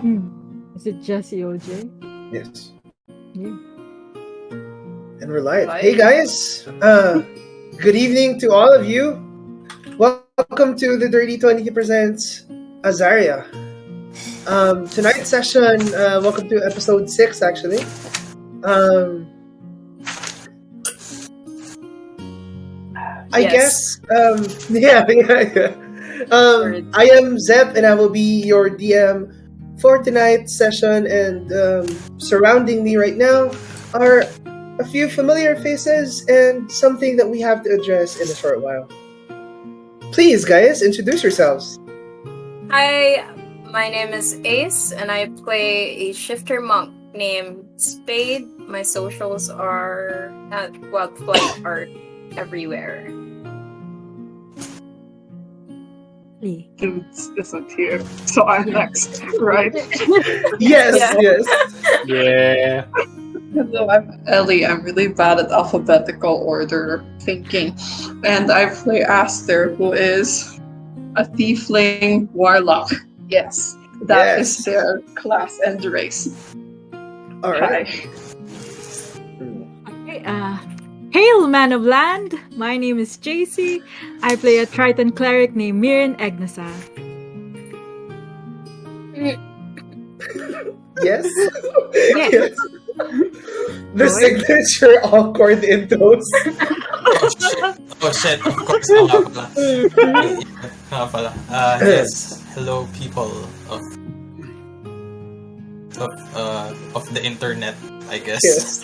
Is it Jesse OJ? Yes. Yeah. And we're live. Hey guys! Good evening to all of you. Welcome to the Dirty 20 Presents Azaria. Tonight's session, welcome to episode 6 actually. I guess, yeah. I am Zeb and I will be your DM for tonight's session, and surrounding me right now are a few familiar faces and something that we have to address in a short while. Please, guys, introduce yourselves. Hi, my name is Ace, and I play a shifter monk named Spade. My socials are at Wildflight Art everywhere. Dudes isn't here, so I'm next, right? Yes, yes. Yeah. Hello, I'm Ellie. I'm really bad at alphabetical order thinking, and I play Aster, who is a tiefling warlock. Yes, that is their class and race. All right. Hi. Okay, hail, man of land! My name is JC. I play a Triton cleric named Mirin Egnasa. Yes? Yes. The signature awkward intros. Oh shit, of course. Yes. Hello people of the internet, I guess. Yes.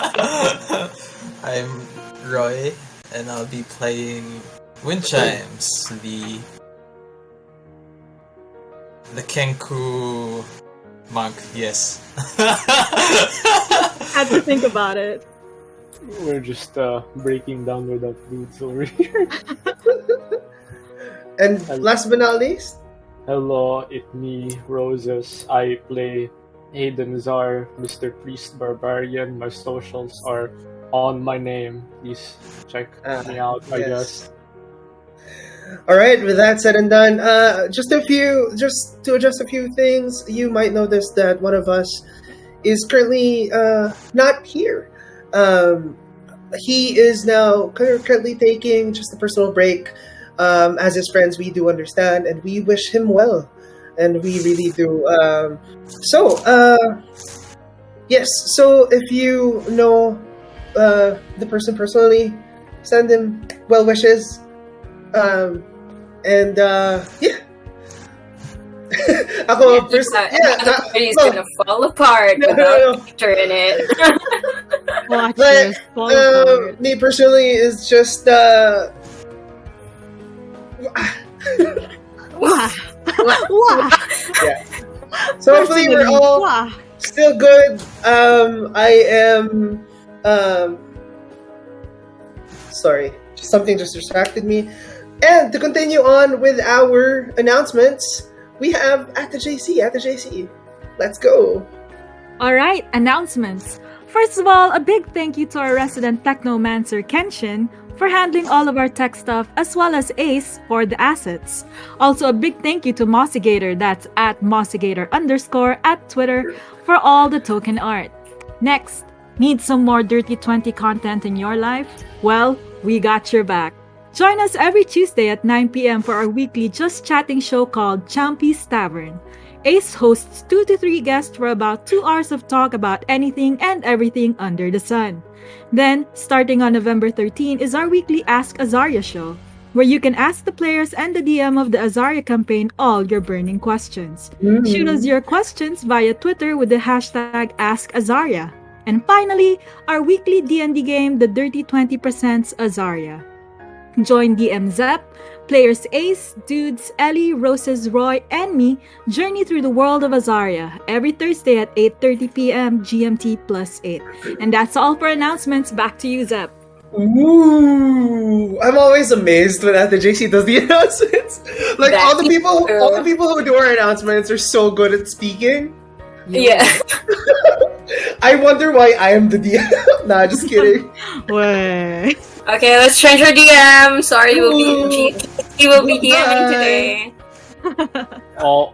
I'm Roy and I'll be playing Wind Chimes, the Kenku monk, yes. Had to think about it. We're just breaking down without dudes over here. And last but not least, Hello, it's me, Roses. I play Aiden Zar, Mr. Priest Barbarian. My socials are on my name. Please check me out, I guess. Alright, with that said and done, just to address a few things, you might notice that one of us is currently not here. He is now currently taking just a personal break. As his friends, we do understand, and we wish him well, and we really do. Yes, so if you know the person personally, send him well wishes. Yeah. Ako, Everybody's gonna fall apart without picture in it. Watch this. Fall apart. Me personally is just Wah. yeah. So hopefully we're all still good. I am sorry, something just distracted me. And to continue on with our announcements, we have at the JC. Let's go. Alright, announcements. First of all, a big thank you to our resident technomancer Kenshin for handling all of our tech stuff, as well as Ace for the assets. Also, a big thank you to Mossigator, that's at Mossigator_ at Twitter, for all the token art. Next, need some more Dirty 20 content in your life? Well, we got your back. Join us every Tuesday at 9 p.m. for our weekly Just Chatting show called Chompy's Tavern. Ace hosts 2 to 3 guests for about 2 hours of talk about anything and everything under the sun. Then, starting on November 13 is our weekly AskAzaria show, where you can ask the players and the DM of the Azaria campaign all your burning questions. Shoot us your questions via Twitter with the hashtag AskAzaria. And finally, our weekly D&D game, The Dirty 20 Presents Azaria. Join DM Zep, players Ace, Dudes, Ellie, Roses, Roy, and me journey through the world of Azaria every Thursday at 8:30 p.m. GMT +8. And that's all for announcements. Back to you, Zep. Ooh, I'm always amazed when the JC does the announcements. Like all the people who do our announcements are so good at speaking. Yeah. I wonder why I am the DM. Nah, just kidding. Way. Okay, let's change our DM. Sorry, he will be DMing today. Oh,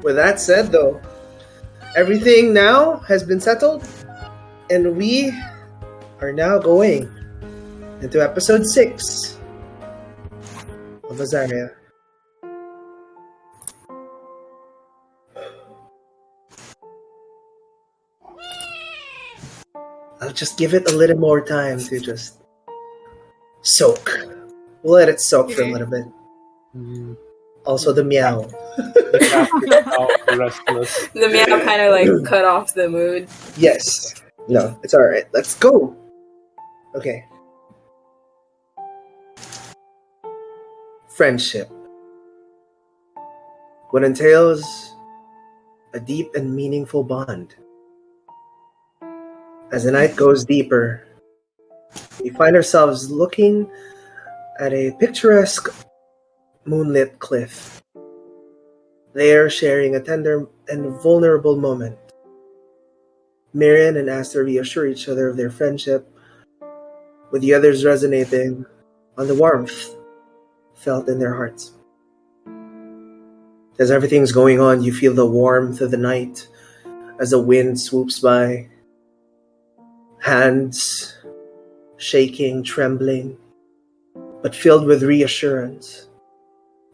With that said, though, everything now has been settled, and we are now going into episode 6 of Azaria. I'll just give it a little more time to just soak. We'll let it soak for a little bit. Also, the meow. The cat is now restless. The meow kind of like cut off the mood. Yes. No, it's alright. Let's go. Okay. Friendship. What entails a deep and meaningful bond. As the night goes deeper, we find ourselves looking at a picturesque moonlit cliff. They are sharing a tender and vulnerable moment. Miriam and Aster reassure each other of their friendship, with the others resonating on the warmth felt in their hearts. As everything's going on, you feel the warmth of the night as the wind swoops by, hands shaking, trembling, but filled with reassurance,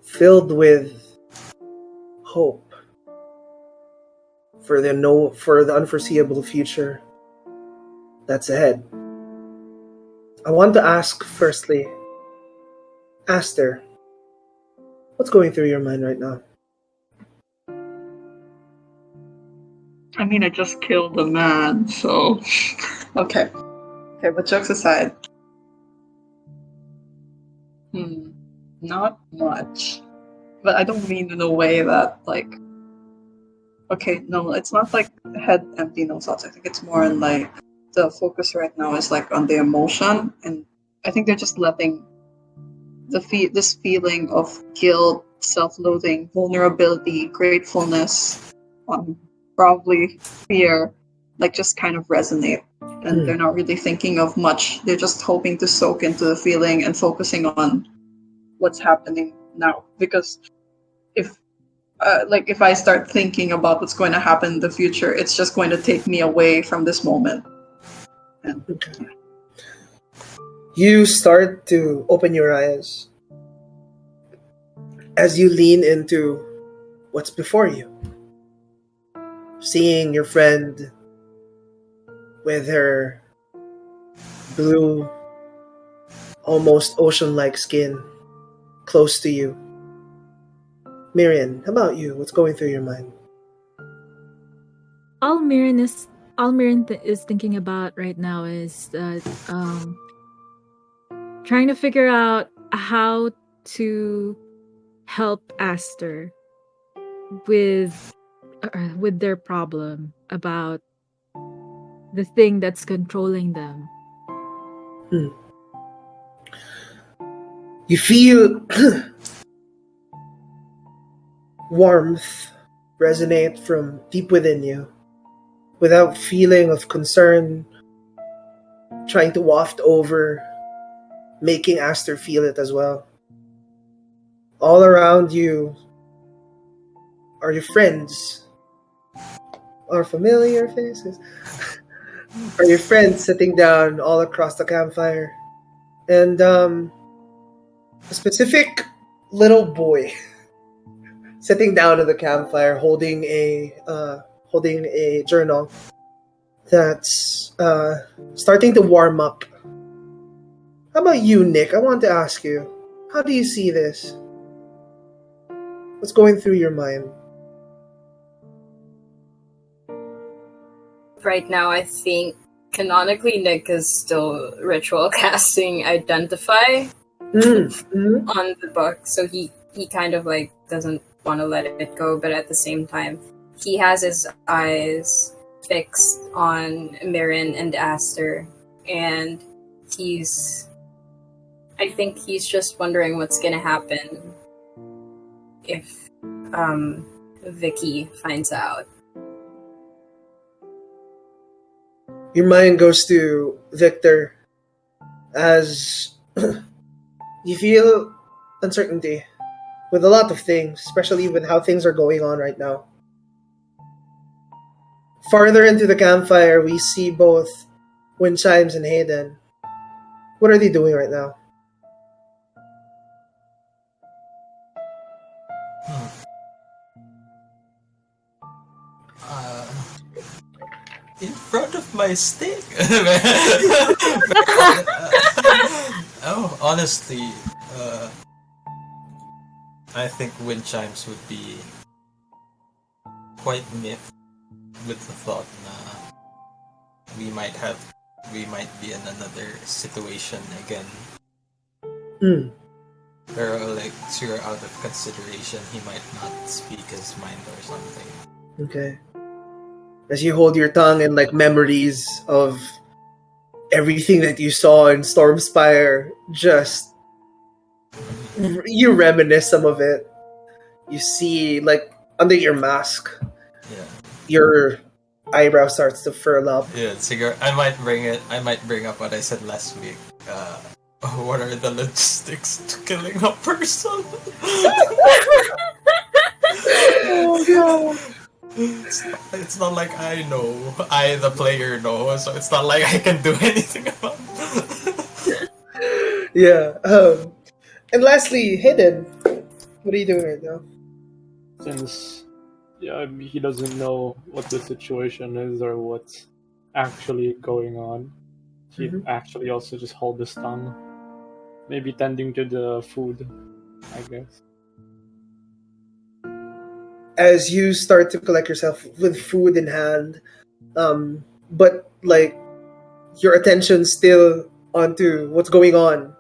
filled with hope for the unforeseeable future that's ahead. I want to ask firstly, Aster, what's going through your mind right now? I mean, I just killed a man, so... Okay, but jokes aside. Not much. But I don't mean in a way that, like... Okay, no, it's not like head empty, no thoughts. I think it's more in, like, the focus right now is, like, on the emotion. And I think they're just letting this feeling of guilt, self-loathing, vulnerability, gratefulness, probably fear, like just kind of resonate. And they're not really thinking of much. They're just hoping to soak into the feeling and focusing on what's happening now. Because if I start thinking about what's going to happen in the future, it's just going to take me away from this moment. Okay. You start to open your eyes as you lean into what's before you. Seeing your friend with her blue, almost ocean-like skin close to you. Miriam, how about you? What's going through your mind? All Mirren is thinking about right now is that trying to figure out how to help Aster with their problem about the thing that's controlling them. You feel warmth resonate from deep within you, without feeling of concern, trying to waft over, making Aster feel it as well. All around you are your friends, are familiar faces, are your friends sitting down all across the campfire, and a specific little boy sitting down at the campfire holding a journal that's starting to warm up. How about you, Nick? I want to ask you, how do you see this? What's going through your mind? Right now, I think canonically Nick is still ritual casting Identify on the book, so he kind of like doesn't want to let it go, but at the same time, he has his eyes fixed on Mirren and Aster, and I think he's just wondering what's gonna happen if Vicky finds out. Your mind goes to Victor as you feel uncertainty with a lot of things, especially with how things are going on right now. Farther into the campfire, we see both Wind Chimes and Hayden. What are they doing right now? In front of my stick. Honestly, I think wind chimes would be quite miffed with the thought na we might be in another situation again. Pero like, zero out of consideration, he might not speak his mind or something. Okay. As you hold your tongue and like memories of everything that you saw in Stormspire, just you reminisce some of it. You see, like, under your mask, your eyebrow starts to furl up. Yeah, I might bring up what I said last week. What are the logistics to killing a person? Oh no. It's not like I know. I, the player, know, so it's not like I can do anything about it. Yeah. And lastly, Hayden, what are you doing right now? Since he doesn't know what the situation is or what's actually going on, he'd actually also just hold his tongue. Maybe tending to the food, I guess. As you start to collect yourself with food in hand, but like your attention still onto what's going on.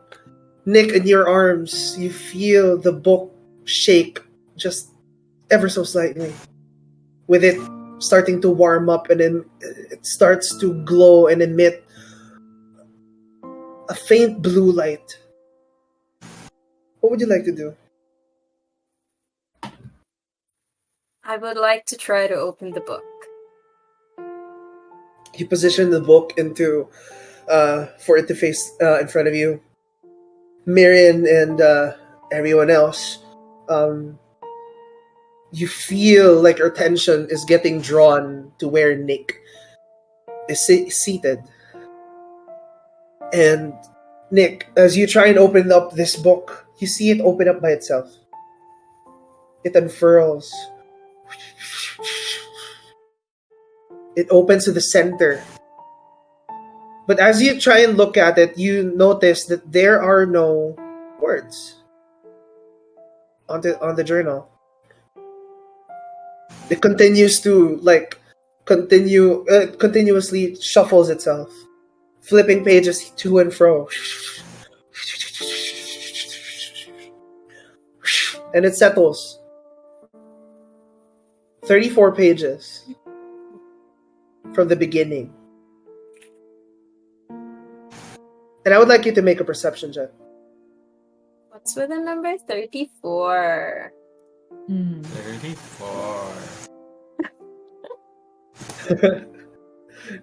Nick, in your arms, you feel the book shake just ever so slightly, with it starting to warm up, and then it starts to glow and emit a faint blue light. What would you like to do? I would like to try to open the book. You position the book into for it to face in front of you. Marion and everyone else, you feel like your attention is getting drawn to where Nick is seated. And Nick, as you try and open up this book, you see it open up by itself. It unfurls. It opens to the center. But as you try and look at it, you notice that there are no words on the journal. It continues to continuously shuffles itself, flipping pages to and fro. And it settles. 34 pages from the beginning. And I would like you to make a perception check. What's with the number 34? 34.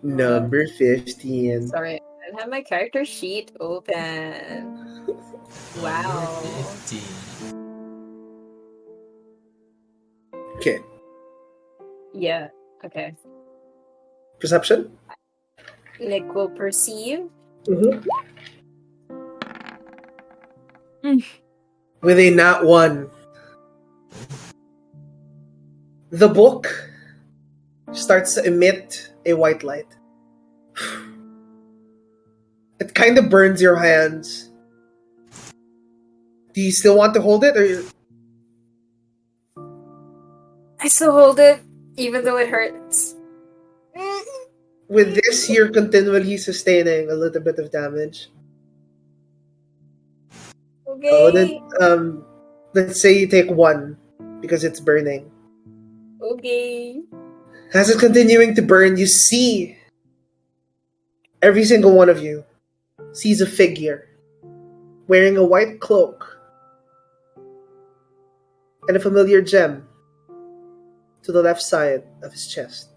Number 15. Sorry, I don't have my character sheet open. Wow. 15. Okay. Yeah, okay. Perception? Nick will perceive. With a nat 1. The book starts to emit a white light. It kind of burns your hands. Do you still want to hold it, or I still hold it, even though it hurts. with this you're continually sustaining a little bit of damage? Okay. Let's say you take 1 because it's burning. Okay. As it's continuing to burn, you see every single one of you sees a figure wearing a white cloak and a familiar gem to the left side of his chest.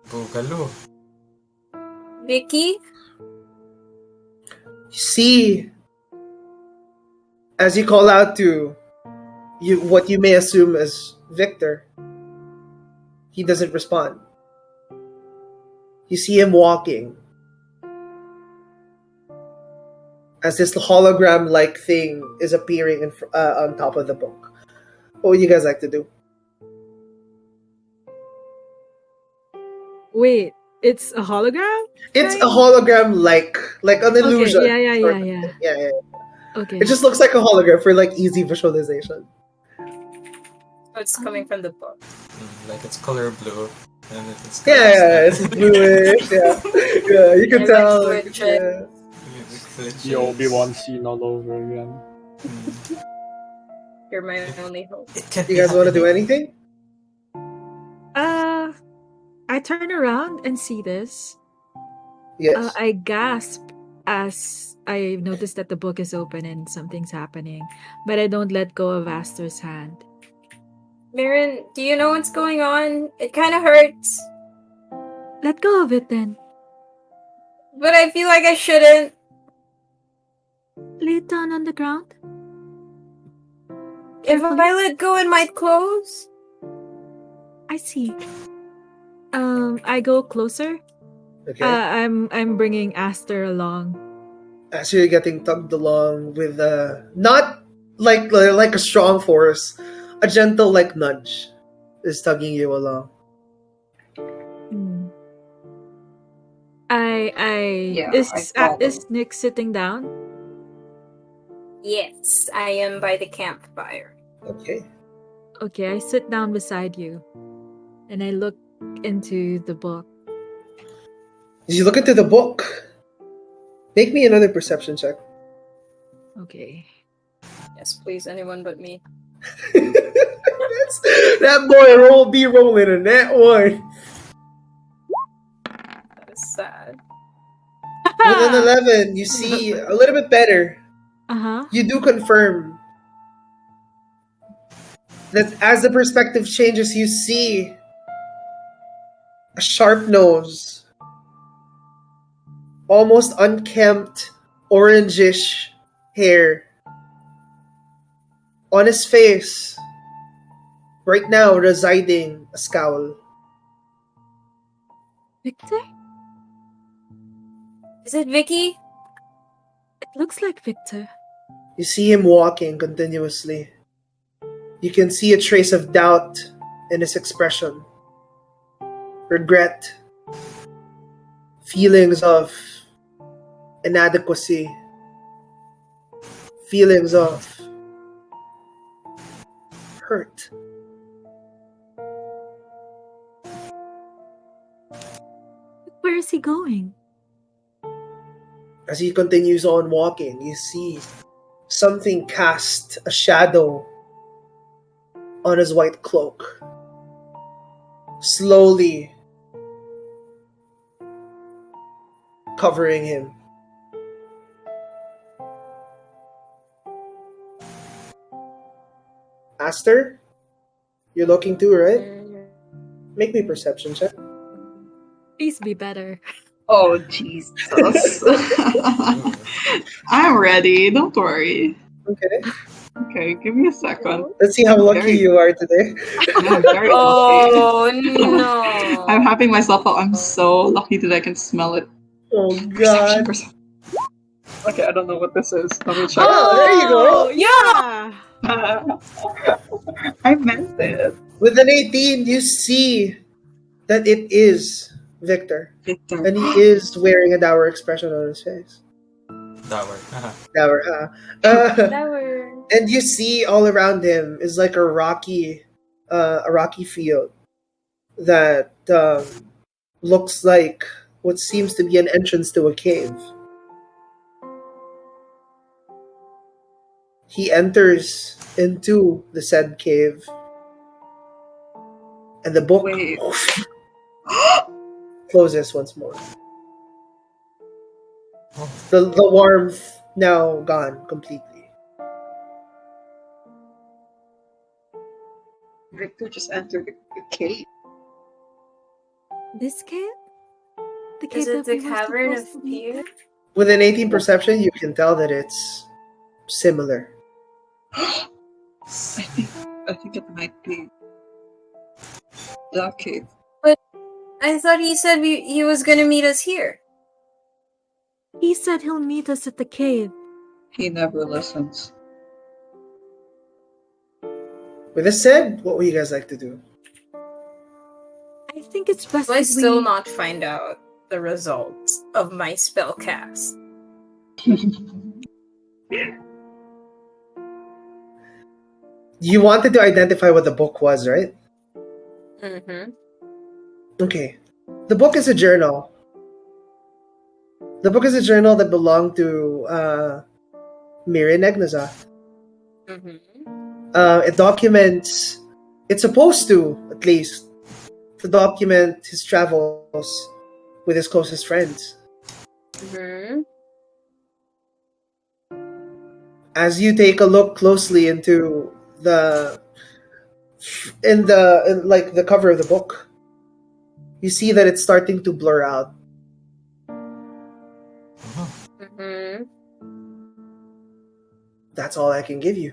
Bugalo. Vicky? You see, as you call out to what you may assume as Victor, He doesn't respond. You see him walking as this hologram-like thing is appearing on top of the book. What would you guys like to do? Wait, it's a hologram? It's a hologram-like an illusion. Okay, yeah. Yeah. Okay. It just looks like a hologram for like easy visualization. So it's coming from the book. Like it's color blue. And it's It's bluish. Yeah, you can I tell. like glitches. The Obi-Wan scene all over again. You're my only hope. Do you guys want to do anything? I turn around and see this. Yes. I gasp as I notice that the book is open and something's happening, but I don't let go of Aster's hand. Mirren, do you know what's going on? It kind of hurts. Let go of it then. But I feel like I shouldn't. Lay it down on the ground. If I let go, it might close. I see. I go closer. Okay. I'm bringing Aster along. As you're getting tugged along with not like a strong force, a gentle like nudge is tugging you along. Is Nick sitting down? Yes, I am by the campfire. Okay. Okay, I sit down beside you, and I look into the book. As you look into the book, make me another perception check. Okay. Yes, please, anyone but me. That boy be rolling in that one. That is sad. With an 11, you see a little bit better. You do confirm that as the perspective changes, you see a sharp nose, almost unkempt, orangish hair. On his face, right now residing a scowl. Victor? Is it Vicky? It looks like Victor. You see him walking continuously. You can see a trace of doubt in his expression. Regret. Feelings of inadequacy. Feelings of hurt. Where is he going? As he continues on walking, you see something cast a shadow on his white cloak. Slowly covering him. Aster, you're looking too, right? Make me perception check. Please be better. Oh, Jesus. I'm ready. Don't worry. Okay. Okay, give me a second. Let's see how lucky you are today. I'm very lucky. Oh, no. I'm hyping myself up. I'm so lucky that I can smell it. Oh, God. Perception. Okay, I don't know what this is. Let me check. Oh, there you go. Yeah! I meant it. With an 18, you see that it is Victor. Victor. And he is wearing a dour expression on his face. Dour. Dour, huh? Never. And you see all around him is like a rocky field that looks like what seems to be an entrance to a cave. He enters into the said cave, and the book closes once more. The warmth now gone completely. Victor just entered the cave. This cave? The cave Is it that the we were Cavern of supposed to meet Fear? at? With an 18 perception, you can tell that it's similar. I think it might be that cave. But I thought he said he was gonna meet us here. He said he'll meet us at the cave. He never listens. With this said, what would you guys like to do? I think it's best Do I that still we... not find out the results of my spell cast? You wanted to identify what the book was, right? Mm-hmm. Okay. The book is a journal. The book is a journal that belonged to Mirin Egnazoth. Mm-hmm. It documents, it's supposed to, at least, to document his travels with his closest friends. Mm-hmm. As you take a look closely into the cover of the book, you see that it's starting to blur out. Mm-hmm. That's all I can give you.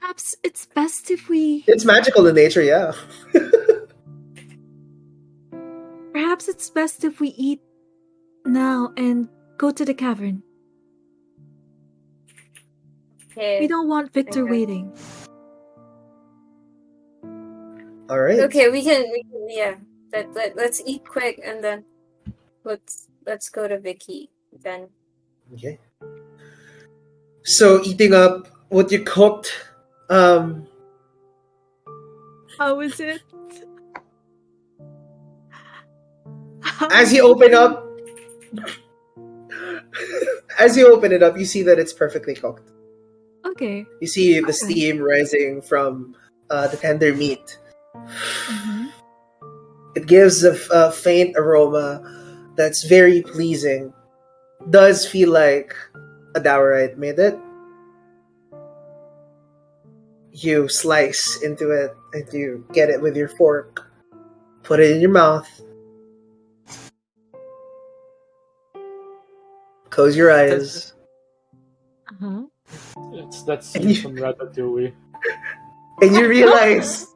Perhaps it's best if we... It's magical in nature, yeah. Perhaps it's best if we eat now and go to the cavern. Okay. We don't want Victor Okay. waiting. All right. Okay, we can yeah. Let's eat quick and then let's go to Vicky then. Okay. So eating up what you cooked, How is it? as you open it up, you see that it's perfectly cooked. Okay. You see the Okay. steam rising from the tender meat. Mm-hmm. It gives a faint aroma that's very pleasing. Does feel like a Dowerite made it. You slice into it and you get it with your fork. Put it in your mouth. Close your eyes. Uh-huh. It's that scene from Ratatouille. And you realize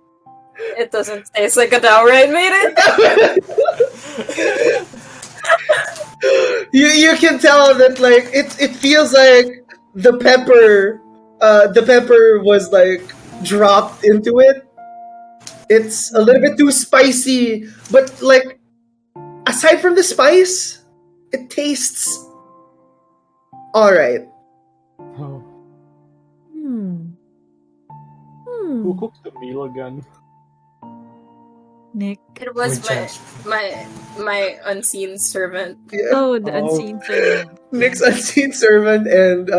It doesn't taste like a Dowerite made it. you can tell that like it feels like the pepper was like dropped into it. It's a little bit too spicy, but like aside from the spice, it tastes all right. Oh, Hmm. who cooked the meal again? Nick. It was Wind my unseen servant. Yeah. Oh, the unseen servant. Nick's unseen servant and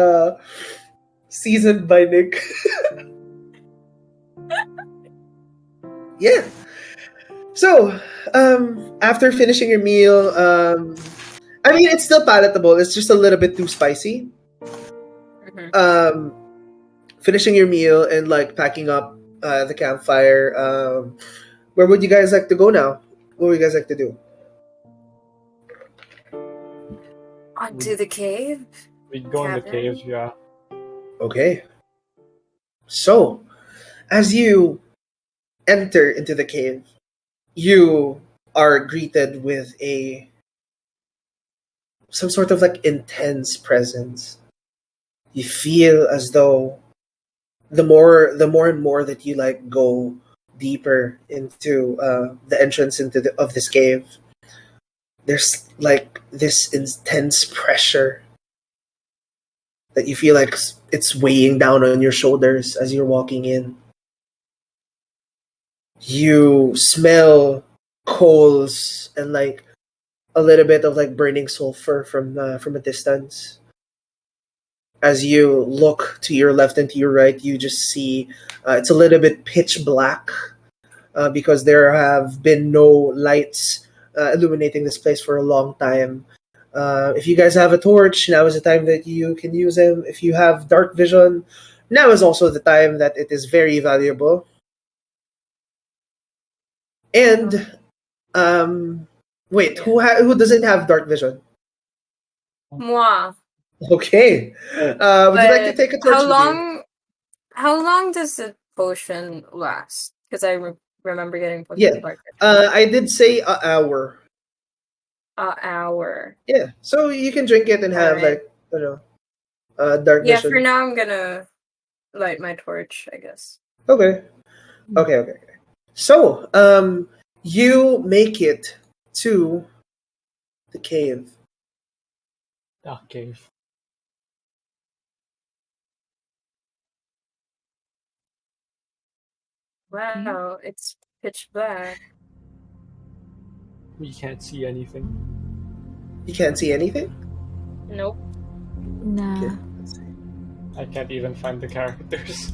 seasoned by Nick. Yeah. So, after finishing your meal, I mean, it's still palatable. It's just a little bit too spicy. Mm-hmm. Finishing your meal and like packing up the campfire. Where would you guys like to go now? What would you guys like to do? Onto the cave. We'd go in the Cavern. caves, yeah. Okay. So, as you enter into the cave, you are greeted with some sort of like intense presence. You feel as though the more and more that you like go deeper into the entrance of this cave, there's like this intense pressure that you feel like it's weighing down on your shoulders as you're walking in. You smell coals and like a little bit of like burning sulfur from a distance. As you look to your left and to your right, you just see it's a little bit pitch black because there have been no lights illuminating this place for a long time. If you guys have a torch, now is the time that you can use them. If you have dark vision, now is also the time that it is very valuable. And wait, who doesn't have dark vision? Moi. Okay. Would you like to take a torch with you? How long does it potion last? Because I remember getting potion Yeah. I did say an hour. An hour. Yeah. So you can drink it and have Alright. dark Yeah, vision. for now I'm gonna light my torch, I guess. Okay. So, you make it to the cave. Okay. Wow, it's pitch black. We can't see anything. You can't see anything? Nope. Nah. Okay, let's see. I can't even find the characters.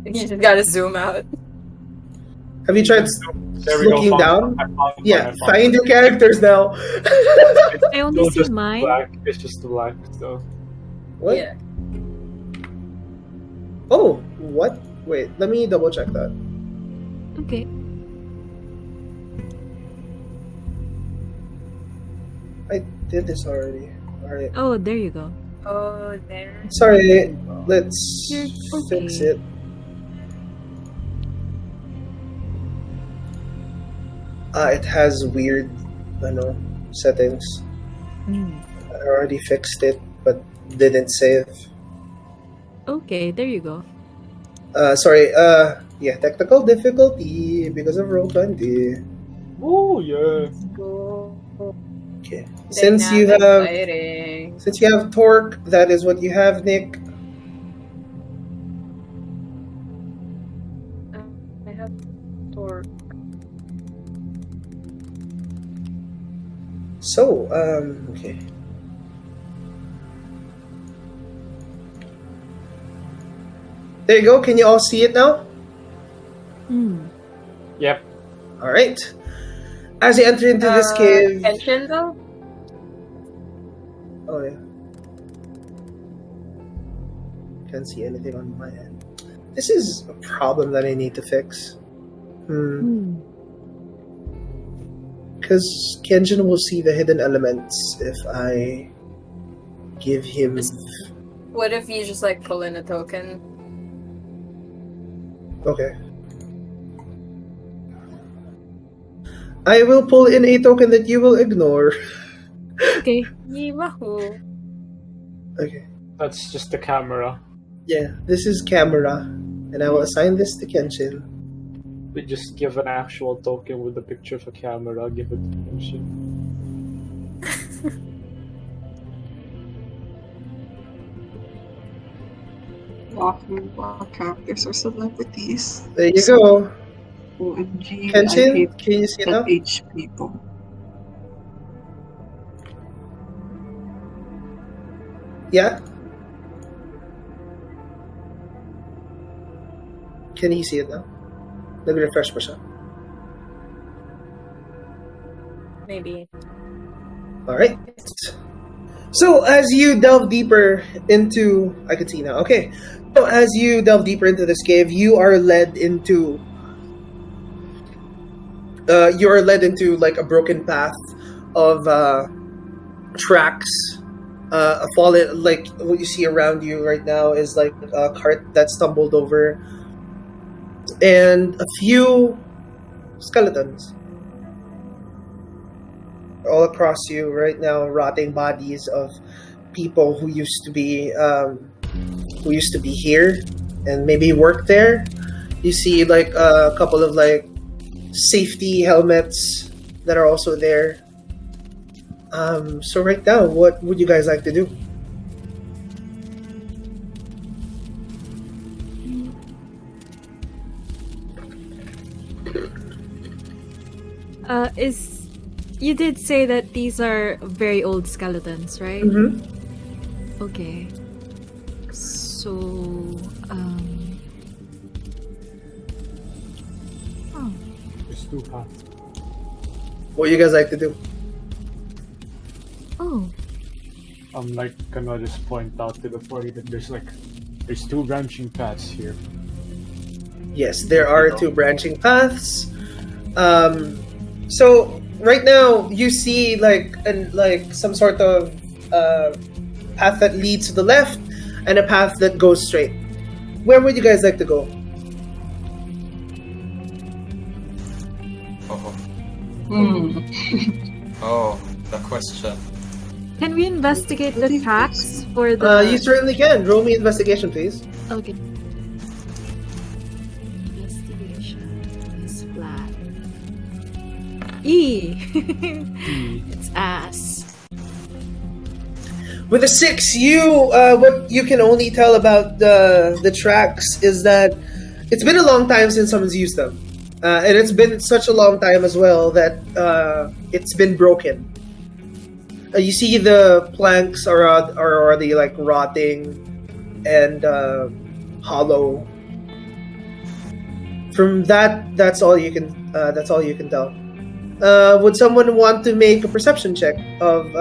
You just gotta zoom out. Have you tried There we go. looking down? I found Yeah, one. find your characters now. I only No, see just mine. black. It's just black. So What? Yeah. Oh, what? Wait, let me double check that. Okay. I did this already. Alright. Oh, there you go. Oh, there. Sorry, let's You're fix okay. it. It has weird, settings. I already fixed it, but didn't save. Okay, there you go. Sorry, technical difficulty because of Roll20. oh yeah. Go. Okay. Since you have torque, that is what you have, Nick. I have torch. So, okay. There you go. Can you all see it now? Yep. All right. As you enter into this cave. Tension though? Oh yeah. Can't see anything on my end. This is a problem that I need to fix. Because Kenjin will see the hidden elements if I give him. What if you just pull in a token? Okay. I will pull in a token that you will ignore. Okay. Yee-wahoo. Okay. That's just the camera. Yeah, this is camera, and I will assign this to Kenshin. We just give an actual token with a picture of a camera, give it to Kenshin. Wow, characters are celebrities. There you go. OMG, I Kenshin, hate can you see it now? H people. Yeah? Can he see it now? Let me refresh pa siya. Maybe. Alright. So, as you delve deeper into... I can see now. Okay. So, as you delve deeper into this cave, you are led into... you are led into, a broken path of tracks. A fallen... what you see around you right now is, a cart that stumbled over. And a few skeletons. All across you right now, rotting bodies of people who used to be here and maybe worked there. You see a couple of safety helmets that are also there. So right now, what would you guys like to do? You did say that these are very old skeletons, right? Mm-hmm. Okay. So, There's two paths. What would you guys like to do? Oh. I'm gonna just point out to the party that there's two branching paths here. Yes, there are two branching paths. So right now you see some sort of path that leads to the left and a path that goes straight. Where would you guys like to go? Oh, the question. Can we investigate the tracks for the... You certainly can. Roll me investigation, please. Okay. Investigation is flat. E. It's ass. With a 6, what you can only tell about the tracks is that it's been a long time since someone's used them. And it's been such a long time as well that it's been broken. You see the planks are already like rotting and hollow. From that's all you can tell. Would someone want to make a perception check of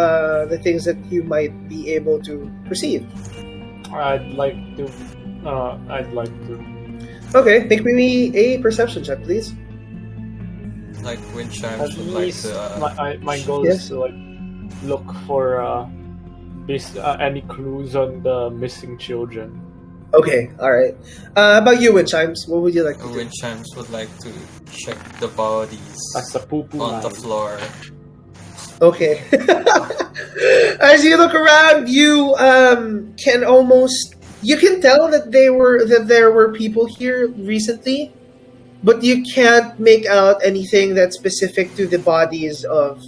the things that you might be able to perceive? I'd like to. Okay, make me a perception check, please. Like wind At chimes would like least to. my goal Yes. is to like look for any clues on the missing children. Okay, alright. How about you, Wind Chimes? What would you like to do? Wind chimes would like to check the bodies That's the poo-poo on the man. floor. Okay. As you look around, you can tell that there were people here recently, but you can't make out anything that's specific to the bodies of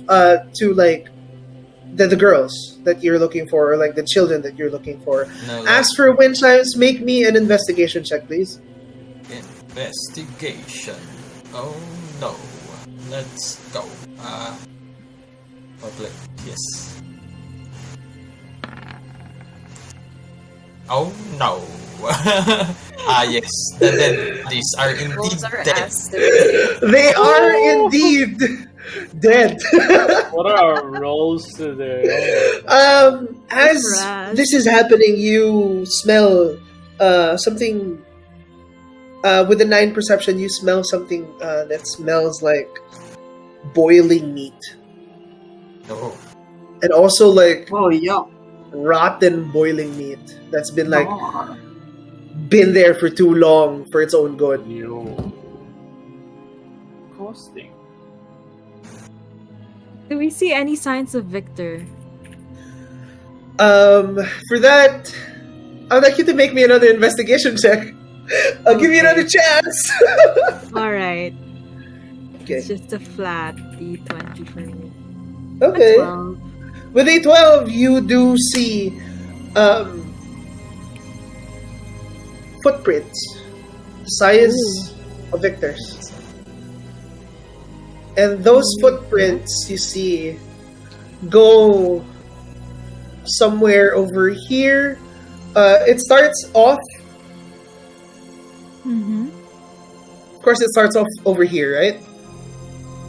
to like the girls that you're looking for, or like the children that you're looking for. No, As for Wind Chimes, make me an investigation check, please. investigation. Oh no. Let's go. Public yes. Oh no. Yes. Then these are indeed Wolves are dead. ass. They're They are indeed dead. What are our roles today? As Raz. this is happening, you smell something. With a 9 perception, you smell something that smells like boiling meat, Oh. and also like Oh, yeah. rotten boiling meat that's been like been there for too long for its own good. You costing. Do we see any signs of Victor? For that, I'd like you to make me another investigation check. I'll give you Okay. another chance. Alright. Okay. It's just a flat D20 for me. Okay. 12. With a 12, you do see footprints the size of Victor's. And those footprints you see go somewhere over here. It starts off, Mm-hmm. of course, it starts off over here, right?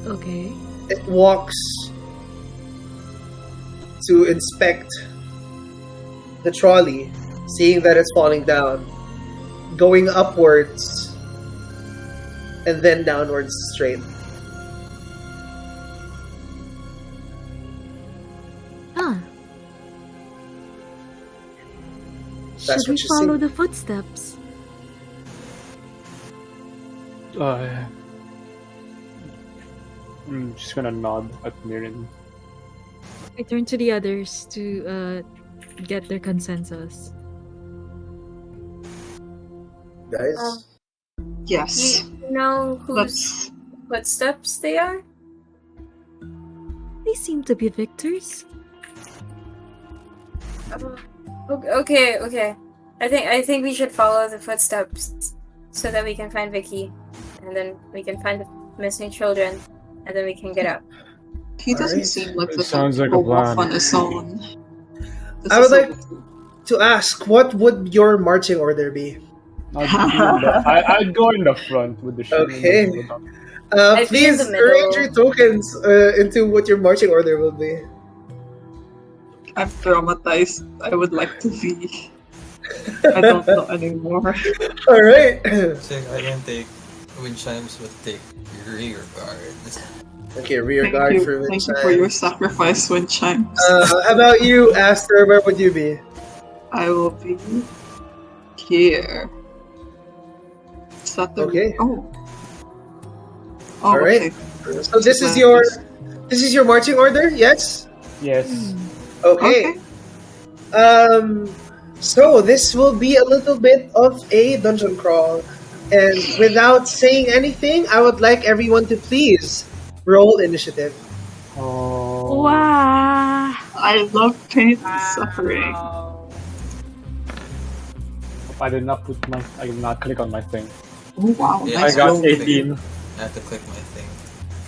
Okay. It walks to inspect the trolley, seeing that it's falling down, going upwards, and then downwards straight. Ah. That's Should we what you follow see. the footsteps? I'm just gonna nod at Mirren. I turn to the others to get their consensus. Guys, Yes. You know whose Let's. footsteps they are? They seem to be Victor's. Okay. I think we should follow the footsteps so that we can find Vicky, and then we can find the missing children, and then we can get out. He doesn't Alright. seem like It the sounds type like to a go off plan. on his own. This I would is a like- little- to ask, what would your marching order be? I'd go in the front with the shield. Okay. I'd be in Please the middle. arrange your tokens into what your marching order will be. I'm traumatized. I would like to be. I don't know anymore. All right. So I can take wind chimes would take rear guard. Okay, rear guard for Thank which you for your sacrifice, Wind Chimes. How about you, Aster? Where would you be? I will be here. Is that the Okay. Oh, Oh, All right. okay. So this is your marching order, yes? Yes. Okay. So this will be a little bit of a dungeon crawl. And without saying anything, I would like everyone to please roll initiative. Oh. Wow. I love pain and suffering. I did not click on my thing. Oh wow, Yeah, I nice got roll. 18. I had to click my thing.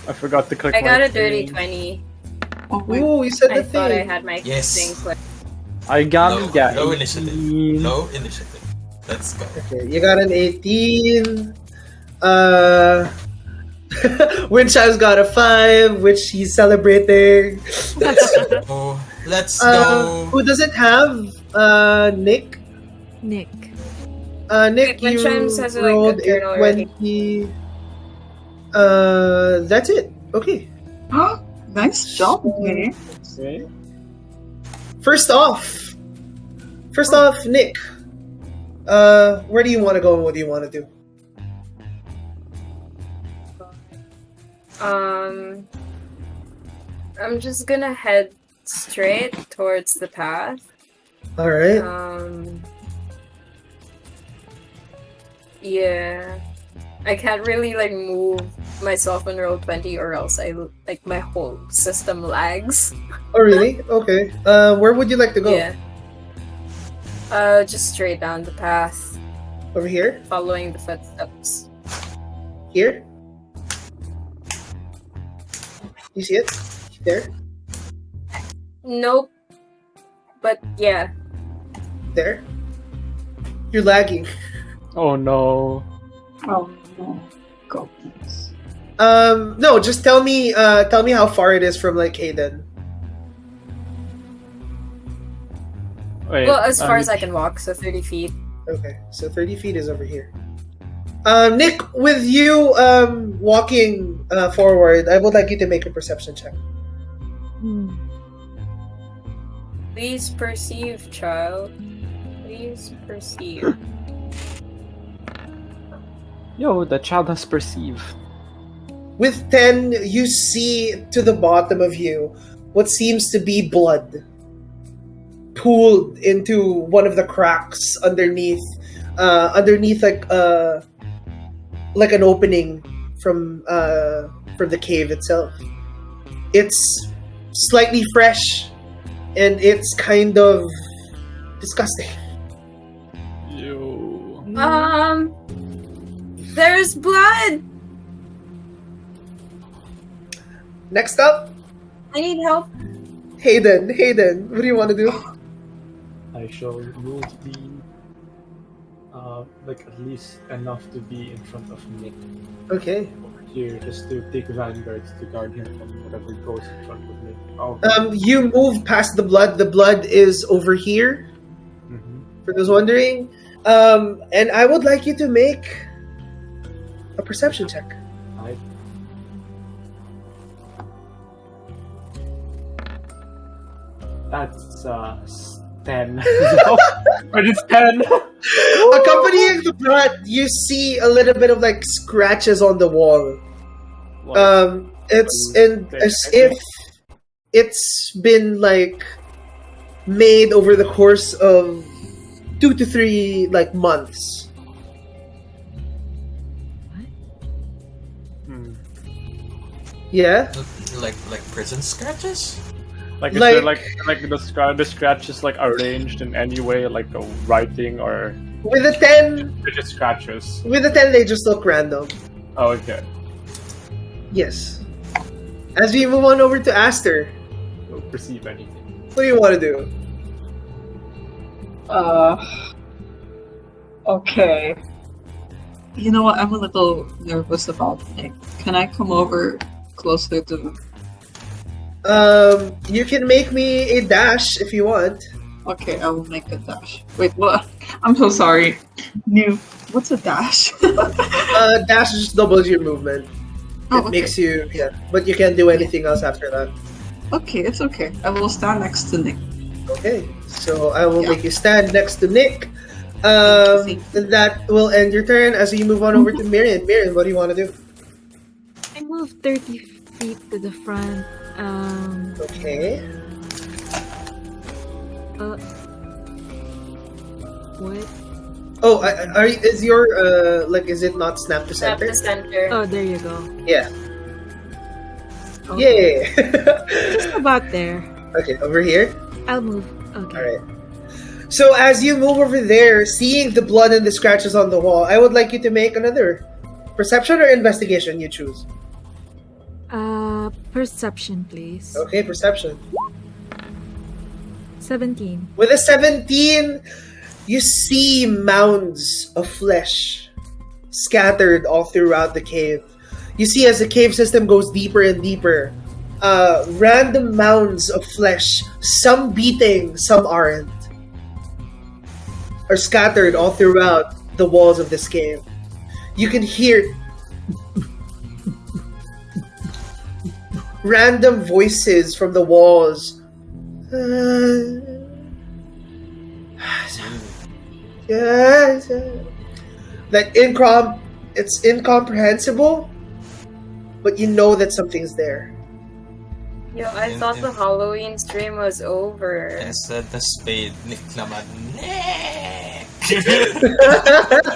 I forgot to click I my got a thing. dirty 20. Oh wait. Ooh, you said I the thought I thing. had my Yes. thing clicked. I got Low 18. initiative. Low initiative. Let's go. Okay, you got an 18. Winchime's got a 5, which he's celebrating. Let's go. Who doesn't have? Nick. Nick. Nick, Wait, you Winchimes has, like, rolled a turn a already. 20. That's it. Okay. Nice job, man. Okay. First off, Nick. Where do you want to go and what do you want to do? I'm just gonna head straight towards the path. All right. Yeah. I can't really like move myself on roll 20 or else my whole system lags. Oh, really? Okay. Where would you like to go? Yeah. Just straight down the path, Over here? following the footsteps. Here? You see it? There? Nope. But yeah. There? You're lagging. Oh no. Oh no. Go please. No, just tell me how far it is from like Hayden. Wait, Well, as far as I can walk, so 30 feet. Okay, so 30 feet is over here. Nick, with you walking forward, I would like you to make a perception check. Please perceive, child. Please perceive. Yo, the child has perceived. With 10, you see to the bottom of you what seems to be blood pooled into one of the cracks underneath like an opening from the cave itself. It's slightly fresh and it's kind of disgusting. Yo. There's blood! Next up, I need help. Hayden, what do you want to do? I shall move the at least enough to be in front of Nick Okay. over here, just to take vanguards to guard him from whatever goes in front of me. Oh. You move past the blood. The blood is over here, for those wondering. And I would like you to make a perception check. Right. That's 10. But it's 10. Accompanying the blood, you see a little bit of like scratches on the wall. It's as if it's been like made over the course of 2 to 3 like months. Yeah. Like prison scratches? Like, Like- the scratches like arranged in any way, like a writing or With a 10, just scratches. they just look random. Oh, okay. Yes. As we move on over to Aster, Don't perceive anything. what do you want to do? Okay. You know what? I'm a little nervous about Nick. Can I come over closer to? You can make me a dash if you want. Okay, I will make a dash. Wait, what? I'm so sorry. What's a dash? Dash just doubles your movement. Oh, It okay. makes you, but you can't do anything else after that. Okay, it's okay. I will stand next to Nick. Okay, so I will Yeah. make you stand next to Nick. Thank That will end your turn as you move on over to Miriam. Miriam, what do you want to do? I'm move 30 feet to the front. Okay. What? Oh, is your is it not snap to Snap center? to center. Oh, there you go. Yeah. Okay. Yay! Just about there. Okay, over here. I'll move. Okay. All right. So as you move over there, seeing the blood and the scratches on the wall, I would like you to make another perception or investigation. You choose. Perception, please. Okay, perception. 17. With a 17, you see mounds of flesh scattered all throughout the cave. You see as the cave system goes deeper and deeper, random mounds of flesh, some beating, some aren't, are scattered all throughout the walls of this cave. You can hear random voices from the walls. Like it's incomprehensible, but you know that something's there. Yo, I thought the Halloween stream was over. I said the spade, Nick naman.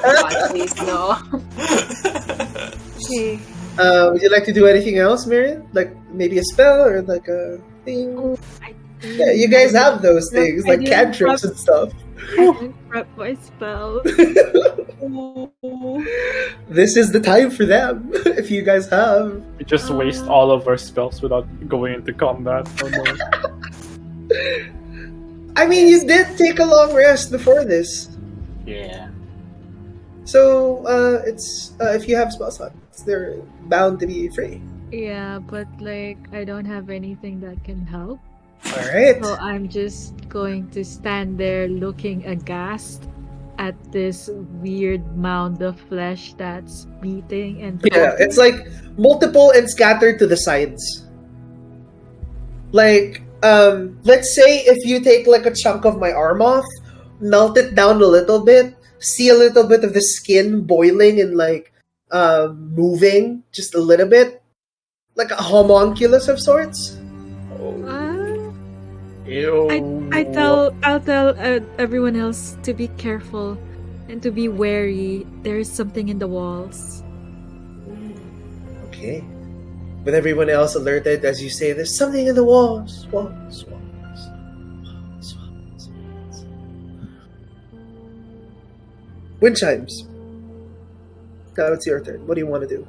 God, please no. Okay. Would you like to do anything else, Marion? Like maybe a spell or like a thing? Yeah, you guys have those things, like cantrips and stuff. I didn't prep my spell. This is the time for them, if you guys have. We just waste all of our spells without going into combat. Oh no. I mean, you did take a long rest before this. Yeah. So, it's if you have spell slots, they're bound to be free. Yeah, but like I don't have anything that can help. Alright. So I'm just going to stand there looking aghast at this weird mound of flesh that's beating and Yeah, poking. it's like multiple and scattered to the sides. Like, let's say if you take like a chunk of my arm off, melt it down a little bit, see a little bit of the skin boiling and like moving just a little bit, like a homunculus of sorts. Ew. I'll tell everyone else to be careful and to be wary. There is something in the walls. Okay. With everyone else alerted as you say, there's something in the walls. Walls. Wind chimes. Now it's your turn. What do you want to do?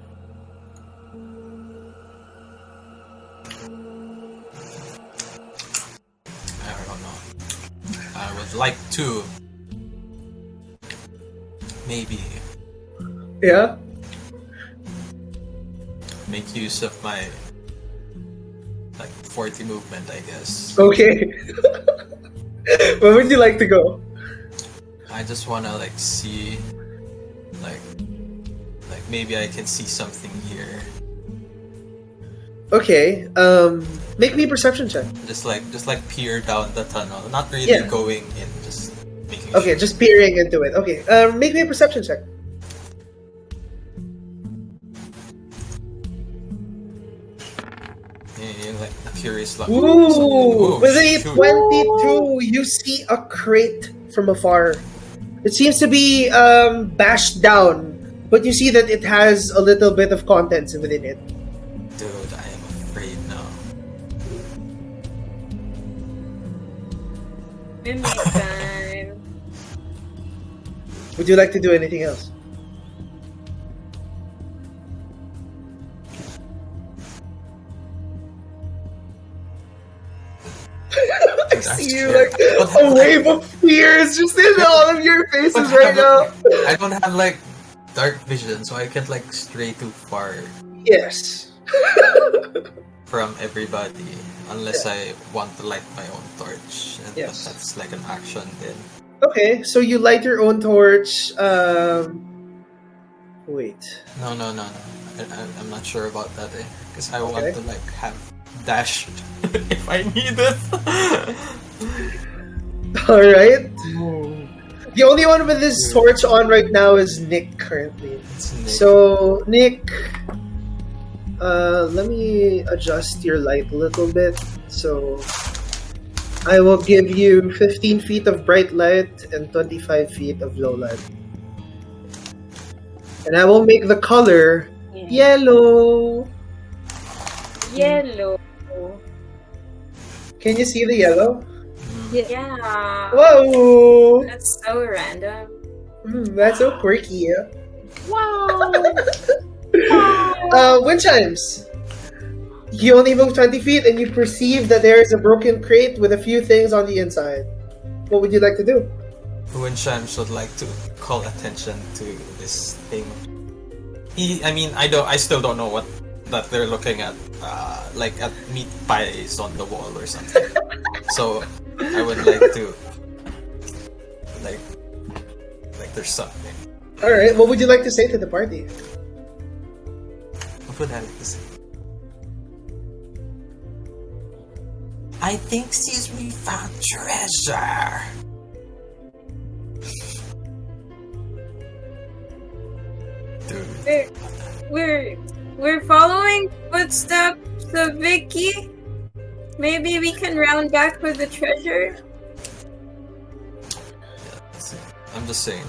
I don't know. I would like to maybe Yeah? make use of my like 40 movement, I guess. Okay. Where would you like to go? I just wanna like see like maybe I can see something here. Okay. Make me a perception check. Just like peer down the tunnel. Not really Yeah. going in, just making Okay, sure. just peering into it. Okay. Make me a perception check. Yeah, like a curious look. Ooh! With a shoot. 22, you see a crate from afar. It seems to be bashed down, but you see that it has a little bit of contents within it. Dude, I am afraid now. Mimic time. Would you like to do anything else? I see you like a wave of fear is just in all of your faces right now. I don't have like dark vision, so I can't like stray too far Yes. from everybody unless I want to light my own torch, and Yes. that's like an action then. Okay, so you light your own torch. Wait. No. I'm not sure about that, because I want Okay. to like have dash if I need it. All right. The only one with his torch on right now is Nick currently. It's Nick. So Nick, Let me adjust your light a little bit. So I will give you 15 feet of bright light and 25 feet of low light. And I will make the color yellow. Yellow. Can you see the yellow? Yeah. Whoa! That's so random. That's so quirky. Yeah? Wow! Wind chimes. You only move 20 feet and you perceive that there is a broken crate with a few things on the inside. What would you like to do? Wind chimes would like to call attention to this thing. I still don't know what that they're looking at, like at meat pies on the wall or something. So I would like to, like there's something. All right. What would you like to say to the party? What would I like to say? I think since we found treasure. Dude. We're following footsteps of Vicky. Maybe we can round back with the treasure. I'm just saying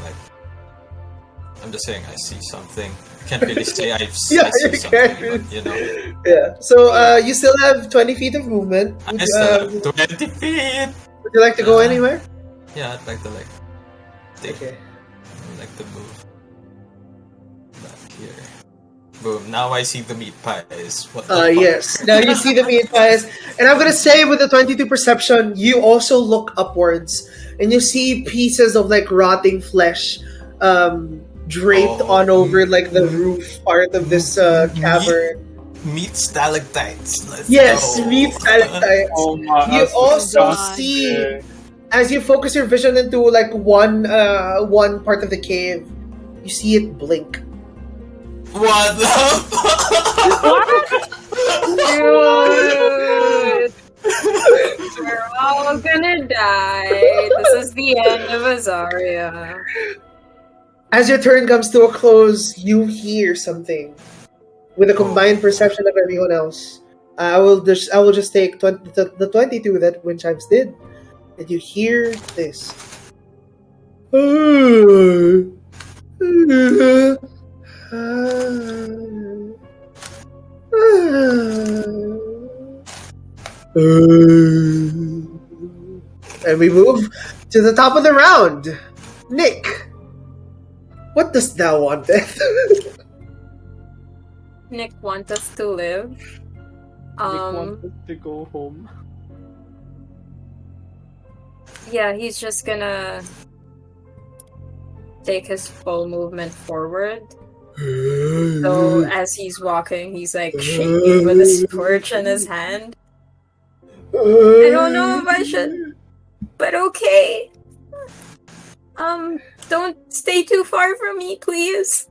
I see something. I can't really say I see something, but, you know. Yeah. So you still have 20 feet of movement. I still have 20 feet. Would you like to go anywhere? Yeah, I'd like to Okay. I'd like to move back here. Boom! Now I see the meat pies. What the fuck? Yes. Now you see the meat pies, and I'm gonna say with the 22 perception, you also look upwards, and you see pieces of like rotting flesh, draped on over like the roof part of this cavern. Meat stalactites. Let's Yes, go. meat stalactites. Oh my! You also God. see, as you focus your vision into like one part of the cave, you see it blink. What the fuck? Dude, we're all gonna die. This is the end of Azaria. As your turn comes to a close, you hear something with a combined perception of everyone else. I will just take the 22 that Wind Chimes did, and you hear this. And we move to the top of the round. Nick, what dost thou want? Nick wants us to live. Nick wants us to go home. Yeah, he's just gonna take his full movement forward. So as he's walking, he's like shaking with his torch in his hand. I don't know if I should, but okay. Don't stay too far from me, please.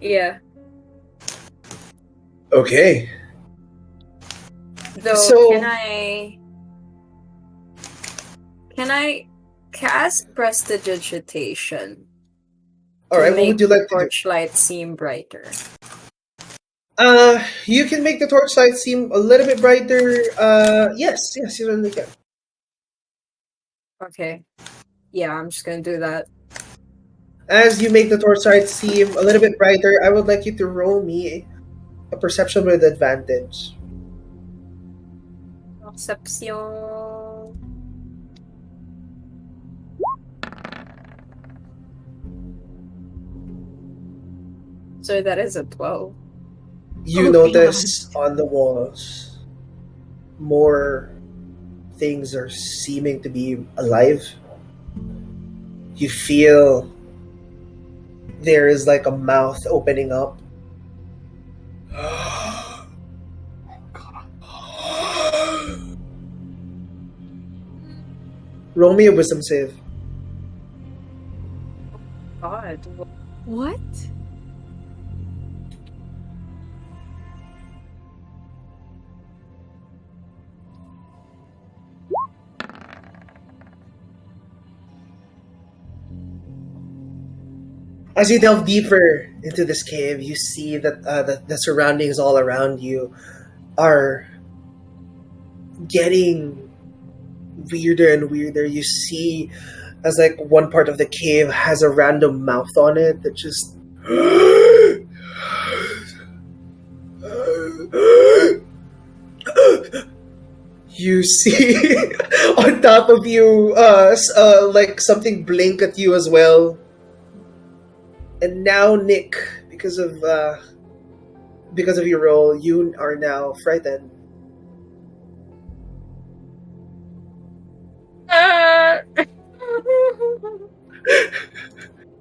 Yeah. Okay. Though, So- can I cast prestidigitation? All right. To What would make you like the to do? torchlight seem brighter? You can make the torchlight seem a little bit brighter. Yes, you certainly can. Okay. Yeah, I'm just gonna do that. As you make the torchlight seem a little bit brighter, I would like you to roll me a perception with advantage. Perception. So that is a 12. You notice on the walls more things are seeming to be alive. You feel there is like a mouth opening up. Roll me a wisdom save. God. What? As you delve deeper into this cave, you see that the surroundings all around you are getting weirder and weirder. You see as like one part of the cave has a random mouth on it that just you see on top of you like something blink at you as well. And now, Nick, because of your role, you are now frightened.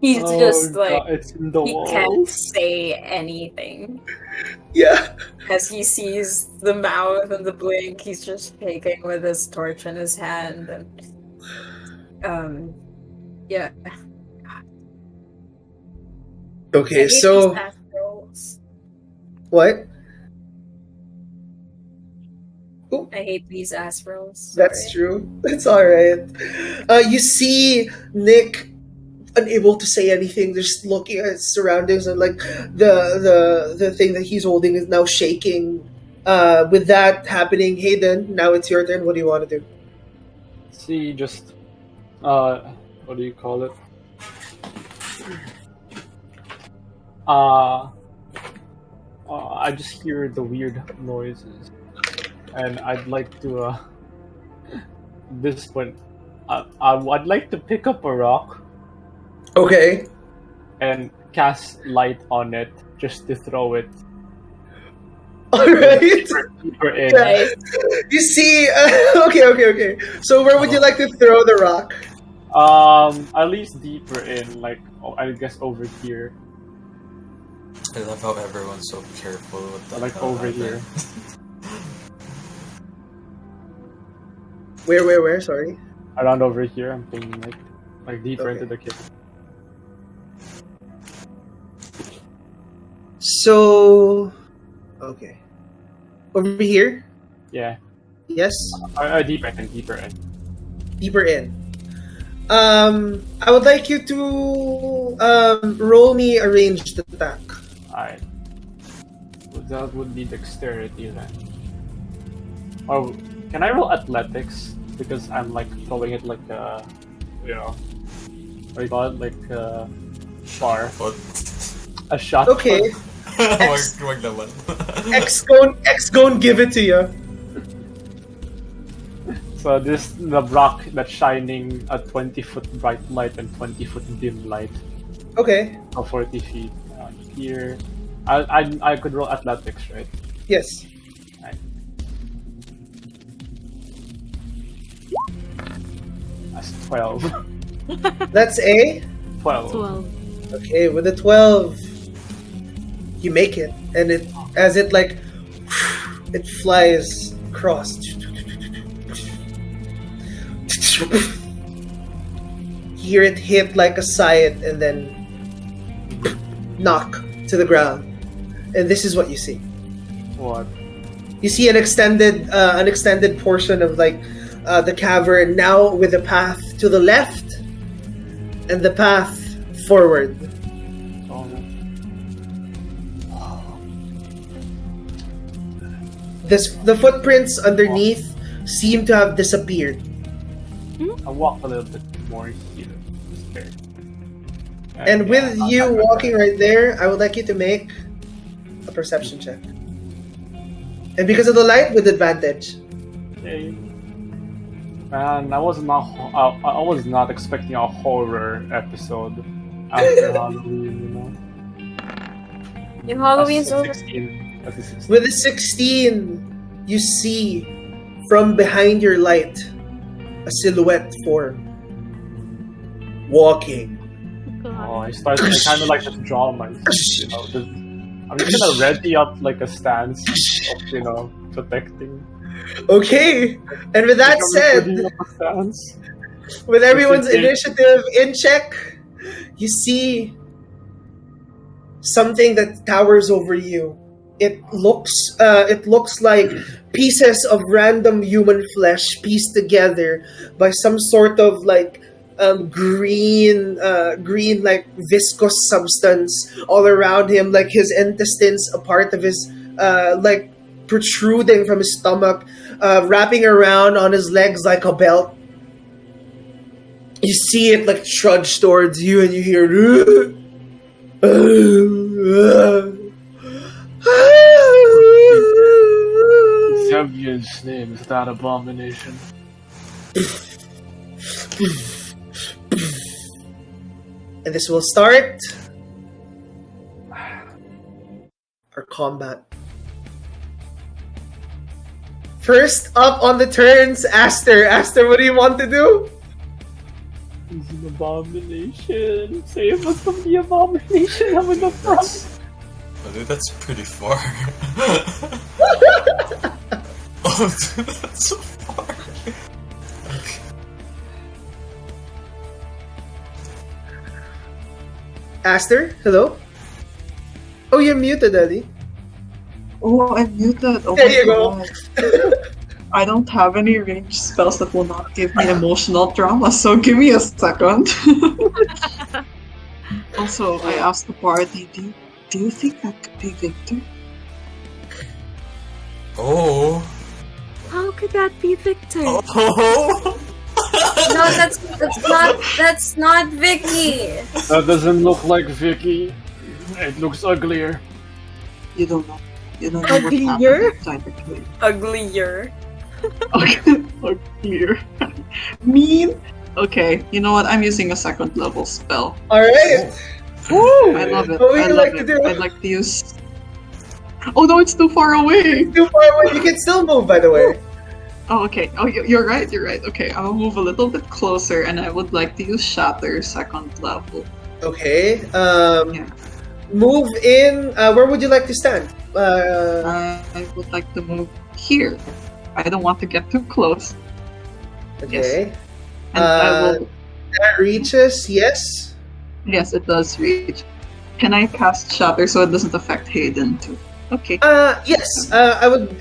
He's just like, it's in the he walls. can't say anything. Yeah. As he sees the mouth and the blink, he's just shaking with his torch in his hand. And, yeah. Okay, so what? I hate these ass rolls. That's true. It's all right. You see Nick unable to say anything, just looking at his surroundings, and like the thing that he's holding is now shaking. With that happening, Hayden, now it's your turn. What do you want to do? See, just what do you call it? I just hear the weird noises, and I'd like to this point, I'd like to pick up a rock. Okay. And cast light on it just to throw it. All right. Deeper in. Yeah. You see, okay. So where would you like to throw the rock? At least deeper in, like I guess over here. I love how everyone's so careful with that. Like over here. Where? Sorry. Around over here, I'm thinking like deeper into the cave. So, okay, over here. Yeah. Yes. Deeper in. Deeper in. I would like you to roll me a ranged attack. Alright. Well, that would be dexterity then. Oh, can I roll athletics? Because I'm like throwing it like a, what do you call it? Like a bar. A shot. Okay. Wag naman. X gon give it to you. So the rock that's shining a 20-foot bright light and 20-foot dim light. Okay. So 40 feet here. I could roll athletics, right? Yes. Right. That's 12. That's a 12. Okay, with a 12, you make it, and it flies across. Hear it hit like a scythe and then knock to the ground. And this is what you see. What? You see an extended portion of like the cavern, now with the path to the left and the path forward. The footprints underneath seem to have disappeared. I'll walk a little bit more here. And with you walking right there, I would like you to make a perception check. And because of the light, with advantage. Okay. Man, I was not expecting a horror episode after Halloween, Your Halloween's over. 16. That's a 16. With a 16, you see from behind your light a silhouette form walking. Oh, I kind of like just draw myself, I'm just gonna ready up like a stance of, protecting. Okay, and with that said, with everyone's initiative in check, you see something that towers over you. It looks like pieces of random human flesh pieced together by some sort of like green like viscous substance all around him, like his intestines, a part of his like protruding from his stomach, wrapping around on his legs like a belt. You see it like trudge towards you, and you hear. Xavier's name is that abomination. And this will start our combat. First up on the turns, Aster. Aster, what do you want to do? He's an abomination. Save us from the abomination. I'm in the front. Oh, dude, that's pretty far. Oh, dude, that's so far. Okay. Aster, hello? Oh, you're muted, Eddie. Oh, I'm muted. Oh There my you go. God. I don't have any ranged spells that will not give me emotional trauma, so give me a second. Also, I asked the party, do you think that could be Victor? Oh. How could that be Victor? Oh. No, that's not Vicky. That doesn't look like Vicky. It looks uglier. You don't know. You don't know what Uglier? happened inside the cave. Uglier. Uglier. Mean? Okay, you know what? I'm using a second level spell. Alright. I love it. What would I you love like to it. do? I'd like to use. Oh no, it's too far away. Too far away. You can still move, by the way. Oh, okay. Oh, you're right. You're right. Okay, I'll move a little bit closer, and I would like to use Shatter second level. Okay. Yeah. Move in. Where would you like to stand? I would like to move here. I don't want to get too close. Okay. And I will. That reaches. Yes. Yes, it does reach. Can I cast Shatter so it doesn't affect Hayden too? Okay. Yes. I would.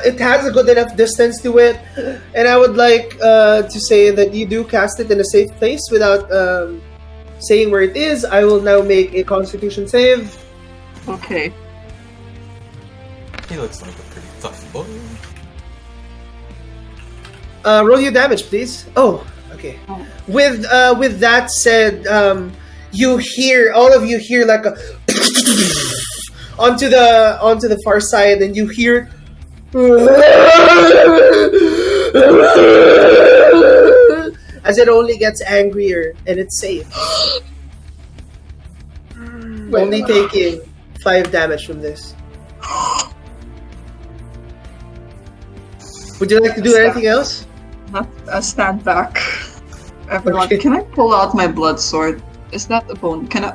It has a good enough distance to it, and I would like to say that you do cast it in a safe place without saying where it is. I will now make a Constitution save. Okay. He looks like a pretty tough boy. Roll your damage, please. Oh, okay. Oh. With that said, you hear, all of you hear like a onto the far side, and you hear as it only gets angrier, and it's safe. Only taking 5 damage from this. Would you like to do anything else? Stand back. Everyone, Okay. can I pull out my blood sword? Is that a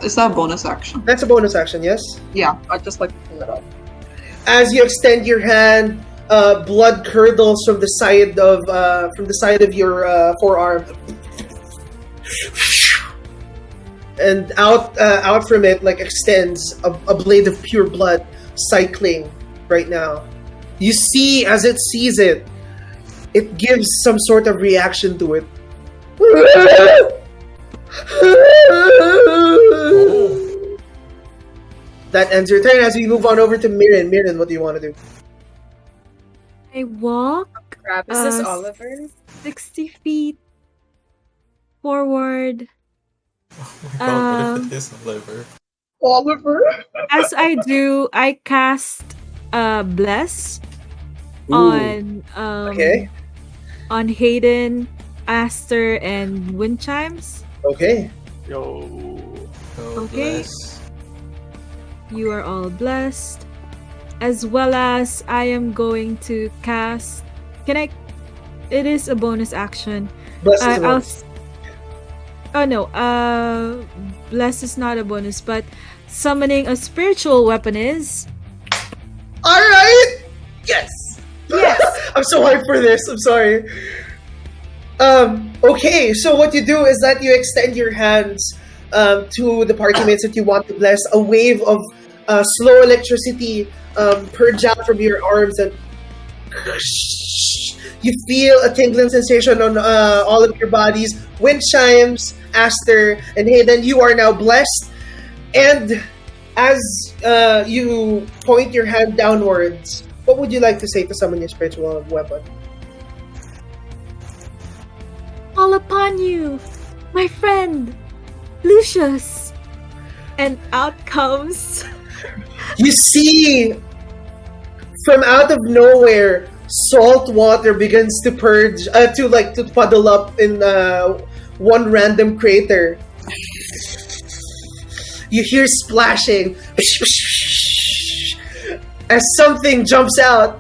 is that a bonus action? That's a bonus action, yes? Yeah, I'd just like to pull it out. As you extend your hand, blood curdles from the side of your forearm, and out from it like extends a blade of pure blood cycling right now. You see, as it sees it, it gives some sort of reaction to it. That ends your turn. As we move on over to Mirren. Mirren, what do you want to do? I walk Crap, is this Uh, Oliver? 60 feet forward. Oh my god, what if it is Oliver? Oliver. As I do, I cast Bless Ooh. on Okay. on Hayden, Aster, and Wind Chimes. Okay. Yo. Oh, Okay. bless. You are all blessed. As well as I am going to cast. Can I? It is a bonus action. Bless is I'll. one. Oh no. Bless is not a bonus, but summoning a spiritual weapon is. All right. Yes. Yes. I'm so hyped for this. I'm sorry. Okay, so what you do is that you extend your hands to the party mates that you want to bless. A wave of slow electricity purge out from your arms, and You feel a tingling sensation on all of your bodies. Wind chimes, Aster, and Hayden, you are now blessed. And as you point your hand downwards, what would you like to say to summon your spiritual weapon? All upon you, my friend, Lucius. And out comes... You see, from out of nowhere, salt water begins to purge, to puddle up in one random crater. You hear splashing as something jumps out.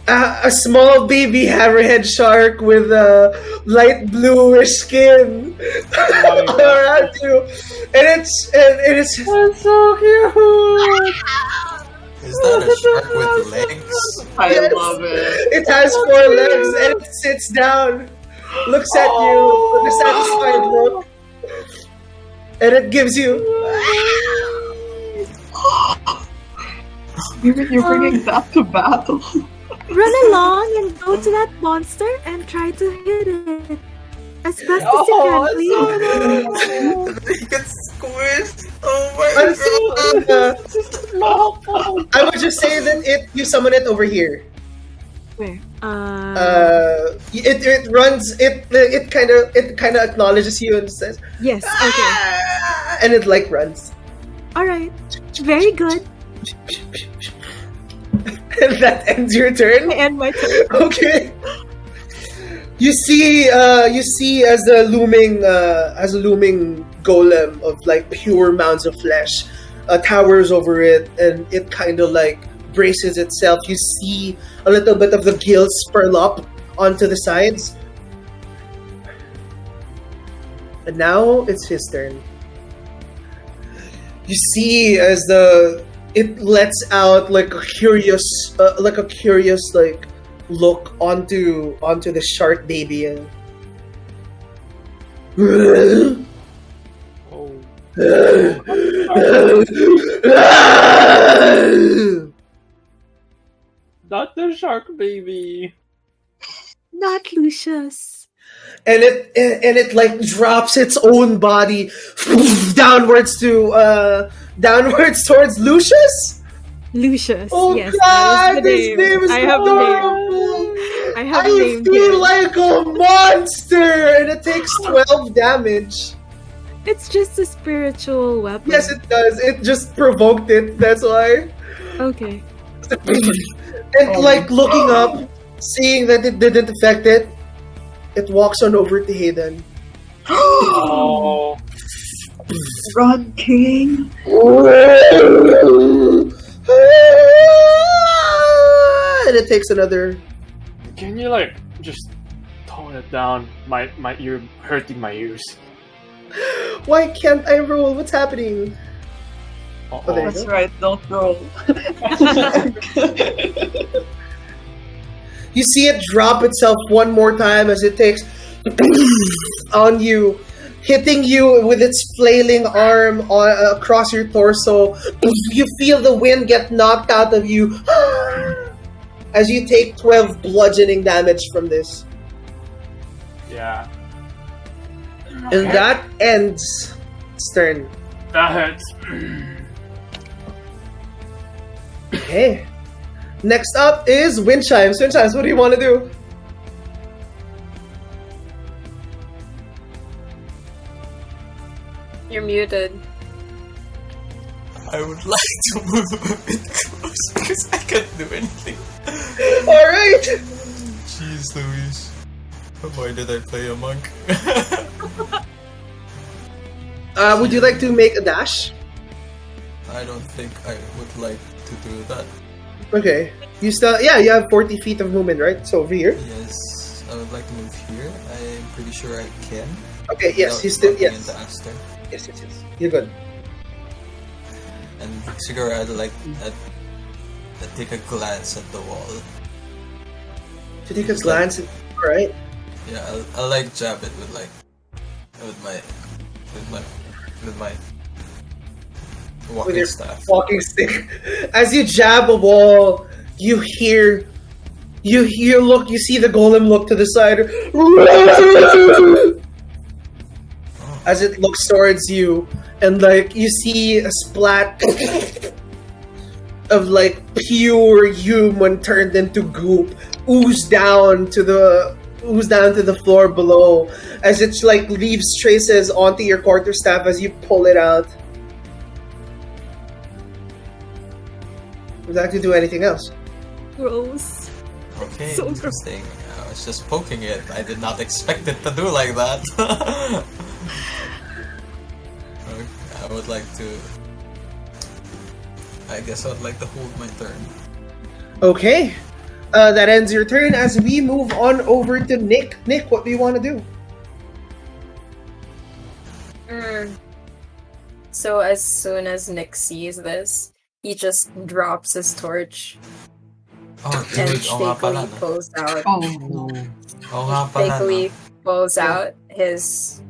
A small baby hammerhead shark with a light bluish skin around you, and it's That's so cute. Is that a shark with legs? I Yes. love it. It has 4 legs and it sits down, looks at you with a satisfied look, and it gives you. You're bringing that to battle. Run along and go to that monster and try to hit it. As best as you can, please. He gets squished. Oh my god. I would just say that you summon it over here. Where? It runs. It kind of acknowledges you and says, Yes, okay. "Ah!" And it like runs. Alright. Very good. And that ends your turn. I end my turn. Okay. You see as a looming golem of like pure mounds of flesh towers over it, and it kind of like braces itself. You see a little bit of the gills spurl up onto the sides. And now it's his turn. You see as it lets out like a curious look onto the shark baby and Not the shark baby. Not Lucius. and it like drops its own body downwards towards Lucius. Lucius. Oh yes, god, that is the this name is I have the name. adorable. I have I named feel him. like a monster, and it takes 12 damage. It's just a spiritual weapon. Yes, it does. It just provoked it. That's why. Okay. And like looking up, seeing that it didn't affect it, it walks on over to Hayden. Oh. Run, King. And it takes another. Can you like just tone it down? My ear hurting my ears. Why can't I roll? What's happening? Uh-oh. Oh, there you That's go. right, don't roll. You see it drop itself one more time as it takes on you, hitting you with its flailing arm across your torso. You feel the wind get knocked out of you as you take 12 bludgeoning damage from this. Yeah. And that ends its turn. That hurts. Okay. Next up is Wind Chimes. Wind Chimes, what do you want to do? You're muted. I would like to move a bit closer because I can't do anything. Alright! Jeez Louise. Why did I play a monk? Would you like to make a dash? I don't think I would like to do that. Okay. You have 40 feet of movement, right? So over here. Yes, I would like to move here. I'm pretty sure I can. Okay, yes, without you still, bumping yes. into Aster. Yes. You're good. And siguro I'd take a glance at the wall. To take a glance, alright. Yeah, I'll like jab it with my walking staff. Walking stick. As you jab a wall, you hear, you see the golem look to the side as it looks towards you, and like you see a splat of like pure human turned into goop ooze down to the floor below, as it like leaves traces onto your quarterstaff as you pull it out. Would you like to do anything else? Gross. Okay, So interesting. I was just poking it. I did not expect it to do like that. I would like to... I guess I would like to hold my turn. Okay. That ends your turn as we move on over to Nick. Nick, what do you want to do? So as soon as Nick sees this, he just drops his torch Oh, and dude. Oo nga pala. shakily pulls out. Oo nga pala. Shakily pulls out his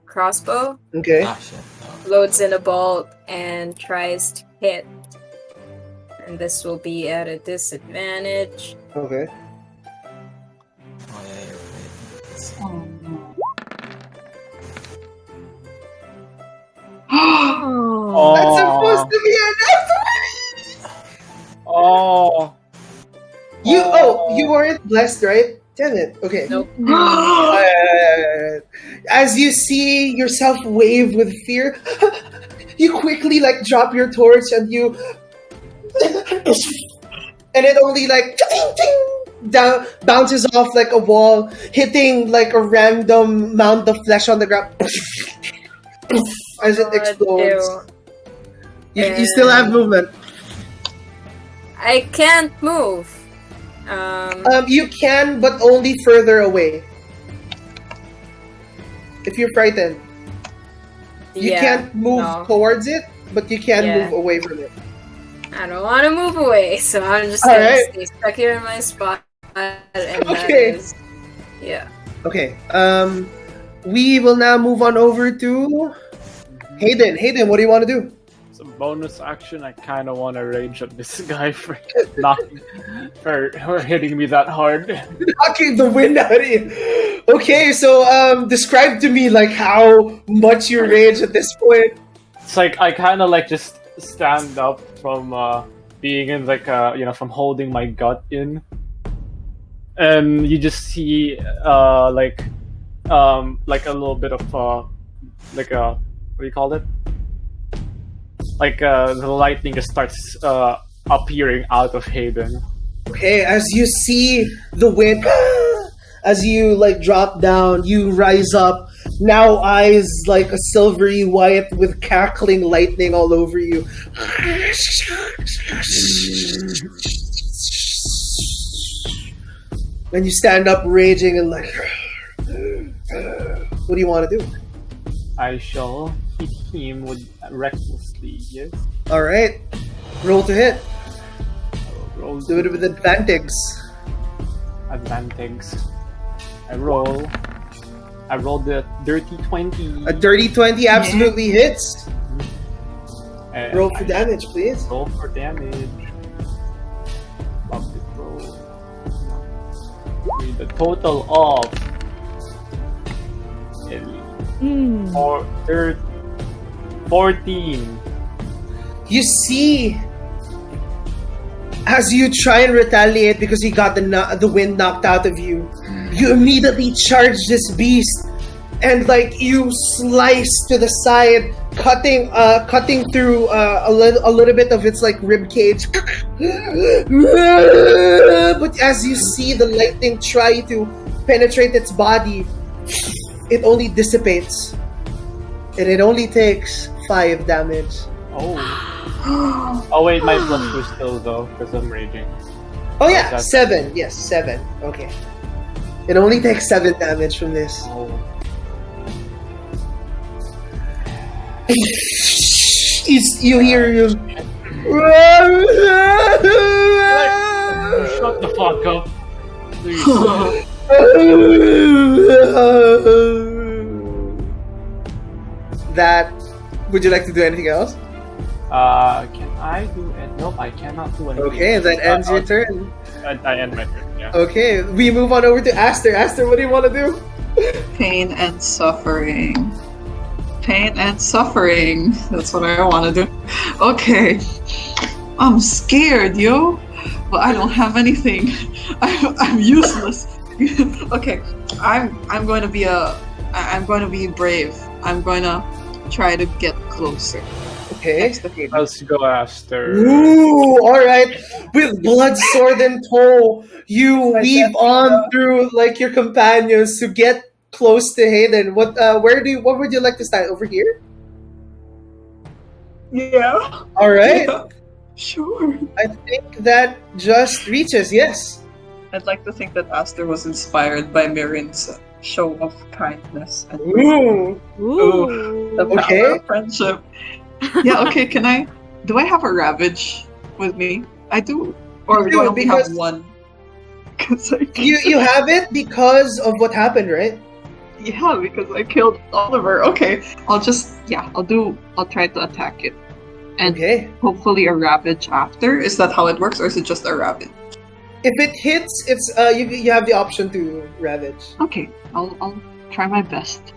crossbow, Okay. Ah, shit. No. loads in a bolt, and tries to hit. And this will be at a disadvantage. Okay. Oh, yeah, you're right. Oh. That's supposed to be enough. You weren't blessed, right? Damn it. Okay. Nope. As you see yourself wave with fear, you quickly like drop your torch and you, and it only like down bounces off like a wall, hitting like a random mound of flesh on the ground as it explodes. You still have movement. I can't move. You can, but only further away. If you're frightened, you can't move towards it, but you can move away from it. I don't want to move away, so I'm just All gonna right. stay stuck here in my spot. And Okay. that is, yeah. Okay. We will now move on over to Hayden. Hayden, what do you want to do? As a bonus action, I kind of want to rage at this guy for for hitting me that hard. Knocking the wind out of you. Okay, so describe to me like how much you rage at this point. It's like I kind of like just stand up from being in like from holding my gut in, and you just see like a little bit of like a what do you call it? Like the lightning just starts appearing out of Hayden. Okay, as you see the wind, as you like drop down, you rise up. Now eyes like a silvery white with cackling lightning all over you. And you stand up raging and like, what do you want to do? I shall hit him with recklessly, yes. Alright, roll to hit. Roll Do it with advantage. advantage. I rolled the dirty 20. A dirty 20 absolutely hits. And Roll for I damage, please. Roll for damage. Love this roll. With a total of 14. You see, as you try and retaliate because you got the wind knocked out of you, you immediately charge this beast, and like you slice to the side, cutting through a little bit of its like rib cage. But as you see the lightning try to penetrate its body, it only dissipates, and it only takes 5 damage. Oh wait, my plus 2 still though, because I'm raging. Oh yeah, That's- 7. Yes, 7. Okay. It only takes 7 damage from this. Oh. You hear him. Shut the fuck up. Please. That. Would you like to do anything else? Can I do it? Nope, I cannot do anything. Okay, that ends your turn. I end my turn, yeah. Okay, we move on over to Aster. Aster, what do you want to do? Pain and suffering. Pain and suffering. That's what I want to do. Okay. I'm scared, yo. But I don't have anything. I'm useless. Okay. I'm going to be brave. I'm going to try to get closer. Okay. Let's go, Aster. Ooh, alright. With blood, sword, and tow, you weave on through like your companions to get close to Hayden. What would you like to stand over here? Yeah. Alright. Yeah. Sure. I think that just reaches, yes. I'd like to think that Aster was inspired by Mirin's show of kindness and Ooh. the power Okay. of friendship. Yeah, okay, do I have a Ravage with me? I do. Or do I only have one? You have it because of what happened, right? Yeah, because I killed Oliver. Okay, I'll try to attack it. And hopefully a Ravage after. Is that how it works, or is it just a Ravage? If it hits, it's you have the option to Ravage. Okay, I'll try my best.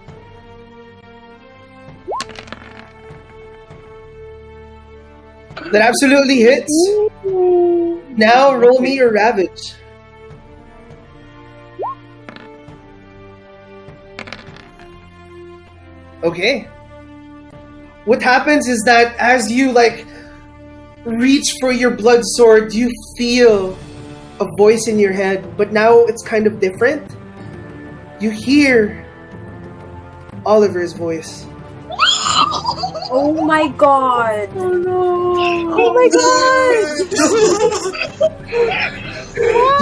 That absolutely hits. Now roll me your Ravage. Okay. What happens is that as you reach for your blood sword, you feel a voice in your head, but now it's kind of different. You hear Oliver's voice. Oh my god! Oh no! Oh my god!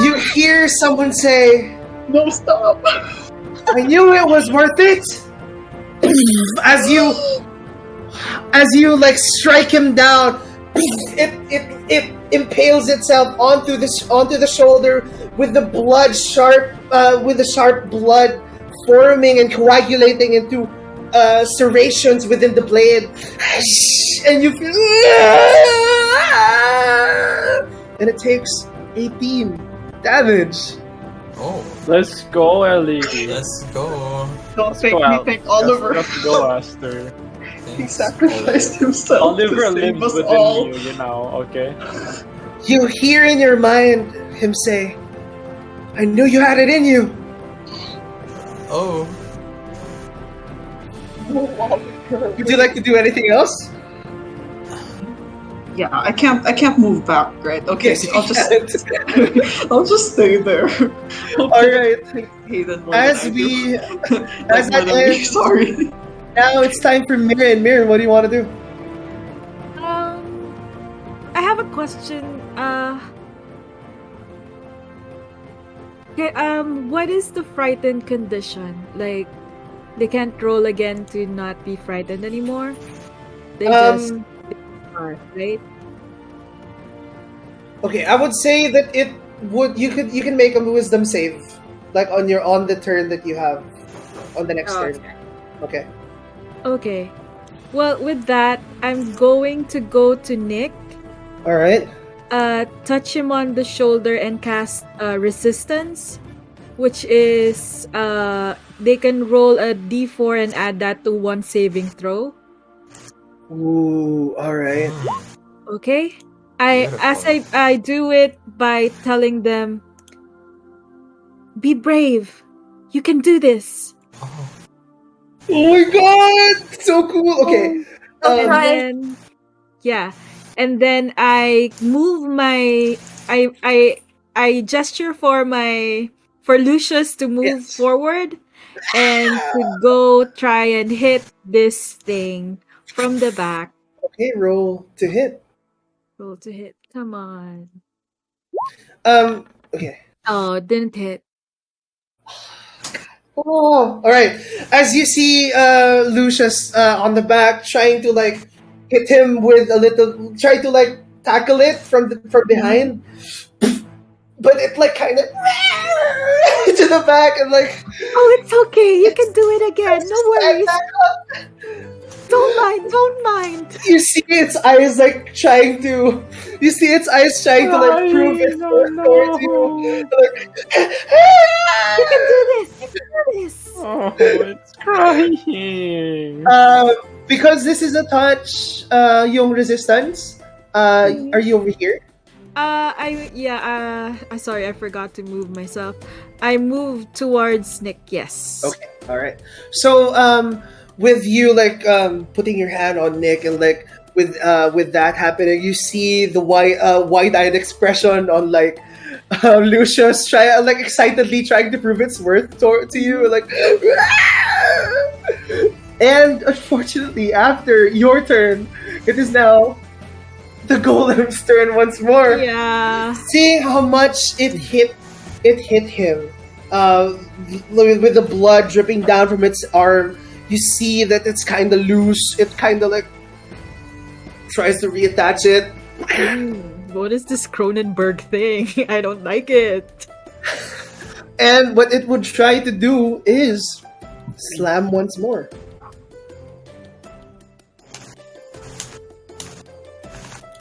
You hear someone say, "No, stop! I knew it was worth it." As you strike him down, it impales itself onto the shoulder with the sharp blood forming and coagulating into serrations within the blade, and you feel, and it takes 18 damage. Oh, Let's go, Ellie. let's go. Don't thank me, thank Oliver. Let's go, Aster. He sacrificed himself Oliver to save lives us within all. you know, okay? You hear in your mind him say, I knew you had it in you. Oh, Would you like to do anything else? Yeah, I can't move back, right? Okay, Yes, so you I'll just can't. I'll just stay there. Alright. Hayden more As than I we do. as that More than me, ends, sorry. now it's time for Mirren. Mirren, what do you want to do? I have a question. Okay, what is the frightened condition? Like, they can't roll again to not be frightened anymore? They just are, right? Okay, I would say that you can make a wisdom save, like on the turn that you have, on the next turn. Okay. Okay. Well, with that, I'm going to go to Nick, All right. touch him on the shoulder and cast resistance, which is they can roll a d4 and add that to one saving throw. Ooh. All right. Okay? I do it by telling them, be brave. You can do this. oh, Oh my god! So cool. Okay. And then I move my I gesture for Lucius to move Yes. forward and to go try and hit this thing from the back. Okay. Roll to hit. Roll to hit. Come on. Okay. Oh, didn't hit. Oh. All right. As you see, Lucius on the back trying to hit him with a little, try to tackle it from behind, but it kind of to the back and Oh, it's okay. You can do it again. No worries. Don't mind. You see its eyes like trying to. You see its eyes trying to like prove its worth towards you. Like, You can do this. You can do this. Oh, it's crying. Because this is a touch, yung resistance. Are you over here? Sorry, I forgot to move myself. I moved towards Nick. Yes. Okay. All right. So, with you like putting your hand on Nick and like with that happening, you see the wide-eyed expression on like Lucius like excitedly trying to prove its worth to you, like. And unfortunately, after your turn, it is now the golem's turn once more. Yeah. Seeing how much it hit him, with the blood dripping down from its arm, you see that it's kind of loose. It kind of like tries to reattach it. What is this Cronenberg thing? I don't like it. And what it would try to do is slam once more.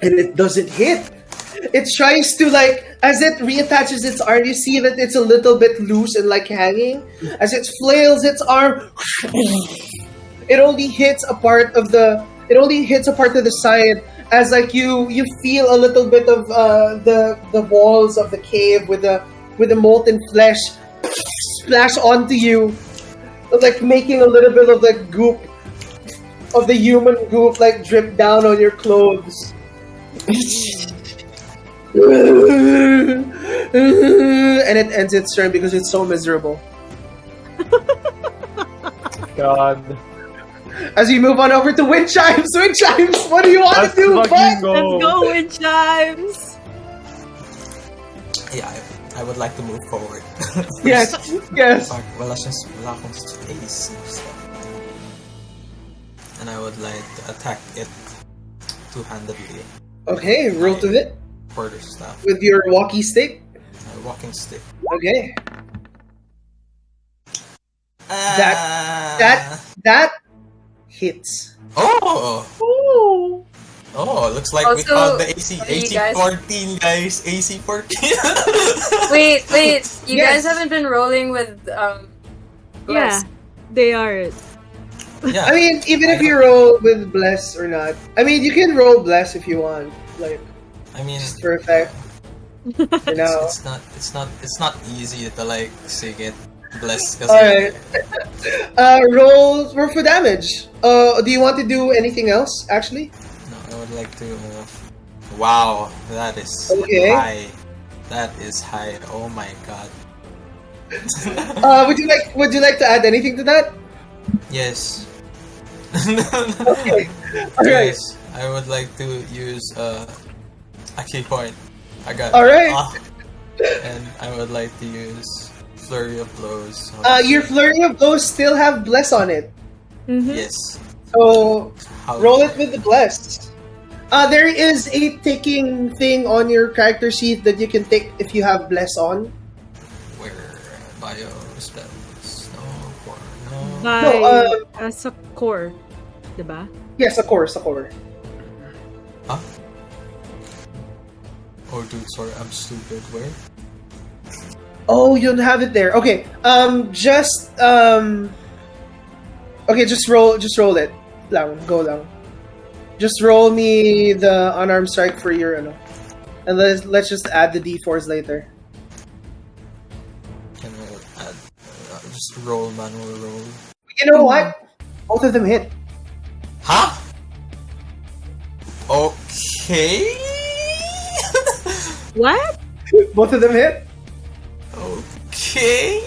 And it doesn't hit. It tries to like, as it reattaches its arm, you see that it's a little bit loose and like hanging. As it flails its arm, it only hits a part of the side. As like you feel a little bit of the walls of the cave with the molten flesh splash onto you, like making a little bit of the goop of the human goop like drip down on your clothes. And it ends its turn because it's so miserable. God. As we move on over to Wind Chimes, what do you want to do? Let's go, Wind Chimes! Yeah, I would like to move forward. Yes. Wala akong space and stuff. And I would like to attack it two-handedly. Okay, roll to hit. Quarter staff. With your walkie stick? Walking stick. Okay. That hits. Oh! Oh, looks like Also, we found the AC guys- 14, guys. AC 14. Wait. You Yes. guys haven't been rolling with Yeah, Bless. they are. Yeah. I mean, even if you roll with bless or not, I mean, you can roll bless if you want, like I mean, just for effect. For now. it's not easy to like sing it. Bless. Alright. Roll for damage. Do you want to do anything else, actually? No, I would like to. Wow, that is Okay. high. That is high. Oh my god. Would you like to add anything to that? Yes. Okay. Alright. Yes, I would like to use a key point. I got. Alright. And I would like to use flurry of blows. Your flurry of blows still have bless on it. Mm-hmm. Yes. So How roll it with the bless. There is a ticking thing on your character sheet that you can take if you have bless on. Where bio spells? No. Sa core. Diba? Yes, a core. Huh? Oh, dude, sorry, I'm stupid. Where? Oh, you don't have it there. Okay. Just roll it. Go lang. Just roll me the unarmed strike for your and let's just add the d4s later. Can I add? Just roll, manual roll. You know what? Both of them hit. Huh? Okay. What? Both of them hit. Okay.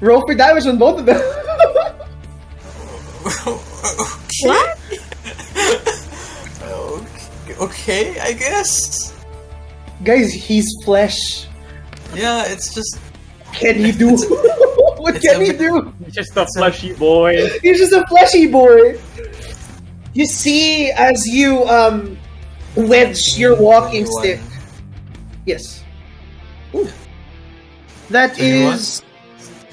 Roll for damage on both of them. What? Okay, I guess. Guys, he's flesh. Yeah, it's just. Can he do? What It's can a he bit- do? He's just a fleshy boy. He's just a fleshy boy. You see, as you wedge your walking 21. stick. Yes. Ooh. That 21? is.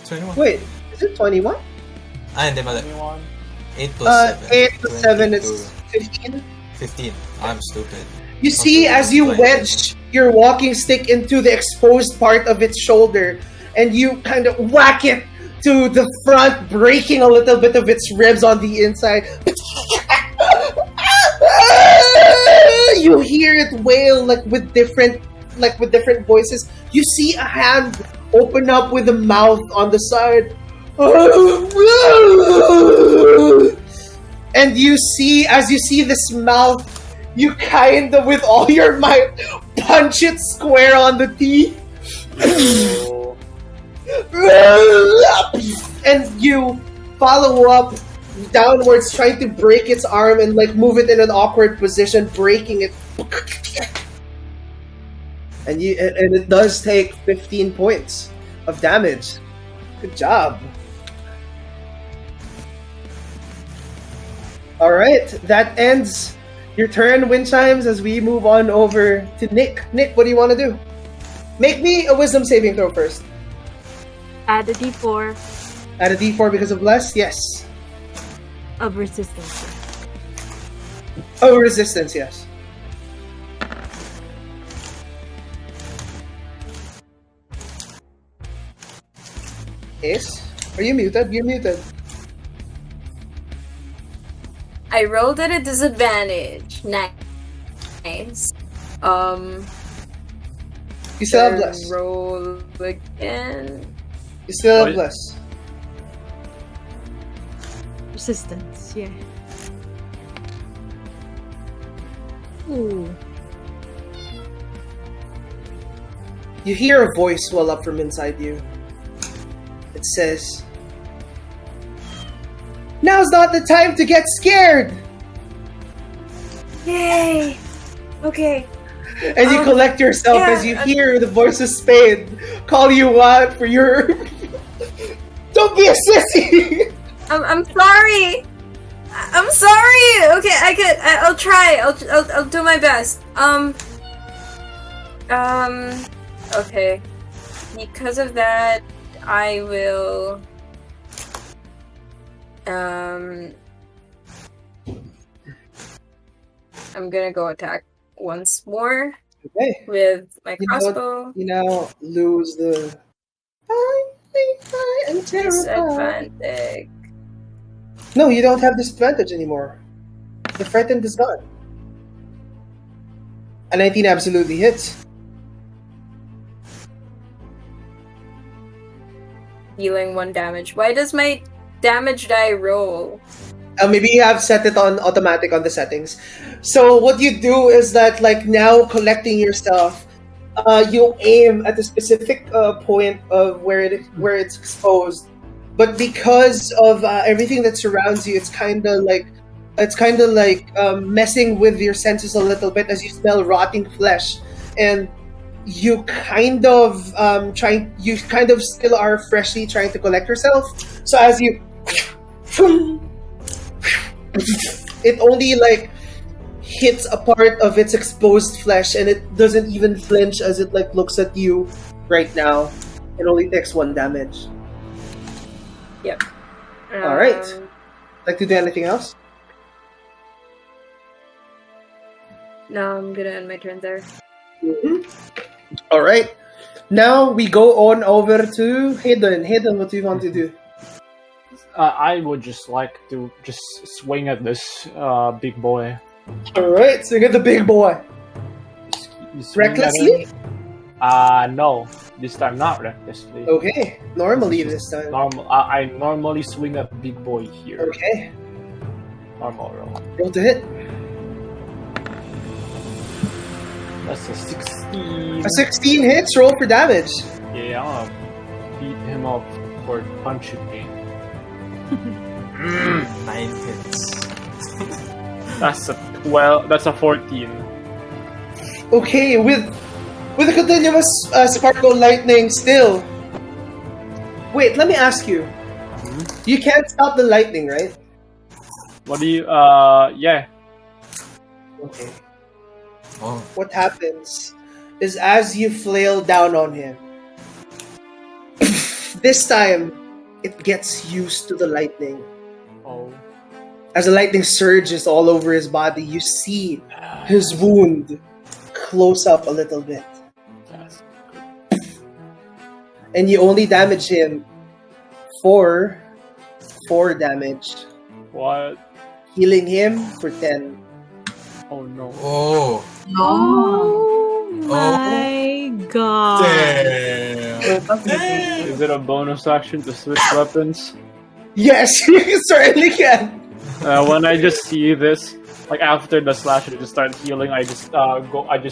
21. Wait, is it 21? Ah, hindi mali. 8 plus 7. 8 plus 7 is 22. 15. 15. I'm stupid. You see, as you wedge your walking stick into the exposed part of its shoulder, and you kind of whack it to the front, breaking a little bit of its ribs on the inside. You hear it wail with different voices. You see a hand open up with a mouth on the side. And as you see this mouth, you kind of, with all your might, punch it square on the teeth. And you follow up downwards, trying to break its arm and move it in an awkward position, breaking it. And it does take 15 points of damage. Good job. Alright, that ends your turn, Wind Chimes, as we move on over to Nick. Nick, what do you want to do? Make me a wisdom saving throw first. Add a d4 Add a d4 because of less? Yes. of resistance. Oh, resistance, yes. Ace, are you muted? You're muted. I rolled at a disadvantage. Nice. You still have less. Roll again. You still have less. Resistance, yeah. Ooh. You hear a voice well up from inside you. It says, "Now's not the time to get scared!" Yay! Okay. And you collect yourself as you hear the voice of Spade call you out for your... Don't be a sissy! I'm sorry. I'm sorry. Okay, I'll try. I'll do my best. Okay. Because of that, I will. I'm gonna go attack once more. Okay. With my crossbow. You now lose the... I am terrified. Disadvantage. No, you don't have disadvantage anymore. The frightened is gone. A 19 absolutely hits. Dealing 1 damage. Why does my damage die roll? Maybe you have set it on automatic on the settings. So what you do is that, now collecting yourself, you aim at a specific point of where it's exposed. But because of everything that surrounds you, it's kind of like messing with your senses a little bit as you smell rotting flesh, and you kind of still are freshly trying to collect yourself. So as you, it only hits a part of its exposed flesh, and it doesn't even flinch as it looks at you right now. It only takes 1 damage. Yep. All right. Like to do anything else? No, I'm gonna end my turn there. Mm-hmm. All right. Now we go on over to Hayden. Hayden, what do you want to do? I would just like to swing at this big boy. All right. So you get the big boy. Recklessly? No. This time not recklessly. Okay. Normally this time. I normally swing at big boy here. Okay. Normal roll. Roll to hit. That's a 16. A 16 hits. Roll for damage. Yeah, I'm gonna beat him up for punching me. 9 hits. That's a 12. That's a 14. Okay, with a continuous sparkle lightning still. Wait, let me ask you. You can't stop the lightning, right? What do you? Yeah. Okay. Oh. What happens is as you flail down on him, this time it gets used to the lightning. Oh. As the lightning surges all over his body, you see his wound close up a little bit. And you only damage him for 4 damage. What? Healing him for 10. Oh no. Oh. Oh my god. Damn. Is it a bonus action to switch weapons? Yes, you certainly can. When I just see this, like after the slash, I just start healing. I just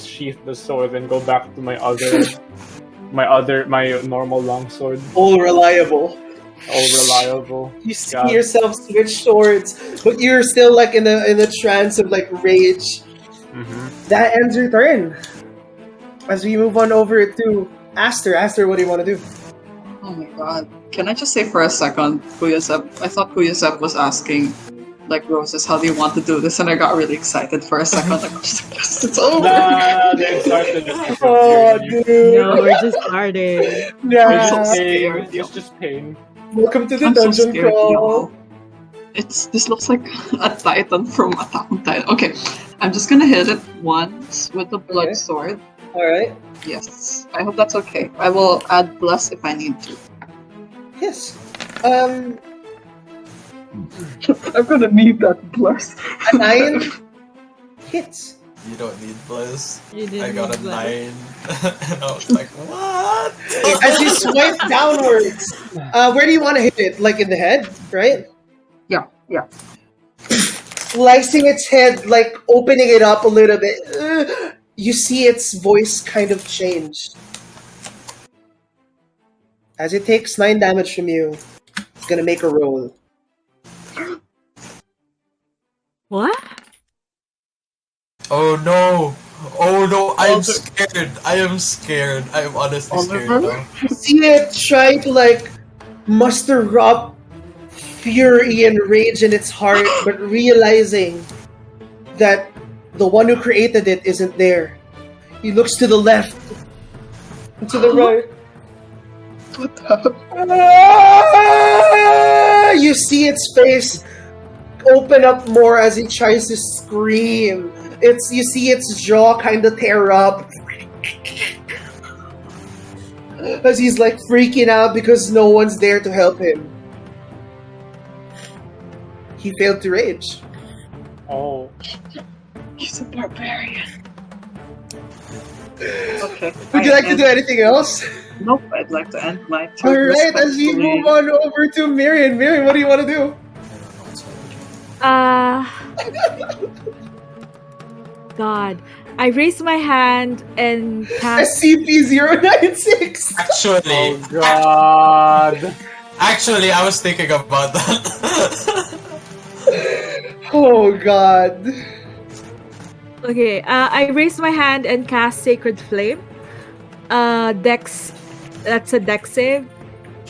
sheath the sword and go back to my normal longsword. All reliable. All reliable. You see yourself switch swords, but you're still like in a trance of like rage. Mm-hmm. That ends your turn. As we move on over to Aster. Aster, what do you want to do? Oh my god. Can I just say for a second, Kuyasep, I thought Kuyasep was asking, like, Roses, how do you want to do this? And I got really excited for a second. Like, I was just like, yes, it's over. Nah, they started. Oh, dude. No, we're just starting. Yeah. It's just pain. Welcome to the I'm so dungeon scared, crawl. y'all. This looks like a Titan from Attack on Titan. Okay, I'm just gonna hit it once with the blood sword. Alright. Yes, I hope that's okay. I will add bless if I need to. Yes. I'm gonna need that bless. A 9 hits. You don't need bliss. You didn't I got need a bliss. 9. And I was like, what? As you swipe downwards, where do you want to hit it? Like in the head, right? Yeah. Slicing its head, like opening it up a little bit. You see its voice kind of change. As it takes 9 damage from you, it's gonna make a roll. What? Oh no! Oh no! I'm scared. I am scared. I am honestly scared now. See it trying to like muster up fury and rage in its heart, but realizing that the one who created it isn't there. He looks to the left and to the right. What the? You see its face open up more as it tries to scream. You see its jaw kind of tear up as he's like freaking out because no one's there to help him. He failed to rage. Oh. He's a barbarian. Okay. Would you like to do anything else? Nope, I'd like to end my turn. Alright, as we move on over to Miriam. Miriam, what do you want to do? God. I raise my hand and cast. SCP-096! Actually, Oh god. actually, I was thinking about that. Oh god. Okay, I raise my hand and cast Sacred Flame. Dex. That's a Dex save.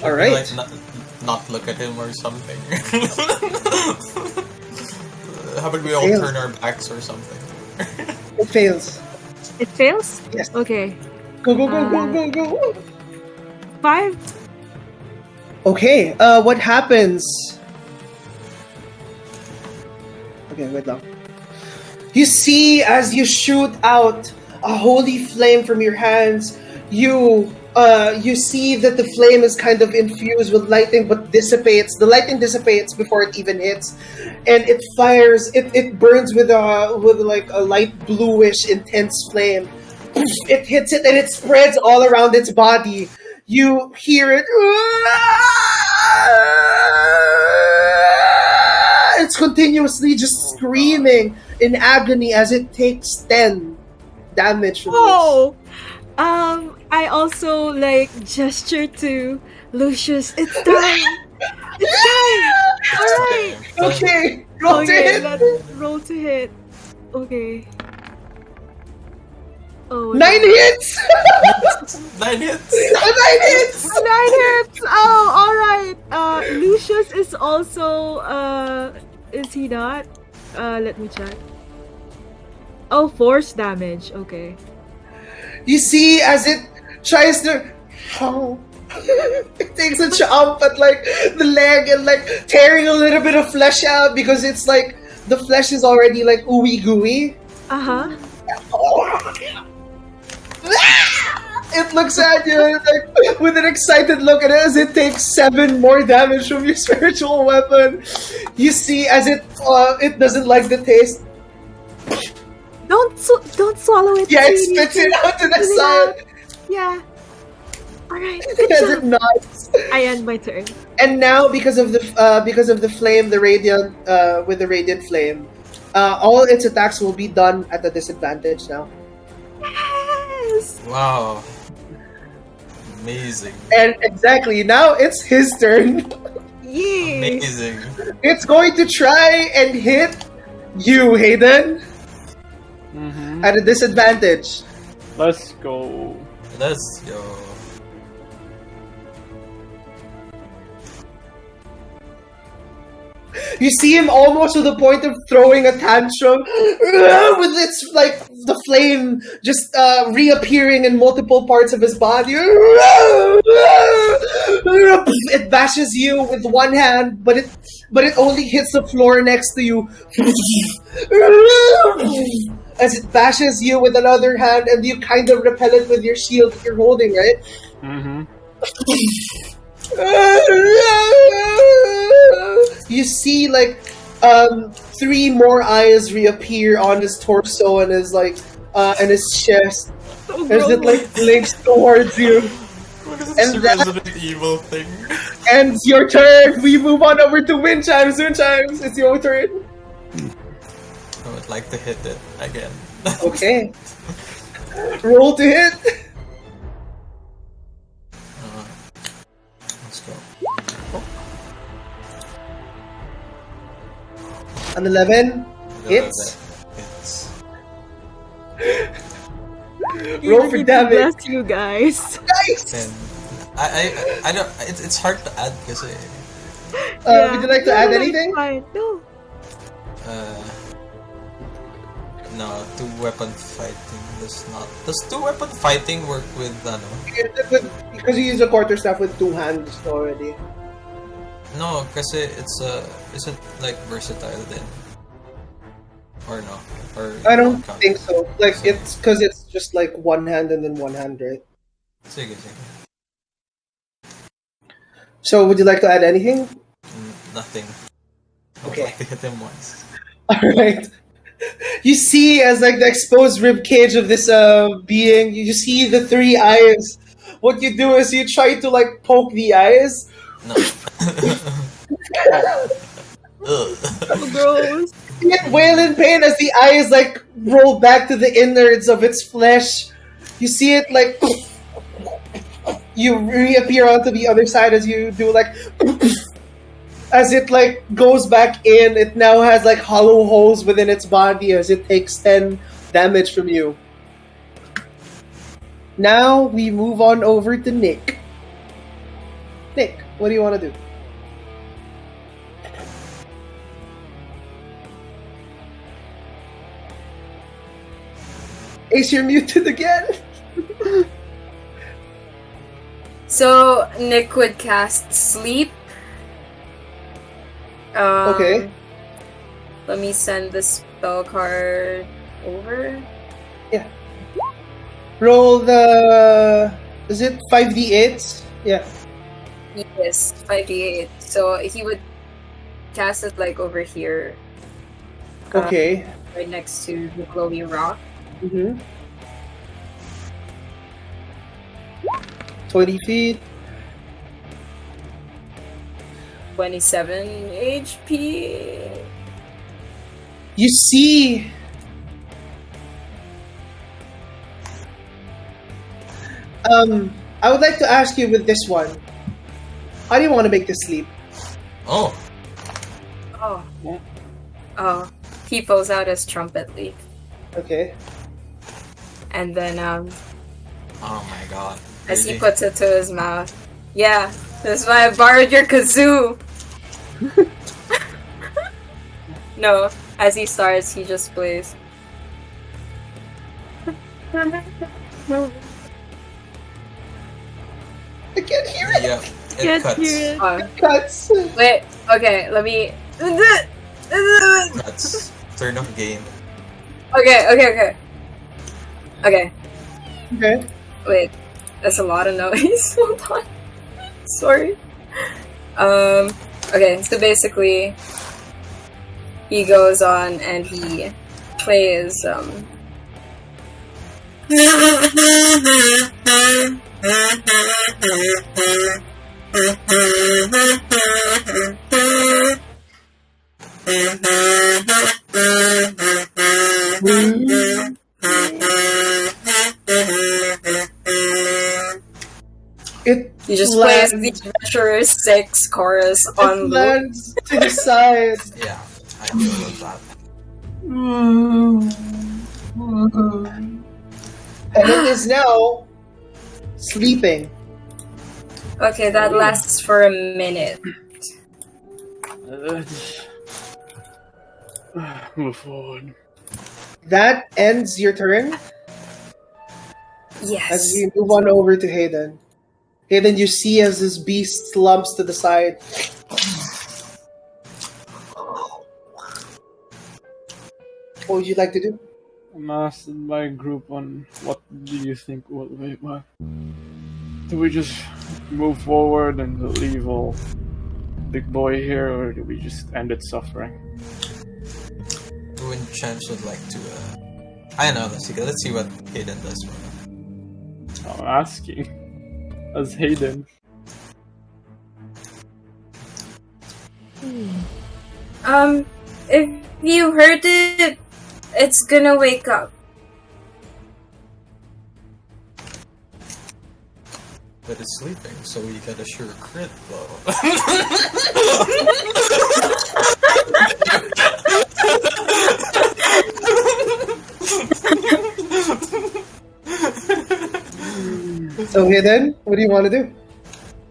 Alright. Like, not look at him or something. How about we all turn our backs or something? It fails. It fails? Yes. Okay. Go, go, go, go, go, go. 5. Okay, what happens? Okay, wait lang. You see as you shoot out a holy flame from your hands, you see that the flame is kind of infused with lightning but dissipates. The lightning dissipates before it even hits. And it fires, it burns with like a light bluish intense flame. It hits it and it spreads all around its body. You hear it. It's continuously just screaming in agony as it takes 10 damage from this. Oh! I also like gesture to Lucius. It's time! It's time! Alright! Okay, roll to Okay, hit. let's roll to hit. Okay. Oh, 9 hits! 9 hits! 9 hits! 9 hits! Oh, alright. Lucius is also, is he not? Let me check. Oh, force damage. Okay. You see as it tries to It takes a chomp at like the leg and like tearing a little bit of flesh out because it's like the flesh is already like ooey gooey. It looks at you like with an excited look, and as it takes 7 more damage from your spiritual weapon, you see as it doesn't like the taste. Don't swallow it. Yeah, it spits it out to the side. Yeah. Alright, good As job. it nods. I end my turn. And now, because of the flame, the radiant with the radiant flame, all its attacks will be done at a disadvantage now. Yes! Wow. Amazing. And exactly now it's his turn. Yay! Amazing. It's going to try and hit you, Hayden, at a disadvantage. Let's go. Let's go. You see him almost to the point of throwing a tantrum with its like the flame just reappearing in multiple parts of his body. It bashes you with one hand, but it only hits the floor next to you. As it bashes you with another hand, and you kind of repel it with your shield that you're holding, right? You see like 3 more eyes reappear on his torso and his like and his chest as it like blinks towards you. What is And this that- Resident Evil thing? And your turn. We move on over to Wind Chimes. Wind Chimes, it's your turn. I would like to hit it again. Okay. Roll to hit. Let's go. An 11 hits. Hits. Roll for damage. Bless you guys. Nice. And I don't. It's hard to add because Would you like to add No, anything? Fine. No. No, 2-weapon fighting does not. Does 2-weapon fighting work with Because you use a quarterstaff with 2 hands already. No, kasi isn't like versatile then. Or no? Or I don't count? think so. Like Sige. it's because it's just like 1 hand and then 1 hand, right? Sige, sige. So would you like to add anything? Nothing. I would Okay. like to hit him once. Alright. You see as like the exposed rib cage of this being, you see the 3 eyes. What you do is you try to like poke the eyes. No. Ugh. So gross. You get wail in pain as the eyes like roll back to the innards of its flesh. You see it like you reappear onto the other side as you do like as it like goes back in. It now has like hollow holes within its body as it takes 10 damage from you. Now we move on over to Nick. Nick, what do you want to do? Ace, you're muted again. So Nick would cast Sleep. Okay. Let me send the spell card over. Yeah. Roll the. Is it 5d8s? Yeah. Yes, 5d8. So he would cast it like over here, Okay. right next to the glowy rock. Mm-hmm. 20 feet. 27 HP. You see. I would like to ask you with this one. How do you want to make this sleep? Oh. Oh. Oh. He pulls out his trumpet leaf. Okay. And then Oh my god. as he Really? puts it to his mouth. Yeah, that's why I borrowed your kazoo. No, as he starts, he just plays. I can't hear it. Yeah, it Can't cuts. hear it. Cuts. Wait, okay, let me. Cuts. Turn off game. Okay. Okay. Wait, that's a lot of noise. Hold on. Sorry. Okay, so basically, he goes on and he plays, It he just plays the lands. Adventurers 6 chorus It on loop. lands to the side. Yeah, I feel that. And it is now sleeping. Okay, that lasts for a minute. Move forward. That ends your turn. Yes. As we move on over to Hayden. Hayden, you see as this beast slumps to the side. What would you like to do? I'm asking my group on what do you think will be what? Do we just move forward and leave all big boy here, or do we just end its suffering? When Chance would like to, I don't know, let's see what Hayden does. I'm asking. As Hayden. If you heard it, it's gonna wake up. But it's sleeping, so we get a sure crit blow. So Hayden, what do you want to do?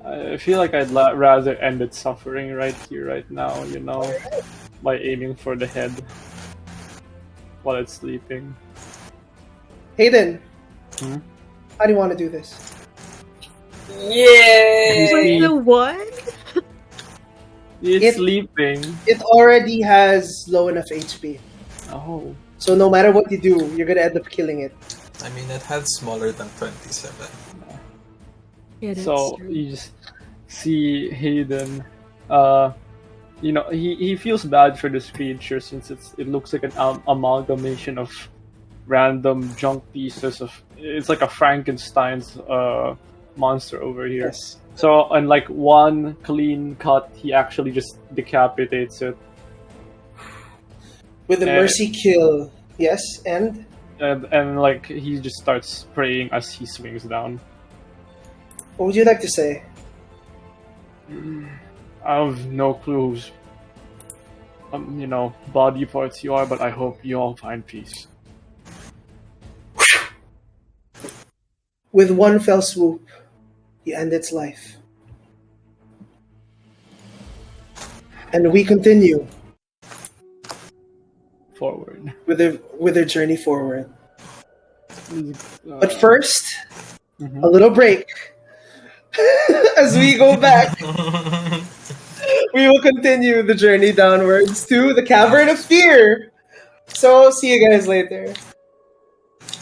I feel like I'd rather end its suffering right here, right now, you know, by aiming for the head while it's sleeping. Hayden, Hmm? how do you want to do this? Yeah. Wait, the what? It's sleeping. It already has low enough HP. Oh. So no matter what you do, you're gonna end up killing it. I mean, it had smaller than 27. Yeah, that's So true. you just see Hayden, you know, he feels bad for this creature since it looks like an amalgamation of random junk pieces of. It's like a Frankenstein's monster over here. Yes. So on like one clean cut, he actually just decapitates it. With a mercy kill. Yes, and And like he just starts praying as he swings down. what would you like to say? I have no clues, you know, body parts you are, but I hope you all find peace. With one fell swoop, you end its life. And we continue Forward. with their journey forward. But Uh, first, mhm. a little break. As we go back, we will continue the journey downwards to the Cavern of Fear. So, see you guys later.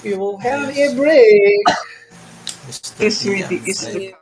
We will have a break. Is really is So the you-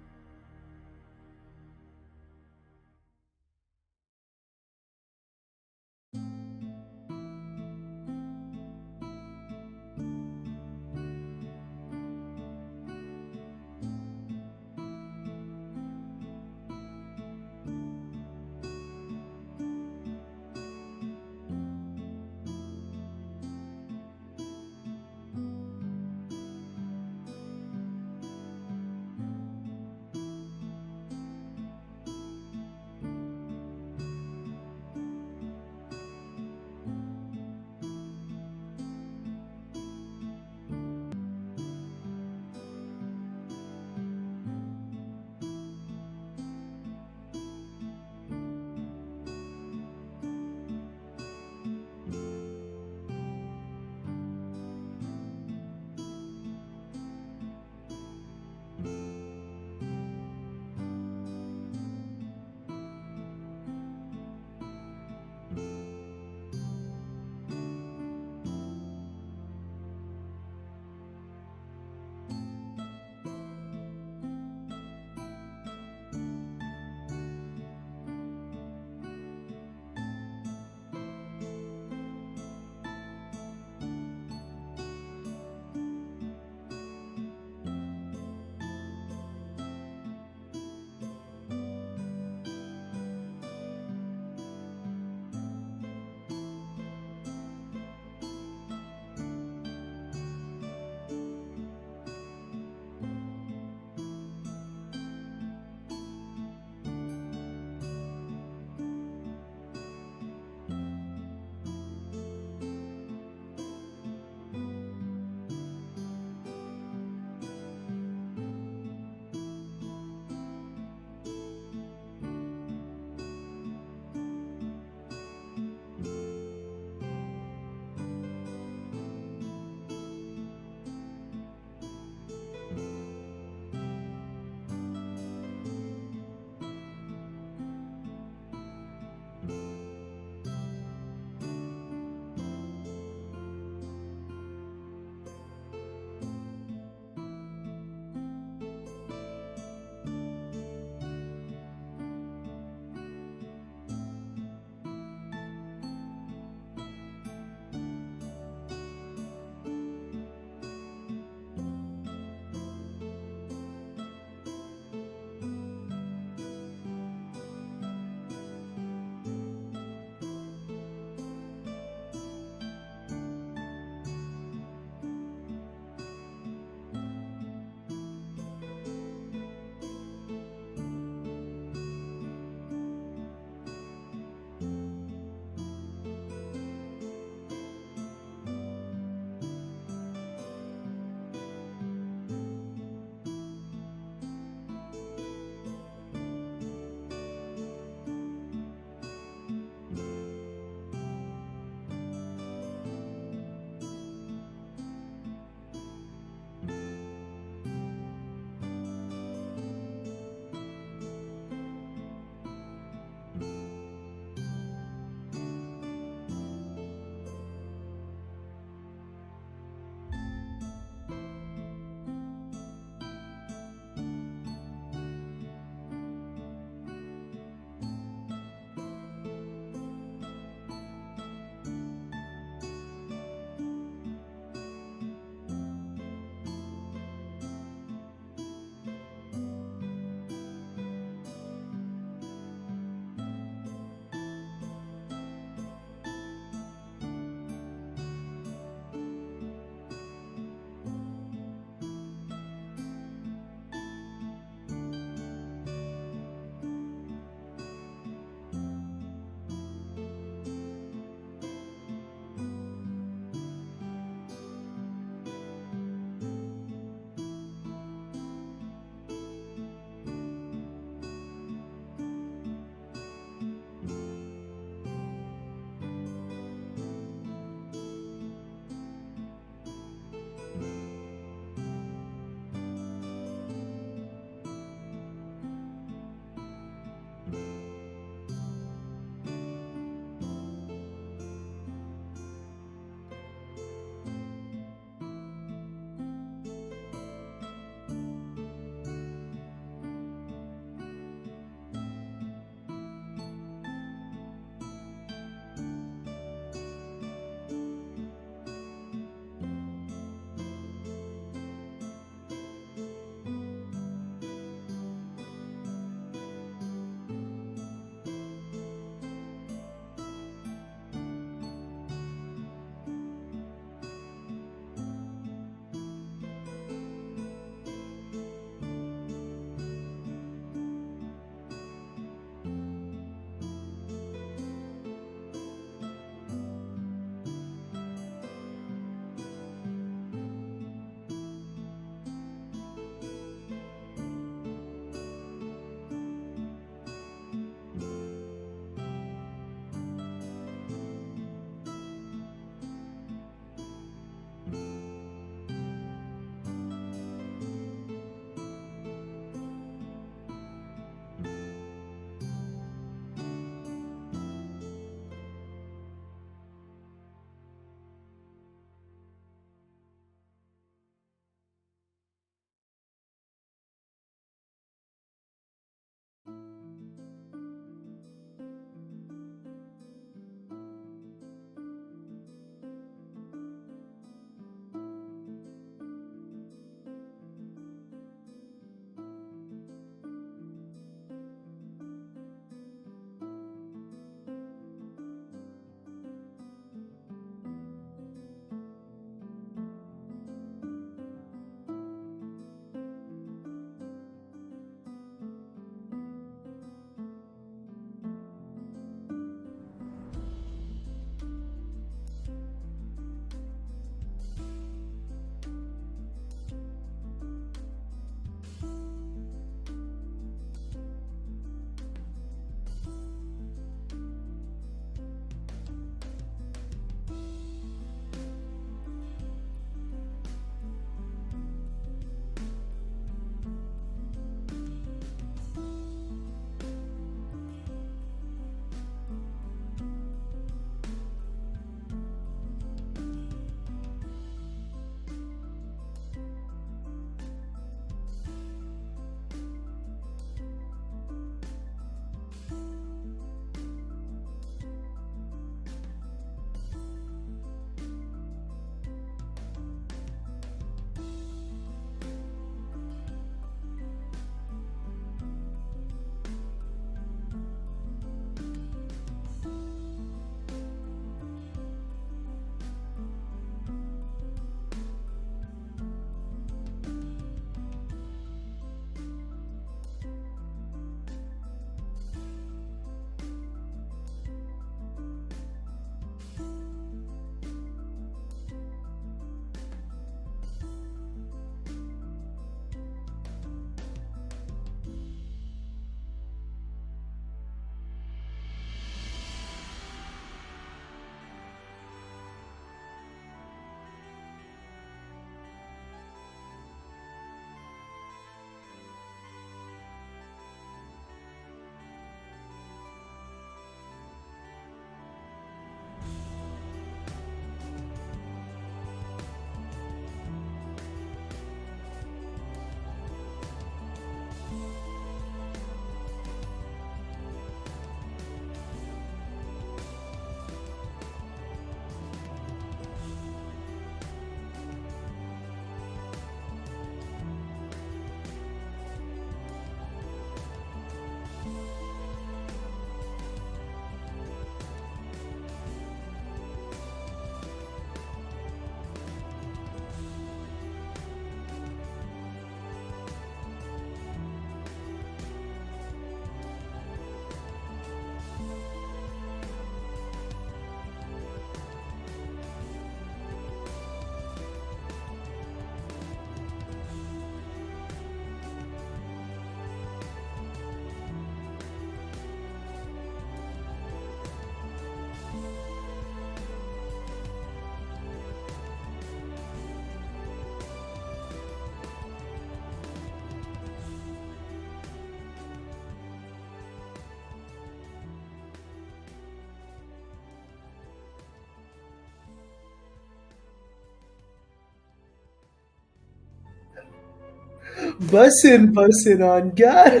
Bussin' on God.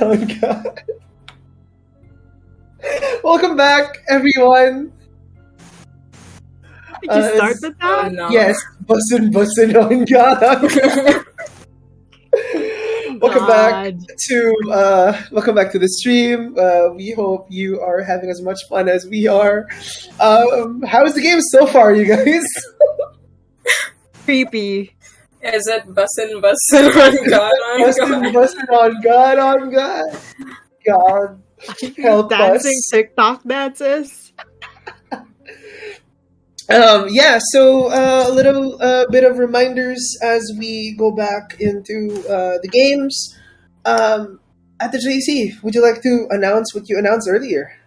Welcome back, everyone. Did you start with Oh that? no. Yes, bussin' on God. Welcome back to the stream. We hope you are having as much fun as we are. How's the game so far, you guys? Creepy. Is it bussin' on God on God? Bussin' on God. God, help Dancing us. TikTok dances. So a little bit of reminders as we go back into the games. At the JC, would you like to announce what you announced earlier?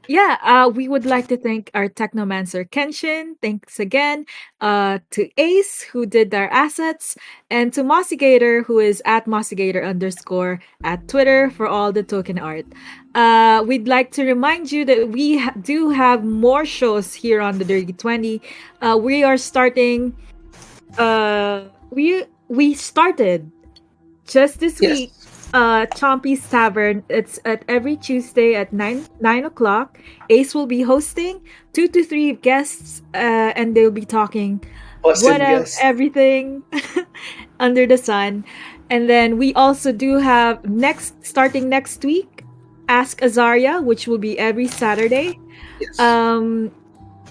Yeah, we would like to thank our technomancer Kenshin. Thanks again to Ace, who did our assets, and to Mossigator, who is at Mossigator_ at Twitter for all the token art. We'd like to remind you that we do have more shows here on the Dirty 20. We are starting. We started just this Yes. week, Chompy's Tavern. It's at every Tuesday at 9 o'clock. Ace will be hosting 2 to 3 guests, and they'll be talking Awesome whatever, guest. everything under the sun. And then we also do have starting next week, AskAzaria, which will be every Saturday. Yes.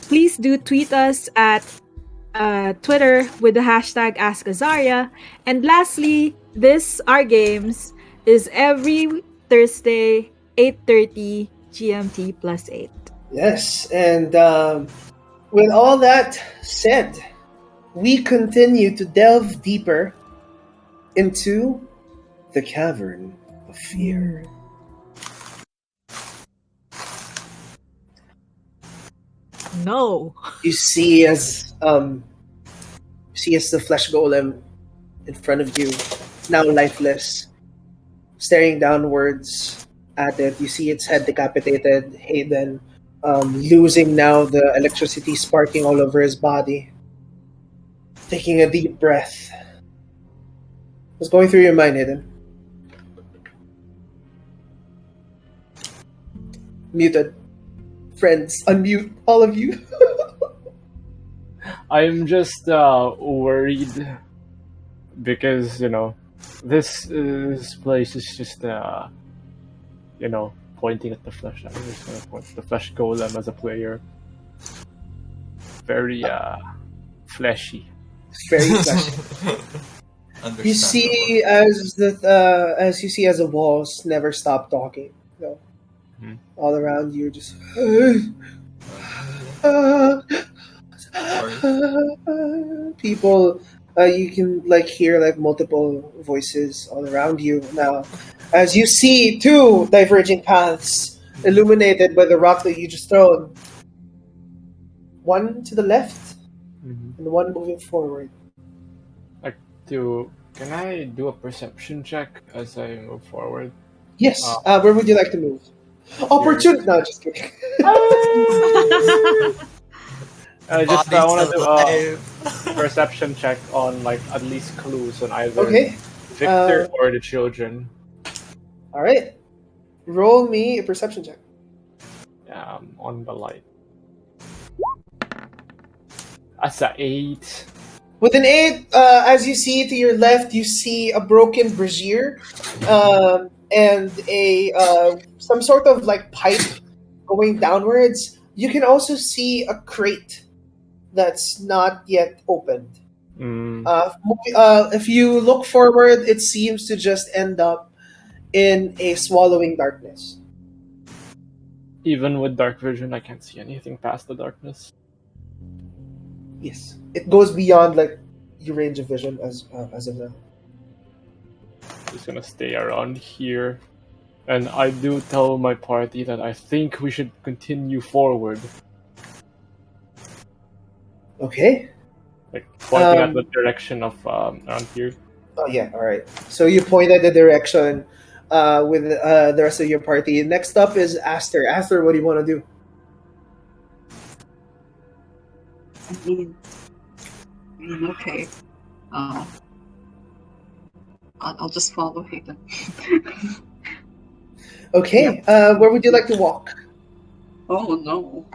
Please do tweet us at Twitter with the hashtag AskAzaria. And lastly, our games is every Thursday, 8:30 GMT +8. Yes, and with all that said, we continue to delve deeper into the Cavern of Fear. No. You see as the flesh golem in front of you, now lifeless, staring downwards at it. You see its head decapitated. Hayden losing now the electricity sparking all over his body. Taking a deep breath. What's going through your mind, Hayden? Muted. Friends, unmute all of you. I'm just worried because this place is just pointing at the flesh. I'm just gonna point at the flesh golem as a player. Very fleshy. Very fleshy. You see as the walls never stop talking. All around you, just people. You can hear multiple voices all around you now, as you see two diverging paths illuminated by the rock that you just thrown. One to the left, and one moving forward. Can I do a perception check as I move forward? Yes. Where would you like to move? Opportunity. No, just kidding. I want to do a perception check on at least clues on either Victor or the children. All right. Roll me a perception check. Yeah, I'm on the light. That's an 8. With an 8, as you see to your left, you see a broken brazier and some sort of pipe going downwards. You can also see a crate that's not yet opened. If you look forward, it seems to just end up in a swallowing darkness. Even with dark vision, I can't see anything past the darkness. Yes, it goes beyond your range of vision as of now. Just gonna stay around here, and I do tell my party that I think we should continue forward. Okay. Pointing at the direction of around here. Oh yeah, all right. So you point at the direction with the rest of your party. Next up is Aster. Aster, what do you want to do? Okay. I'll just follow Hayden. Okay, where would you like to walk? Oh no.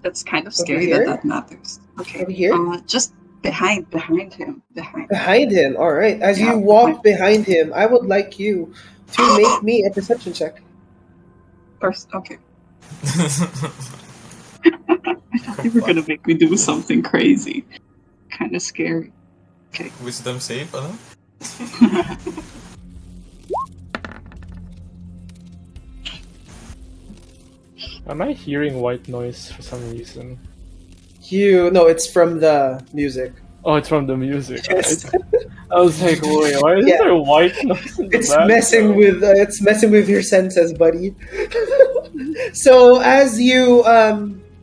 That's kind of Over scary here? that matters. Okay. Over here? Just behind him. Behind him, alright. As Yeah, you walk behind him, I would like you to make me a perception check. First, okay. I thought you were gonna make me do something crazy. Kind of scary. Okay. Wisdom save, ano? Am I hearing white noise for some reason? No, it's from the music. Oh, it's from the music. Yes. I was like, wait, why is there white noise in the It's background? messing with your senses, buddy. So as you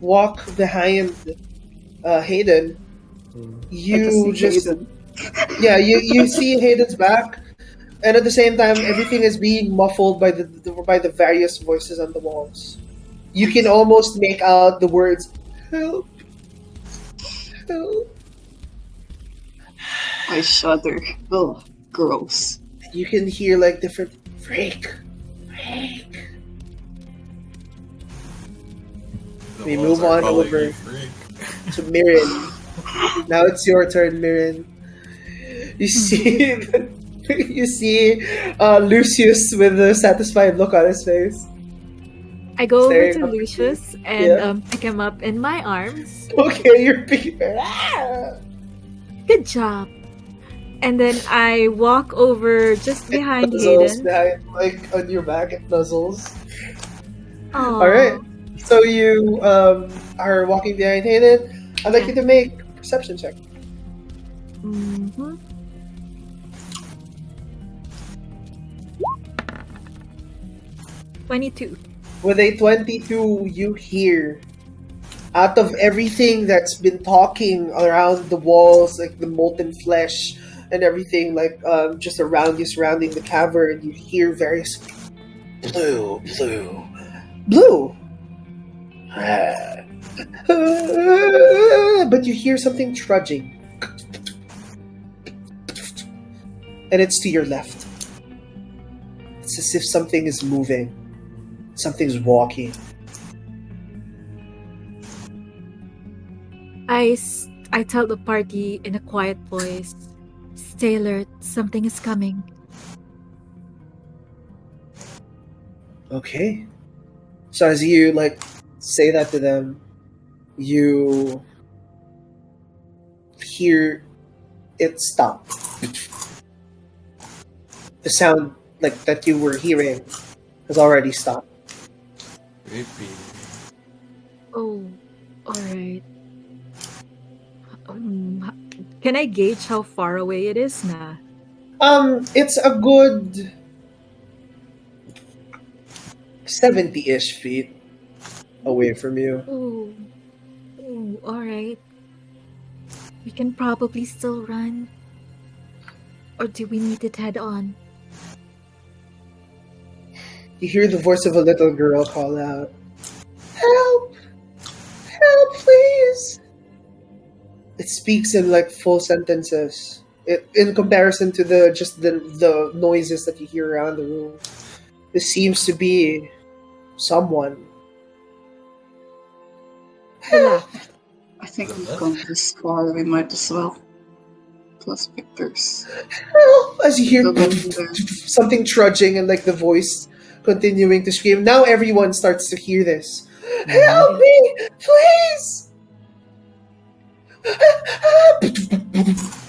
walk behind Hayden, you just you see Hayden's back, and at the same time, everything is being muffled by the various voices on the walls. You can almost make out the words "help, help." I shudder. Oh, gross. You can hear like different freak. We move on over to Mirren. Now it's your turn, Mirren. You see, you see Lucius with a satisfied look on his face. I go over Staring to up at you. Lucius and pick him up in my arms. Okay, you're picking. Good job. And then I walk over just behind Nuzzles Hayden. behind, like on your back, it nuzzles. Aw. All right. So you are walking behind Hayden. I'd like you to make a perception check. Mm-hmm. $22. With a 22, you hear out of everything that's been talking around the walls, like the molten flesh and everything, like just around you, surrounding the cavern, you hear various blue. But you hear something trudging. And it's to your left. It's as if something is moving. Something's walking. I tell the party in a quiet voice, stay alert, something is coming. Okay. So as you say that to them, you hear it stop. The sound that you were hearing has already stopped. Creepy. Oh, alright. Can I gauge how far away it is na? It's a good 70-ish feet away from you. Oh, alright. We can probably still run. Or do we need it head on? You hear the voice of a little girl call out, "Help! Help, please!" It speaks in full sentences. In comparison to the noises that you hear around the room, this seems to be someone. Hello. I think we've gone this far. We might as well. Plus pictures. Help! As you hear The woman there. something trudging and the voice continuing to scream. Now everyone starts to hear this. Help me, please!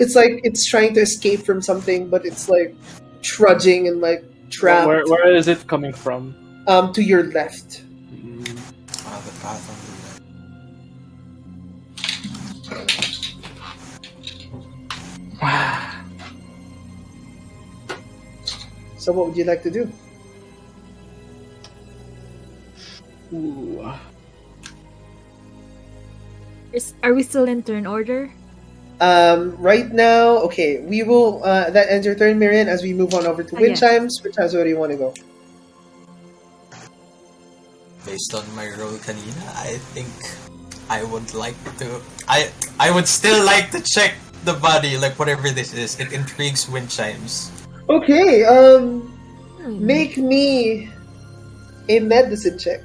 It's like it's trying to escape from something, but it's trudging and trapped. Where is it coming from? To your left. The path on the left. So what would you like to do? Ooh. Are we still in turn order? Right now, okay, we will. That ends your turn, Miriam. As we move on over to wind Yes. chimes. Which chimes? Where do you want to go? Based on my role kanina, I think I would like to... I would still like to check the body, like whatever this is, it intrigues wind chimes. Okay, make me a medicine check.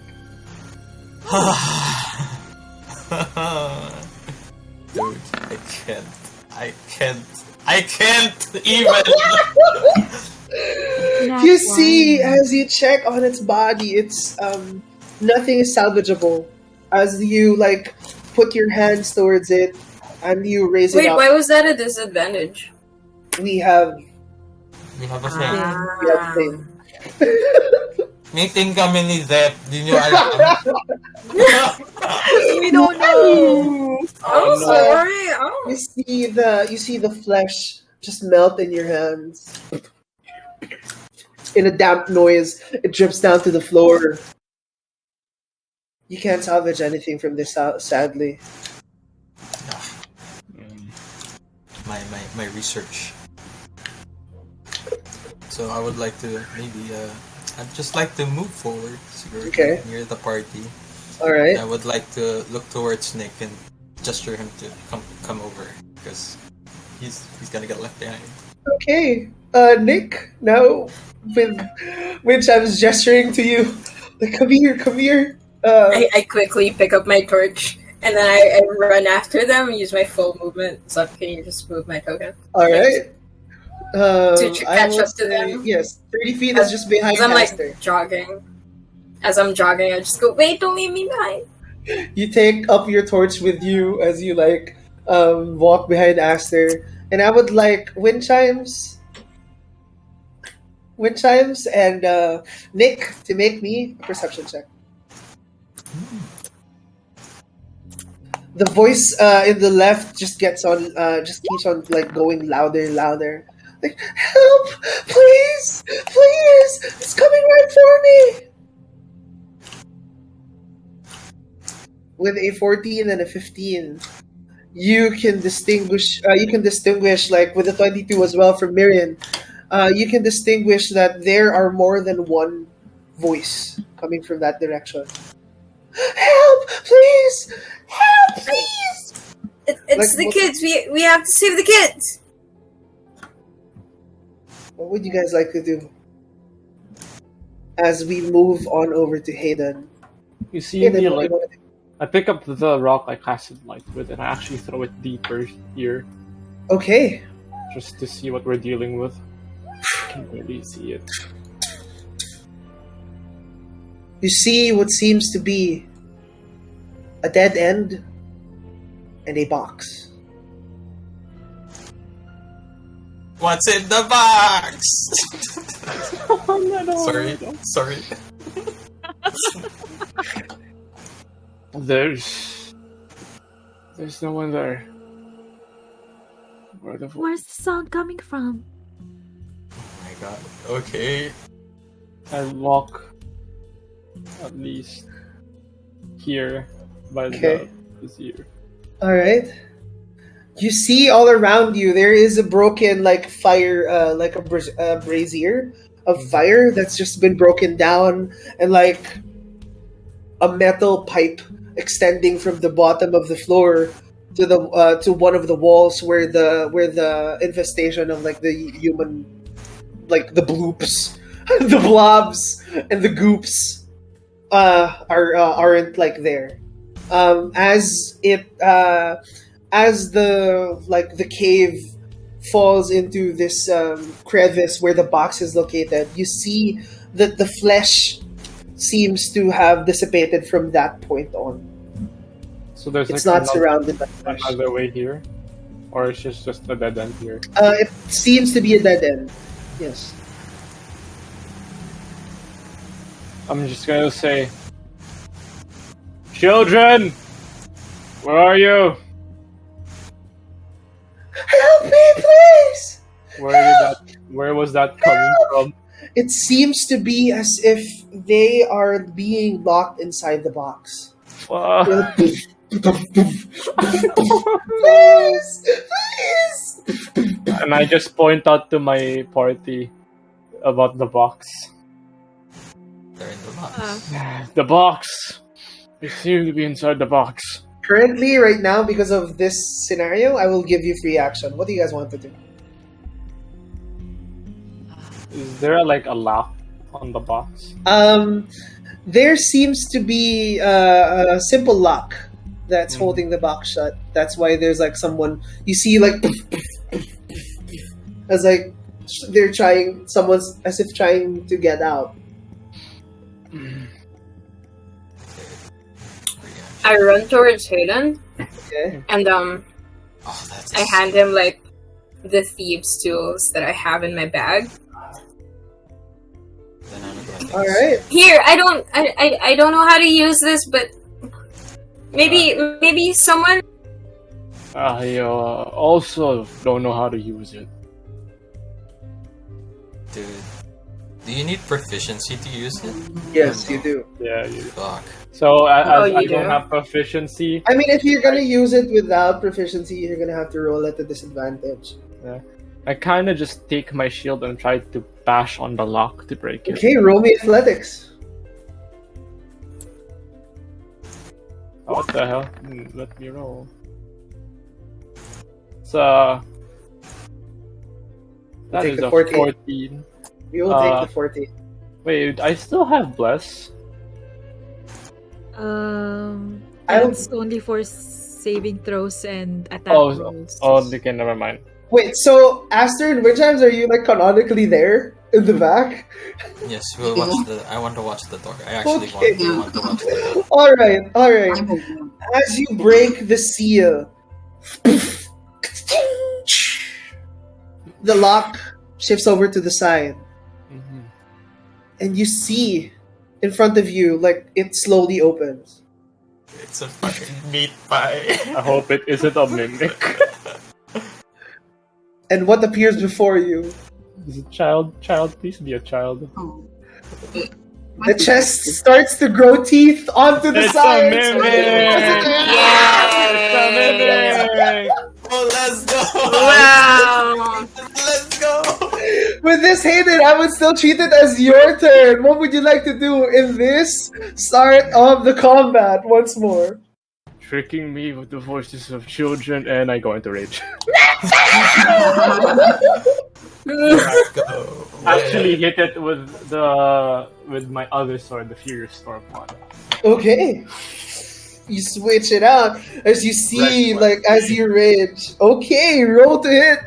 Dude, I can't even. You see, as you check on its body, it's nothing is salvageable. As you like put your hands towards it and you raise it up. Wait, why was that a disadvantage? We have We have a thing. we have thing. Meeting kami ni Zep, di nyo alam. We don't know. Oh, sorry. You see the flesh just melt in your hands. In a damp noise, it drips down to the floor. You can't salvage anything from this, sadly. My research. So I would like to maybe I'd just like to move forward so we're near the party. Alright. I would like to look towards Nick and gesture him to come over because he's gonna get left behind. Okay. Nick, now with which I was gesturing to you. Like, come here. I quickly pick up my torch and then I run after them and use my full movement. So can you just move my token? Alright. To catch up to them. Yes, 30 feet is just behind As I'm Aster. like jogging. As I'm jogging, I just go, wait, don't leave me behind. You take up your torch with you as you like walk behind Aster. And I would like wind chimes and Nick to make me a perception check. The voice in the left just keeps on like going louder and louder. Like, help! Please! It's coming right for me! With a 14 and a 15, you can distinguish like with a 22 as well from Miriam. You can distinguish that there are more than one voice coming from that direction. Help! Please! Help! Please! It's the kids. We have to save the kids. What would you guys like to do as we move on over to Hayden? You see Hayden, me what do like you want to do? I pick up the rock I casted light with and I actually throw it deeper here Okay. just to see what we're dealing with. I can't really see it. You see what seems to be a dead end and a box. What's in the box? Sorry. There's no one there. Where's the sound coming from? Oh my god. Okay. I walk at least here by Okay. the brazier. Alright. You see all around you there is a broken like fire like a brazier of fire that's just been broken down and like a metal pipe extending from the bottom of the floor to the to one of the walls where the infestation of like the human like the bloops the blobs and the goops aren't like there. As the cave falls into this crevice where the box is located, you see that the flesh seems to have dissipated from that point on. So there's It's like not surrounded by flesh. another way here, or it's just a dead end here. It seems to be a dead end. Yes. I'm just gonna say, children, where are you? Help me, please! Where was that coming from? It seems to be as if they are being locked inside the box. Please! And I just point out to my party about the box. They're in the box. The box! They seem to be inside the box. Currently, right now, because of this scenario, I will give you free action. What do you guys want to do? Is there a lock on the box? There seems to be a simple lock that's holding the box shut. That's why there's like someone you see like as like they're trying. Someone's as if trying to get out. I run towards Hayden, Okay. and that's I hand him like the thieves' tools that I have in my bag. All right. Here, I don't know how to use this, but maybe someone. I also don't know how to use it. Dude, do you need proficiency to use it? Yes, you do. Yeah, you. Fuck. So I you don't do? have proficiency. I mean, if you're gonna use it without proficiency, you're gonna have to roll at a disadvantage. Yeah. I kind of just take my shield and try to bash on the lock to break it. Okay, roll me athletics. Oh, what the hell? Let me roll. So that Take is the a 14. 14. You will take the 14. Wait, I still have bless. That's only for saving throws and attack rolls. Okay, never mind. Wait, so Aster and Windchimes, are you like canonically there in the back? Yes, we'll watch I want to watch the door. I actually Okay. want to watch the door. All right. As you break the seal, the lock shifts over to the side, and you see in front of you, like it slowly opens. It's a fucking meat pie. I hope it isn't a mimic. And what appears before you? Is it child? Child, please be a child. Oh. The chest starts to grow teeth onto the It's sides. a mimic! It's a mimic! Oh, let's go! Wow! Let's go! With this, Hayden, I would still treat it as your turn. What would you like to do in this start of the combat once more? Tricking me with the voices of children, and I go into rage. Let's go. Actually, hit it with my other sword, the Furious Storm one. Okay. You switch it out as you see, Right. as you rage. Okay, roll to hit.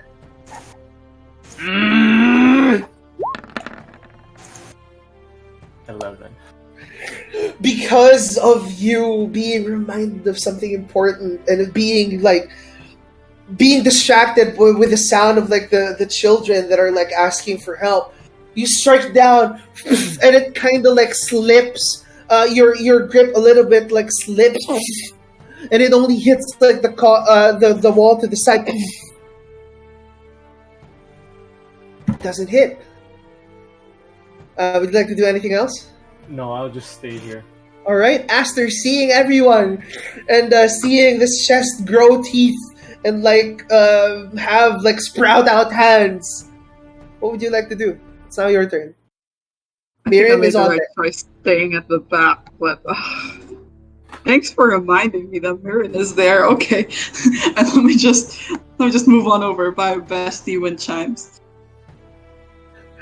Mm. 11. Because of you being reminded of something important and being distracted with the sound of the children that are asking for help, you strike down and it kind of slips. Your grip a little bit slips, and it only hits the wall to the side. It doesn't hit. Would you like to do anything else? No, I'll just stay here. All right, Aster, seeing everyone and seeing this chest grow teeth and have sprout out hands, what would you like to do? It's now your turn. Miriam is on there. Try staying at the back, but thanks for reminding me that Miriam is there. Okay, and let me just move on over by bestie Wind Chimes.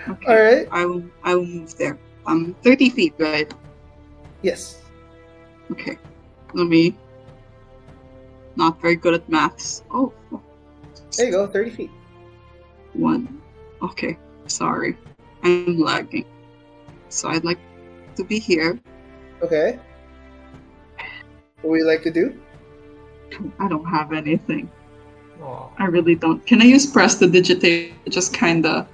Okay, All right. I will move there. 30 feet, right? Yes. Okay. Let me. Not very good at maths. Oh. There you go. 30 feet. 1. Okay. Sorry. I'm lagging. So I'd like to be here. Okay. What would you like to do? I don't have anything. Aw. I really don't. Can I use prestidigitate to just kinda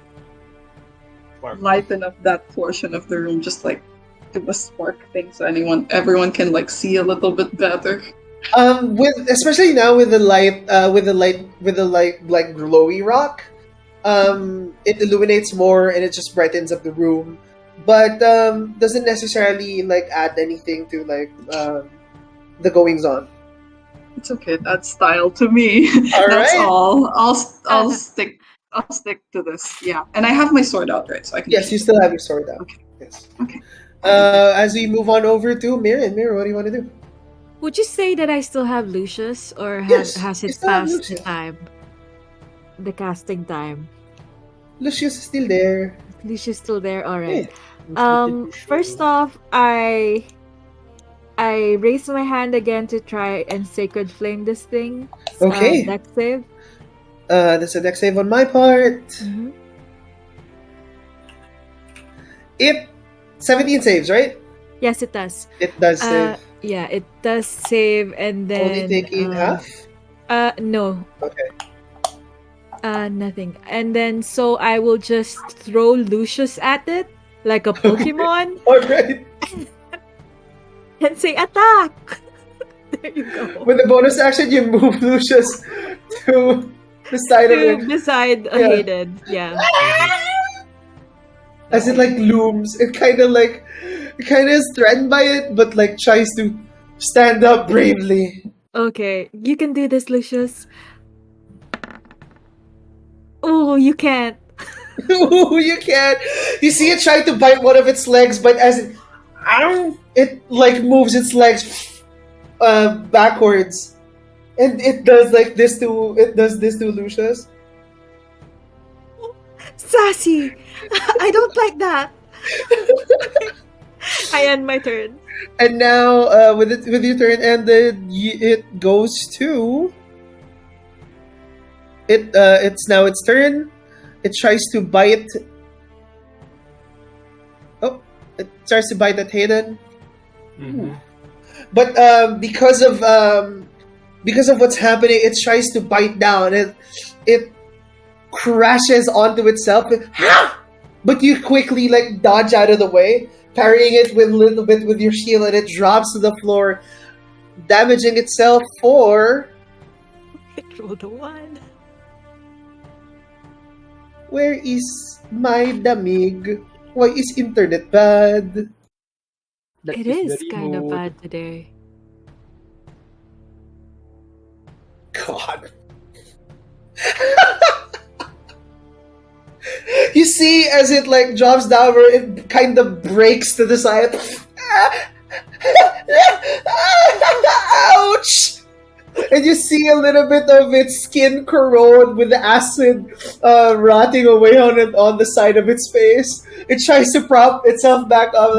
lighten up that portion of the room, just do a spark thing so everyone can see a little bit better? Especially now with the light glowy rock, it illuminates more and it just brightens up the room, but doesn't necessarily add anything to the goings on. It's okay. That's style to me. All That's right. all. I'll stick. I'll stick to this. Yeah, and I have my sword out, right? So I can. Yes, you still have your sword out. Okay. Yes. Okay. As we move on over to Miriam, what do you want to do? Would you say that I still have Lucius, or Yes, has you it still have passed the Lucius. time? The casting time. Lucius is still there. Lucius still there. All right. Constitution. First off, I raise my hand again to try and sacred flame this thing. Okay. Dex save. That's a dex save on my part. Mhm. It 17 saves, right? Yes, it does. It does save. Yeah, it does save, and then Only taking half? no, Okay. nothing. And then so I will just throw Lucius at it like a Pokemon Alright. and say attack. There you go. With the bonus action, you move Lucius to the side of it. Beside Yeah. Hayden. Yeah. As it like looms. It kind of is threatened by it, but like tries to stand up bravely. Okay, you can do this, Lucius. Oh, you can't. Ooh, you can't. You see it try to bite one of its legs, but as it like moves its legs backwards, and it does this to Lucius. Sassy! I don't like that. I end my turn. And now, with your turn ended, it goes to it. It's now its turn. It tries to bite. Oh, it tries to bite at Hayden. Mm-hmm. But because of what's happening, it tries to bite down. It crashes onto itself. But you quickly dodge out of the way, parrying it with a little bit with your shield, and it drops to the floor, damaging itself for. It rolled a 1. Where is my damig? Why is internet bad? That It is very kind of mood. bad today. God. You see, as it drops down, where it kind of breaks to the side. Ouch! And you see a little bit of its skin corrode with the acid rotting away on the side of its face. It tries to prop itself back up.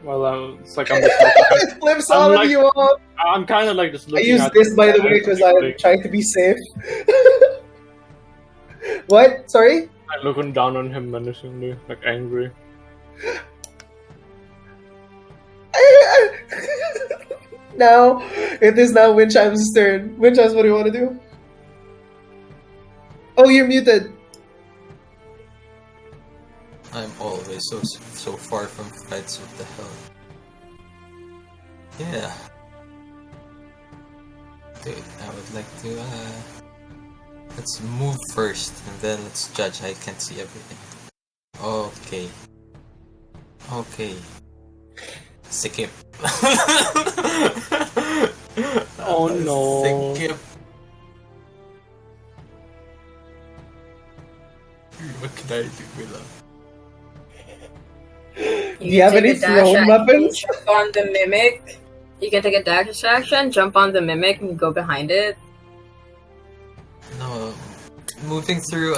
Well, it's like I'm just like, It flips I'm all of like- you off. I'm kind of like just I looking use at this, it by the and way, because I'm like, trying to be safe. What? Sorry? I'm looking down on him menacingly, like angry. Now, it is now Windchime's turn. Windchimes, what do you want to do? Oh, you're muted. I'm always so far from fights. What the hell? Yeah. Dude, I would like to let's move first and then let's judge. I can't see everything. Okay. Skip. Oh no. Skip. What can I do with that? Do you have any thrown weapons? Jump on the mimic. You can take a dash action, jump on the mimic, and go behind it. No, moving through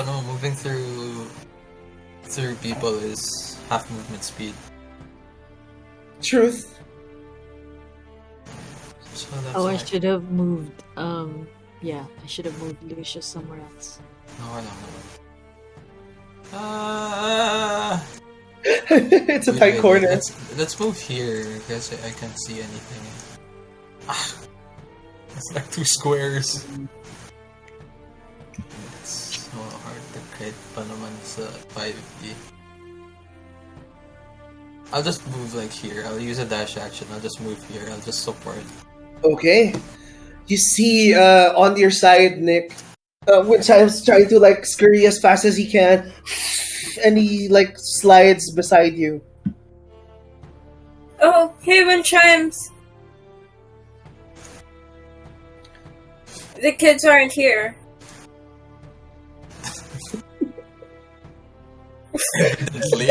people is half movement speed. Truth. So that's Oh, I why- should have moved. Yeah, I should have moved Lucius somewhere else. No. It's a tight corner. Let's move here because I can't see anything. It's like 2 squares. It's so hard to crit pa naman sa 5e. I'll just move here. I'll use a dash action. I'll just move here. I'll just support. Okay. You see on your side, Nick, Windchime's trying to scurry as fast as he can, and he slides beside you. Oh, hey, Wind Chimes! The kids aren't here. Definitely.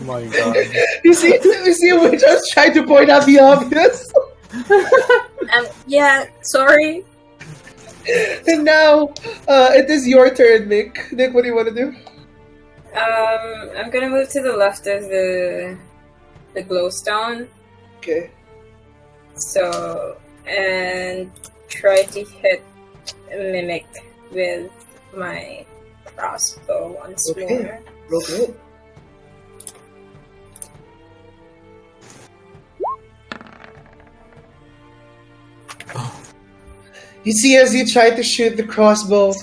My God. You see, which I was trying to point out the obvious. Yeah, sorry. And now, it is your turn, Nick. Nick, what do you want to do? I'm gonna move to the left of the glowstone. Okay. So, and try to hit a mimic with my crossbow once more. Roll good. You see, as you try to shoot the crossbow,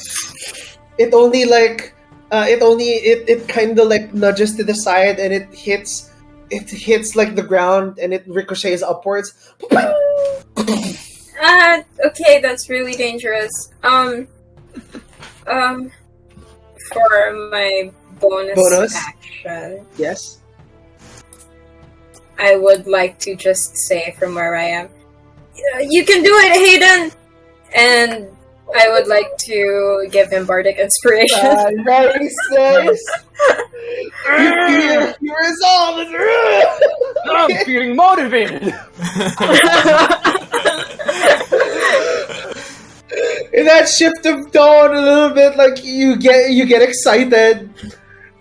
it kind of like nudges to the side, and it hits like the ground, and it ricochets upwards. Okay, that's really dangerous. For my bonus action, yes, I would like to just say from where I am, you can do it, Hayden! And I would like to give him bardic inspiration. Nice. You resolve it. I'm feeling motivated. In that shift of tone, a little bit like you get excited.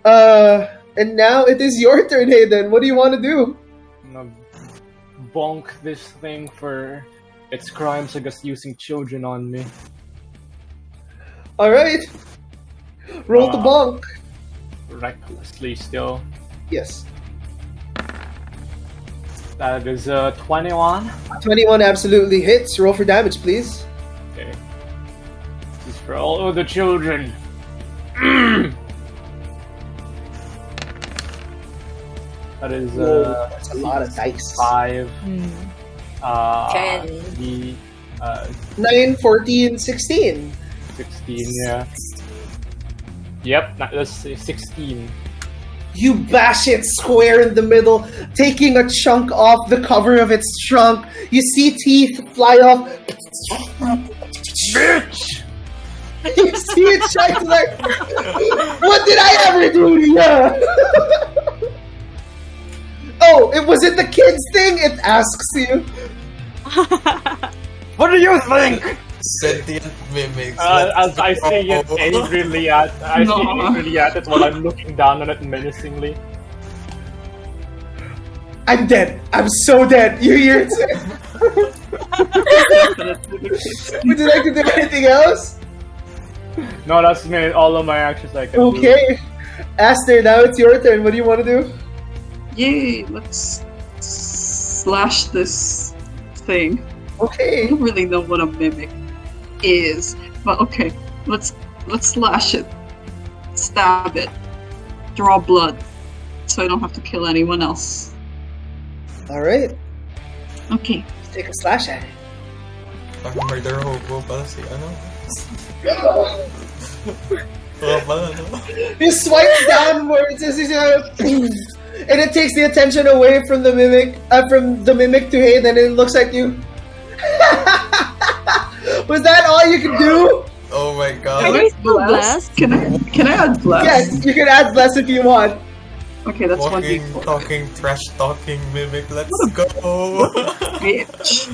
And now it is your turn, Hayden. What do you want to do? I'm gonna bonk this thing for its crimes against using children on me. All right. Roll the bonk. Recklessly still. Yes. That is 21. 21 absolutely hits. Roll for damage, please. Okay. This is for all of the children. That is that's a lot of dice. 5. 10. The 9, 14, 16. 16, yeah. Yep, let's say 16. You bash it square in the middle, taking a chunk off the cover of its trunk. You see teeth fly off. Bitch! You see it try to like, what did I ever do to you? Oh, was it the kids thing? It asks you. What do you think? Sentient mimics. As I say it angrily at it while I'm looking down on it menacingly. I'm dead. I'm so dead. You hear it say? Would you like to do anything else? No, that's me. All of my actions I can do. Okay. Aster, now it's your turn. What do you want to do? Yay, let's slash this thing. I Okay. don't really know what a mimic is, but okay, let's slash it, stab it, draw blood, so I don't have to kill anyone else. All right. Okay. Take a slash at it. Murder hobo pala si ano. Pala, no? He swipes downwards as he's and it takes the attention away from the mimic to Hayden, and it looks like you. Was that all you could do? Oh my god. Are they still blessed? Can I add bless? Yes, you can add bless if you want. Okay, that's Walking, 1d4. talking, trash talking mimic. Let's go. Bitch.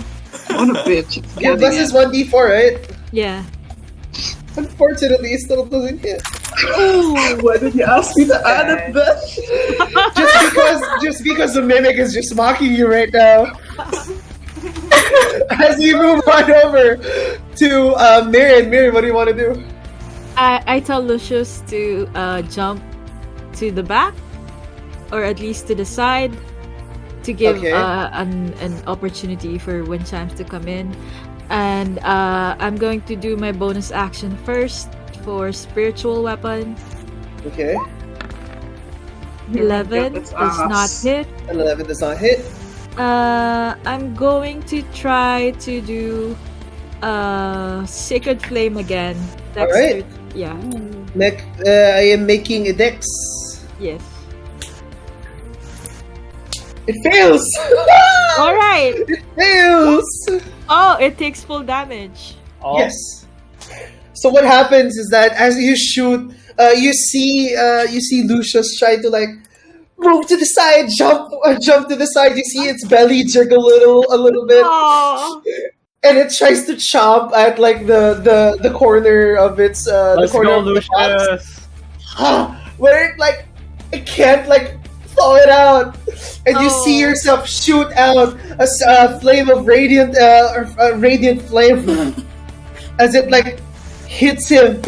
What a bitch. It's Yeah, getting bless it. is 1d4, right? Yeah. Unfortunately, it still doesn't hit. Why did you ask me to add a bitch? Just because the mimic is just mocking you right now. As we move on over to Mirren. Mirren, what do you want to do? I tell Lucius to jump to the back, or at least to the side, to give Okay. an opportunity for wind chimes to come in. And I'm going to do my bonus action first for spiritual weapon. Okay. 11 That's does not ass. hit. 11 does not hit. I'm going to try to do Sacred Flame again. Alright. Yeah. I am making a dex. Yes. It fails! Alright! It fails! Oh, it takes full damage. Oh, Yes. So what happens is that as you shoot, you see Lucius try to like move to the side, jump to the side. You see its belly jerk a little bit, and it tries to chomp at like the corner of its Let's the corner go, of the Lucius! box, where it can't like thaw it out, and you see yourself shoot out a flame of radiant radiant flame as it like hits him.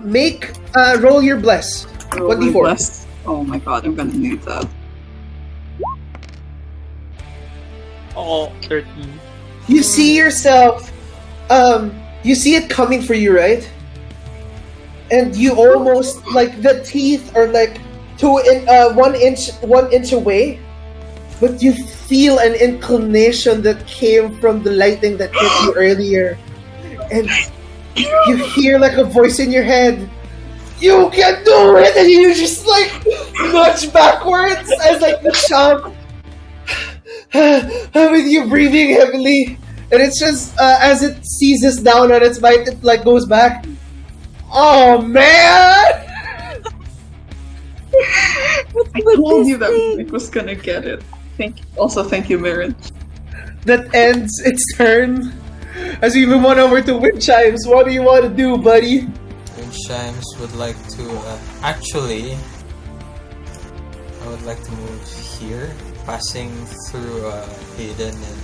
Make roll your bless. Roll 1d4. blessed. Oh my god, I'm gonna need that. Oh, 13. You see yourself, you see it coming for you, right? And you almost like the teeth are like 1 inch away, but you feel an inclination that came from the lightning that hit you earlier, and you hear like a voice in your head. You can do it, and you just like nudge backwards as like the chomp. With you breathing heavily, and it's just as it seizes down on its bite, it like goes back. Oh man! I told you that Nick was gonna get it. Thank you, Mirren. That ends its turn. As we move on over to Wind Chimes, what do you want to do, buddy? Wind Chimes would like to actually. I would like to move here, passing through Hayden and.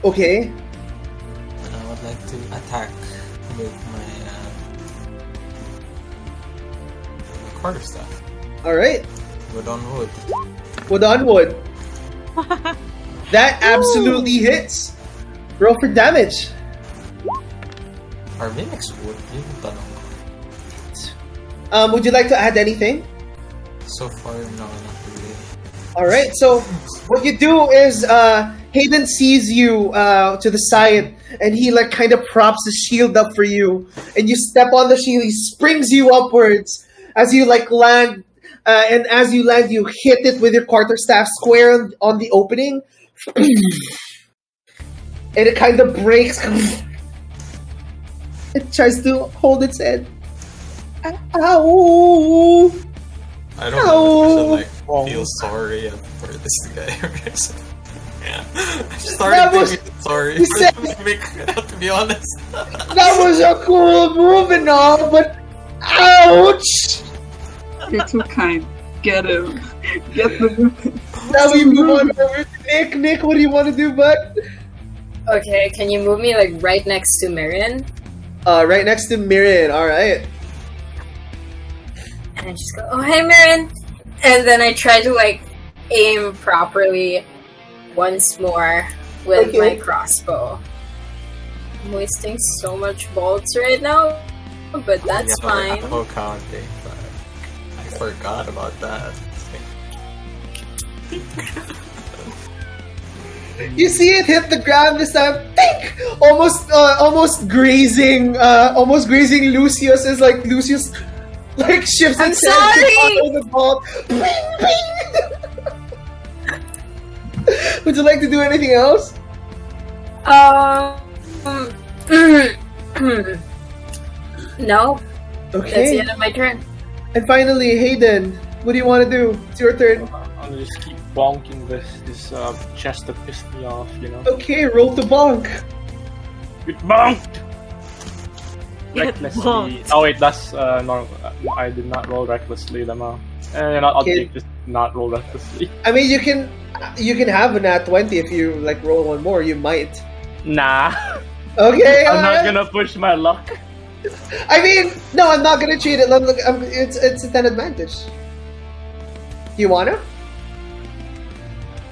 Okay. And I would like to attack with my quarterstaff. Alright. Wood on wood. Wood on wood. That absolutely hits. Roll for damage. Are mimics wood? Yun yung tanong. Would you like to add anything? So far, no, not really. Alright, so what you do is Hayden sees you to the side, and he like kind of props the shield up for you, and you step on the shield. He springs you upwards as you like land, and as you land, you hit it with your quarterstaff square on the opening, and it kind of breaks. It tries to hold its head. Ow! I don't know if I should like feel sorry for this guy. Yeah. I'm starting to feel sorry for the mimic, to be honest. That was a cool move and all, but ouch! You're too kind. Get him. Get the. Now we move on over to Nick. Nick, what do you want to do, bud? Okay, can you move me like right next to Marion? Right next to Mirren. All right. And I just go, oh hey Marion, and then I try to like aim properly once more with my crossbow. I'm wasting so much bolts right now, but that's fine. Ammo counting, but I forgot about that. You see it hit the ground this time. Think! Almost grazing Lucius as like Lucius like shifts I'm its head sorry! to the ball. Would you like to do anything else? No. Okay. That's the end of my turn. And finally, Hayden, what do you want to do? It's your turn. I'll just keep bonking this chest that pissed me off, you know. Okay, roll to bonk. Get bonked! Get Recklessly. bonked. Oh wait, that's no. I did not roll recklessly, Lama. And I'll Okay. take just not roll recklessly. I mean, you can have a nat 20 if you like roll one more. You might. Nah. Okay, I'm not alright. gonna push my luck. I mean, no, I'm not gonna treat it. It's a 10 advantage. You wanna?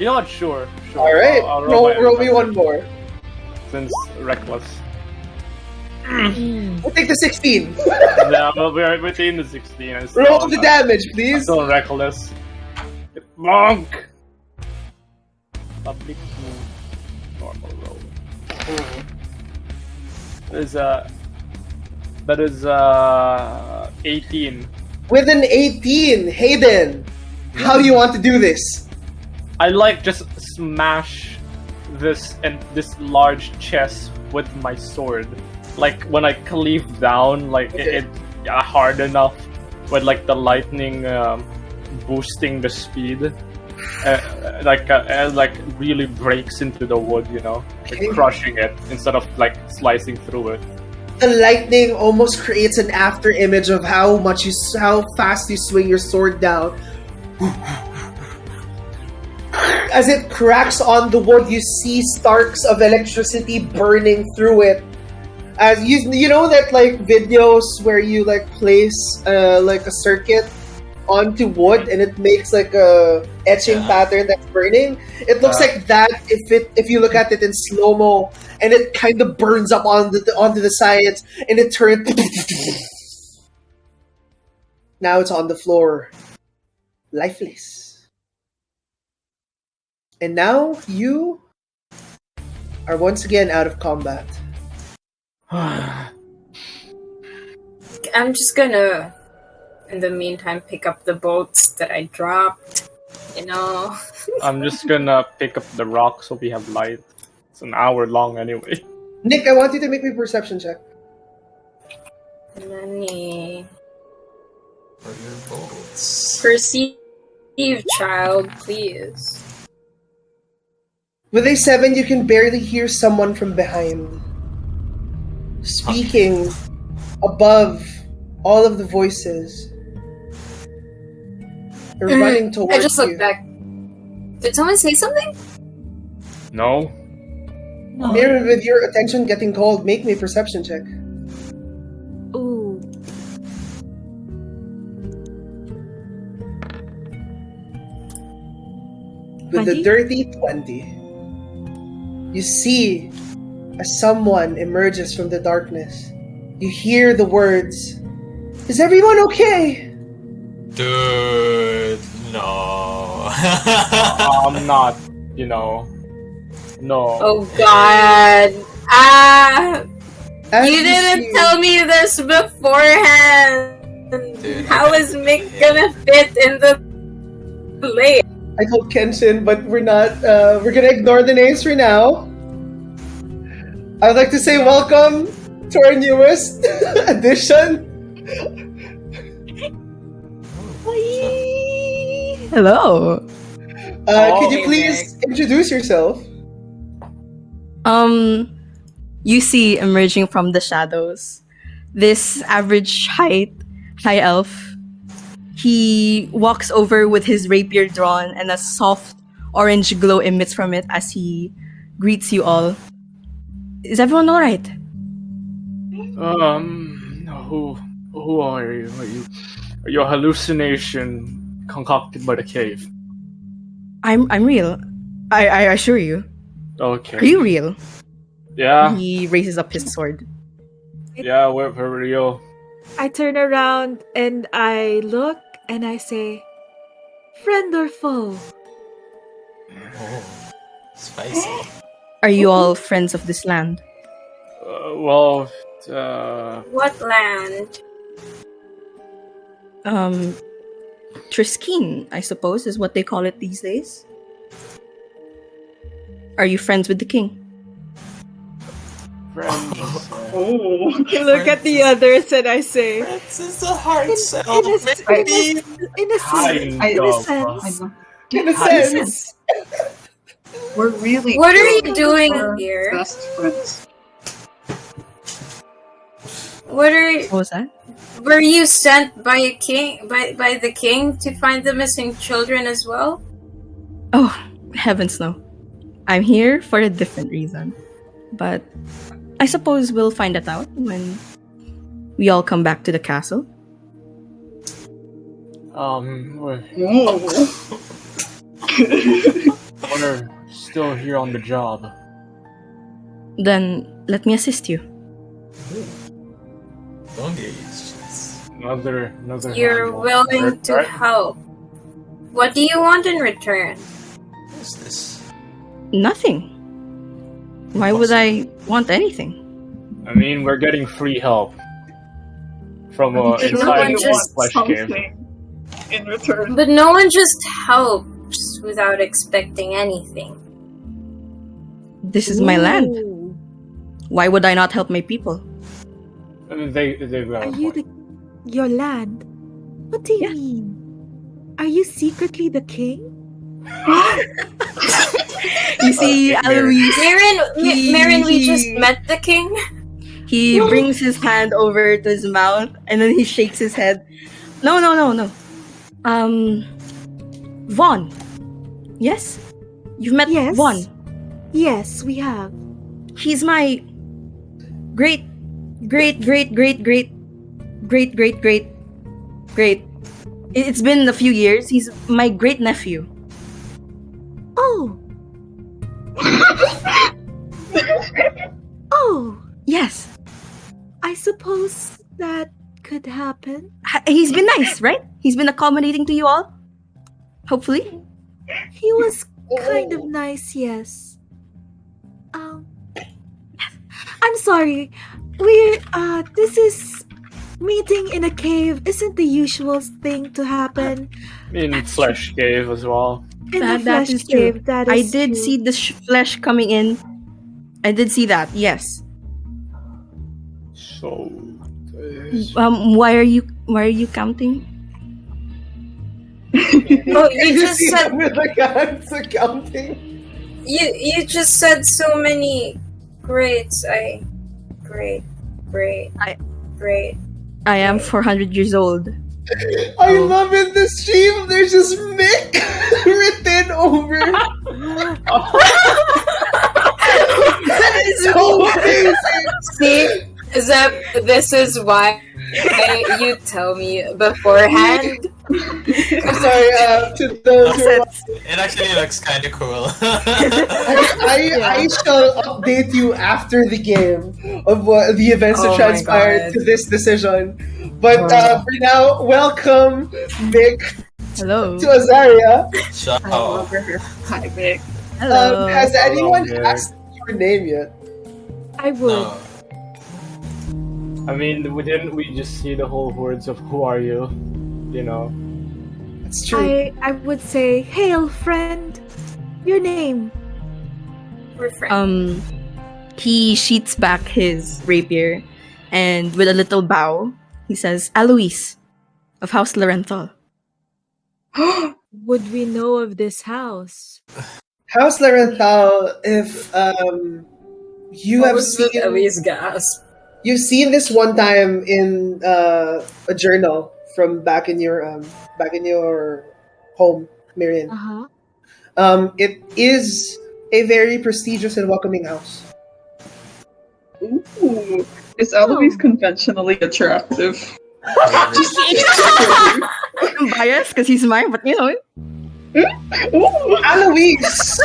You know what? Sure. All right. I'll Roll me one more. Since reckless. We'll take the 16. Yeah, well, we're within the 16. Roll the damage, please. Still reckless. Monk. Public normal roll. That is 18. With an 18, Hayden, how do you want to do this? I just smash this large chest with my sword. Like when I cleave down, it hard enough with the lightning boosting the speed. Really breaks into the wood, crushing it instead of slicing through it. The lightning almost creates an after image of how fast you swing your sword down. As it cracks on the wood, you see sparks of electricity burning through it. As you know that videos where you place a circuit onto wood and it makes a etching pattern that's burning. It looks like that if you look at it in slow-mo, and it kind of burns up onto the sides and it turns. Now it's on the floor, lifeless. And now you are once again out of combat. I'm just gonna, in the meantime, pick up the bolts that I dropped. I'm just gonna pick up the rock so we have light. It's an hour long anyway. Nick, I want you to make me a perception check. Nani. For your bolts. Perceive, child, please. With a 7, you can barely hear someone from behind. Speaking above all of the voices. They're running towards you. I just looked back. Did someone say something? No. Mirror, with your attention getting called, make me a perception check. Ooh. With the dirty 20, you see as someone emerges from the darkness. You hear the words, "Is everyone okay?" Dude, no. I'm not, no. Oh god. You didn't tell me this beforehand. Dude, How is Mick gonna fit in the lake? I told Kenshin, but we're not. We're gonna ignore the names for now. I'd like to say welcome to our newest addition. Hello. Could you please introduce yourself? You see emerging from the shadows this average height high elf. He walks over with his rapier drawn, and a soft orange glow emits from it as he greets you all. Is everyone all right? Who are you? Are you a hallucination concocted by the cave? I'm real. I assure you. Okay. Are you real? Yeah. He raises up his sword. Yeah, we're real. I turn around and I look and I say, "Friend or foe?" Oh, spicy. Are you all friends of this land? What land? Triskeen, I suppose, is what they call it these days. Are you friends with the king? Friends. I look at the others and I say, Friends is a hard sell, in a sense. In a sense. We're really What are you good. doing We're here? Best friends. What was that? were you sent by a king by the king to find the missing children as well? Oh, heavens no. I'm here for a different reason. But I suppose we'll find that out when we all come back to the castle. What are still here on the job. Then let me assist you. Engage. Another You're handle. willing to Right? help. What do you want in return? What's this? Nothing. Why would I want anything? I mean, we're getting free help from Did no inside one the just flesh cave. something in return? But no one just helps without expecting anything. This is my land. Ooh. Why would I not help my people? They've got Are a you point. your land? What do you Yeah. mean? Are you secretly the king? You see, Alois, Marin, we just met the king. he brings his hand over to his mouth and then he shakes his head. No. Vaughn. Yes? You've met Yes. Vaughn. Yes, we have. He's my great. It's been a few years. He's my great nephew. Oh. Oh, Yes. I suppose that could happen. He's been nice, right? He's been accommodating to you all. Hopefully. He was kind of nice, yes. I'm sorry. This is meeting in a cave isn't the usual thing to happen. In flesh cave as well. In a That flesh is true. cave, that I is did true. see the flesh coming in. I did see that. Yes. So, Why are you counting? Oh, you just see said them with the guns accounting. you just said so many greats. Great. I am 400 years old. I love in the stream. There's just Mick written over. That is so amazing. See, Zep, this is why you tell me beforehand. I'm sorry to those who are It actually looks kind of cool. I shall update you after the game of what the events that Oh my transpired God. to this decision. But for now, welcome, Mick, Hello. to Azaria. Ciao. Hi, Vic. Hello. Has anyone Mick. asked your name yet? I would. No. I mean, didn't we just see the whole words of who are you? You know. It's true. I would say, hail, friend. Your name. We're friends. He sheets back his rapier, and with a little bow, he says, "Alois, of House Larenthal." Would we know of this house? How's Larenthal? If you have seen gasp. you've seen this one time in a journal from back in your home, Miriam. Uh-huh. It is a very prestigious and welcoming house. Ooh. Is Eloise conventionally attractive? I'm biased because he's mine, but you know. Ooh. Alois,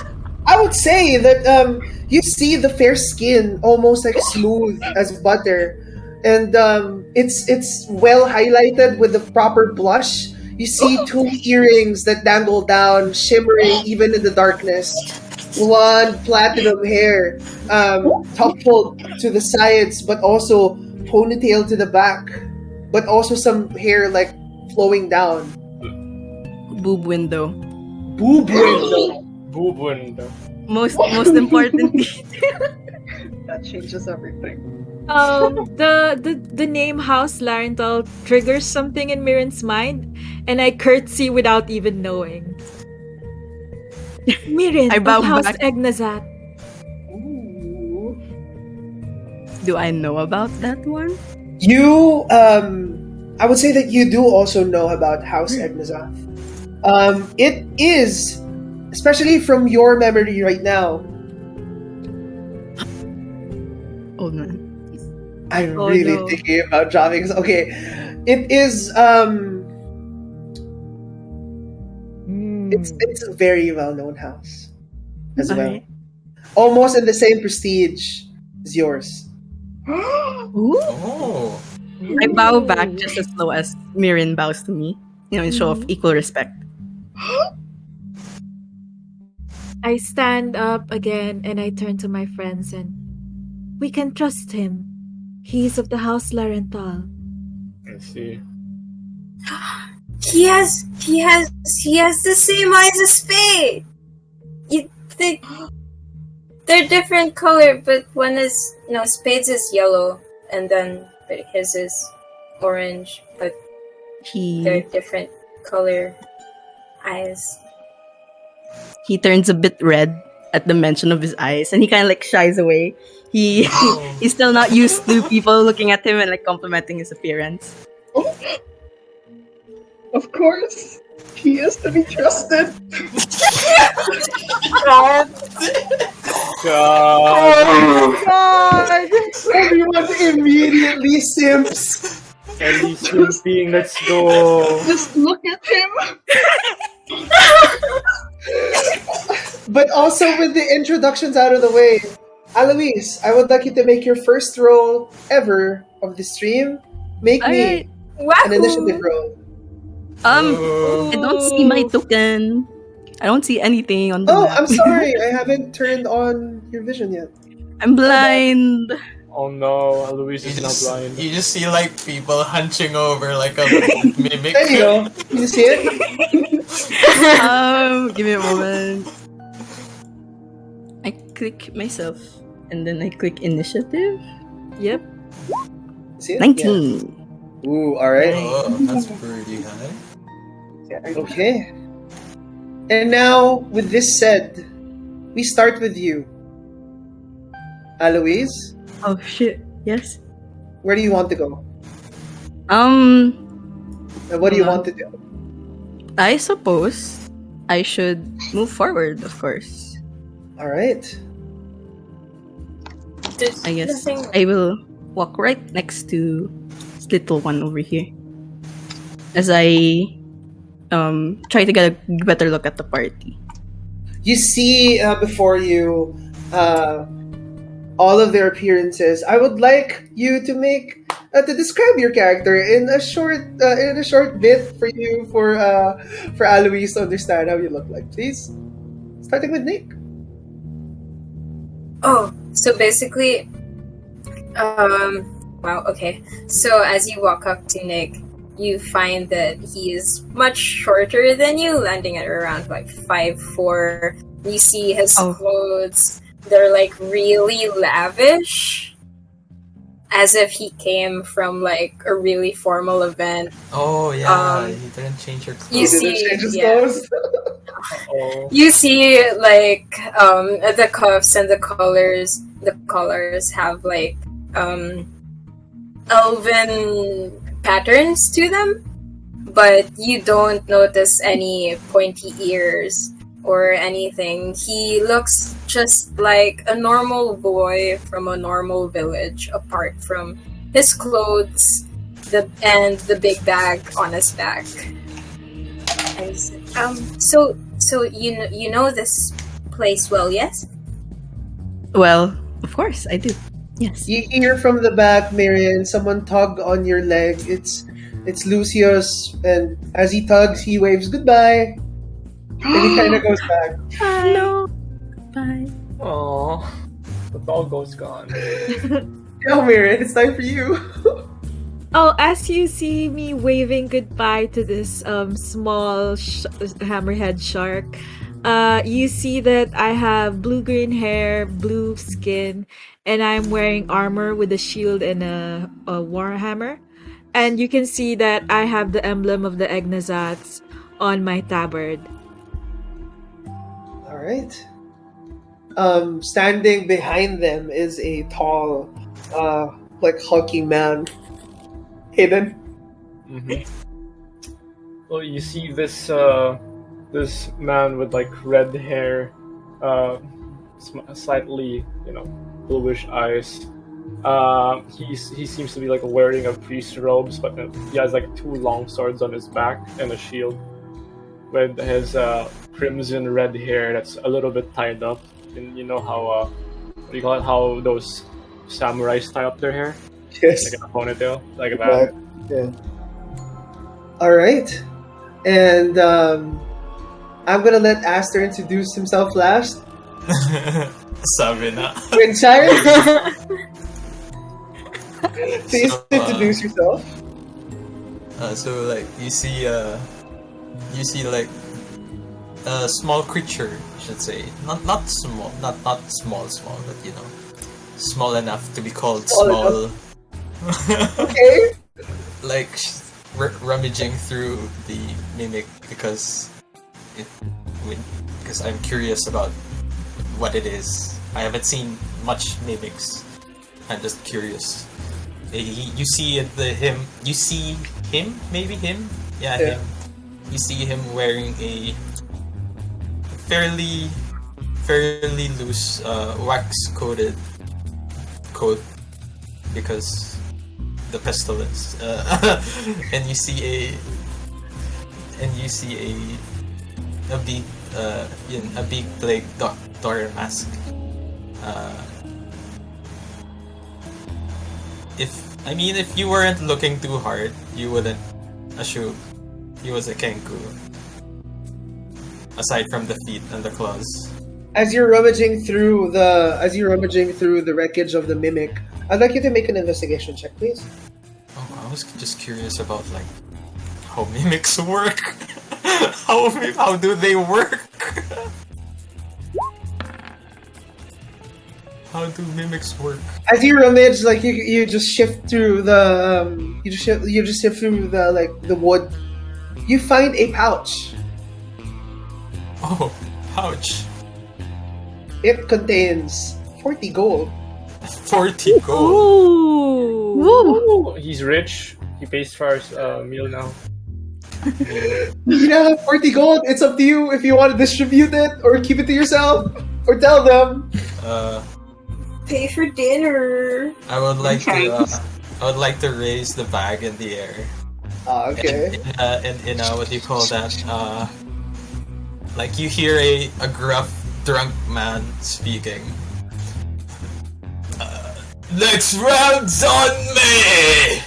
I would say that you see the fair skin almost like smooth as butter, and it's well highlighted with the proper blush. You see two earrings that dangle down, shimmering even in the darkness. Blonde platinum hair, toppled to the sides, but also ponytail to the back, but also some hair like flowing down. Boob window. Boob window. Boob window. Most importantly. That changes everything. The name House Larenthal triggers something in Mirren's mind, and I curtsy without even knowing. Mirren I bow of House back. Egnazat. Do I know about that one? You, I would say that you do also know about House Egnazath. It is, especially from your memory right now, Oh man. I'm Oh, really no. thinking about dropping. Okay, it is. It's a very well known house. as well. Okay. Almost in the same prestige as yours. Ooh. Oh. I bow back just as slow as Mirin bows to me. In show of equal respect. I stand up again and I turn to my friends and we can trust him. He's of the House Larenthal. I see. He has the same eyes as Spade. You think they're different color, but one is Spade's is yellow, and then his is orange, but they're different color eyes. He turns a bit red at the mention of his eyes, and he kind of like shies away. He's still not used to people looking at him and like complimenting his appearance. Of course, he is to be trusted. God. Everyone immediately simps. And he's simping, let's go. Just look at him. But also with the introductions out of the way, Alois, I would like you to make your first roll ever of the stream. Make me an initiative roll. I don't see my token. I don't see anything on the map. I'm sorry. I haven't turned on your vision yet. I'm blind. Oh no, Alois is now blind. You just see like people hunching over like a mimic. There you go. You see it? Give me a moment. I click myself and then I click initiative. Yep. See it? 19. Yeah. Ooh, alright. Oh, that's pretty high. Okay. And now, with this said, we start with you. Alois, Oh shit. Yes. where do you want to go? And what do you want to do? I suppose I should move forward, of course. Alright. I guess I will walk right next to this little one over here. As I try to get a better look at the party. You see before you all of their appearances. I would like you to make to describe your character in a short bit for you for Alois to understand how you look like, please. Starting with Nick. Oh, so basically, wow, okay. So as you walk up to Nick, you find that he is much shorter than you, landing at around like 5'4". You see his clothes, they're like really lavish, as if he came from like a really formal event. Oh yeah, you didn't change your clothes. You see, clothes? You see like the cuffs and the collars. The collars have like elven patterns to them, but you don't notice any pointy ears or anything. He looks just like a normal boy from a normal village, apart from his clothes and the big bag on his back. And he said, so you know this place well, yes? Well, of course I do. Yes. You hear from the back, Marion, someone tug on your leg. It's Lucius, and as he tugs, he waves goodbye. And he kind of goes back. No. Bye. Aww. The doggo's gone. Go, Marion, it's time for you. Oh, as you see me waving goodbye to this small hammerhead shark, you see that I have blue-green hair, blue skin, and I'm wearing armor with a shield and a warhammer. And you can see that I have the emblem of the Egnazats on my tabard. Alright. Standing behind them is a tall, hulking man. Hidden. Mm-hmm. Well, you see this this man with like red hair, slightly bluish eyes. He seems to be like wearing a priest's robes, but he has like two long swords on his back and a shield. with his crimson red hair that's a little bit tied up. And you know how what do you call it? How those samurais tie up their hair? Yes. Like a ponytail, like that. Right. Yeah. All right, and I'm gonna let Aster introduce himself last. Sabi na. Winchire, please introduce yourself. So like you see like a small creature, I should say, not small, not small, but you know, small enough to be called small. Okay. Like rummaging through the mimic because I'm curious about what it is. I haven't seen much mimics. I'm just curious. You see him. Yeah, him. You see him wearing a fairly loose wax-coated coat because the pestilence. And you see a big plague doctor mask. If you weren't looking too hard, you wouldn't assume he was a Kenku. Aside from the feet and the claws. As you're rummaging through the wreckage of the mimic, I'd like you to make an investigation check, please. Oh, I was just curious about like how mimics work. how do they work? How do mimics work? As you rummage, like you just shift through the you just shift through the like the wood. You find a pouch. Oh, pouch. It contains 40 gold. 40 gold. Ooh. He's rich. He pays for his meal now. You now have 40 gold. It's up to you if you want to distribute it or keep it to yourself or tell them. Pay for dinner. I would like to raise the bag in the air. Okay. And what do you call that? Like you hear a gruff drunk man speaking. Next round's on me!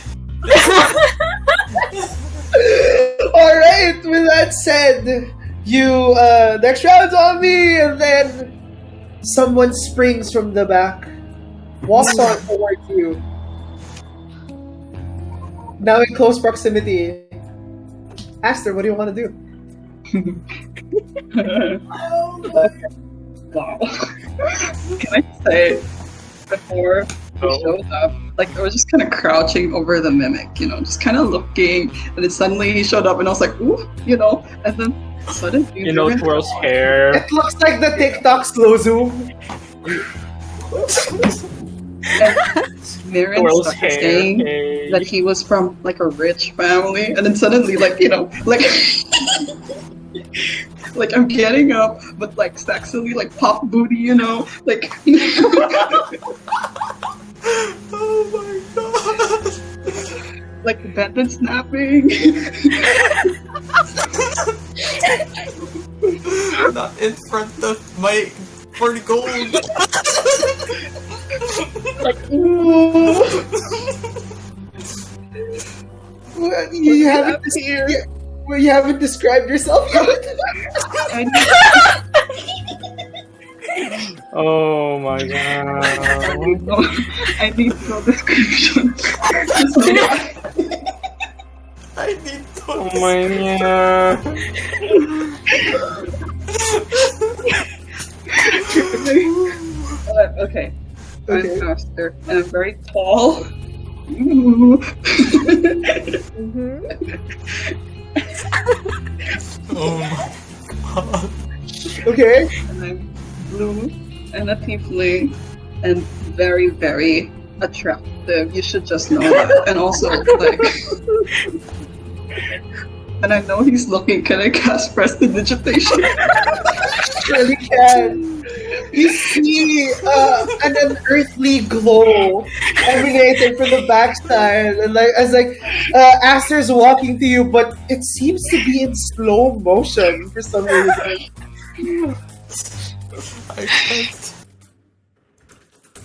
Alright, with that said, you next round's on me, and then someone springs from the back, walks on towards you. Now in close proximity. Aster, what do you want to do? Wow. Can I say, before he showed up, like I was just kind of crouching over the mimic, you know, just kind of looking, and then suddenly he showed up, and I was like, ooh, you know, and then suddenly, You know, twirls hair. It looks like the TikTok slow zoom. Miriam Twirls started hair. saying Hey. that he was from like a rich family, and then suddenly, like, you know, like like I'm getting up, but like sexily, like pop booty, you know, like. Oh my god! Like bent and snapping. Not in front of my 40 gold. Like, ooh. You haven't you haven't described yourself yet. Oh my god. I need no description. I need to. Oh my god. Okay. Okay. I'm faster and I'm very tall. Ooh. Oh my god. Okay. And I'm blue and a tiefling and very, very attractive. You should just know that. And also, like, and I know he's looking. Can I cast prestidigitation? Really can. You see an unearthly glow emanating from the backside, and Aster's walking to you, but it seems to be in slow motion for some reason. I can't.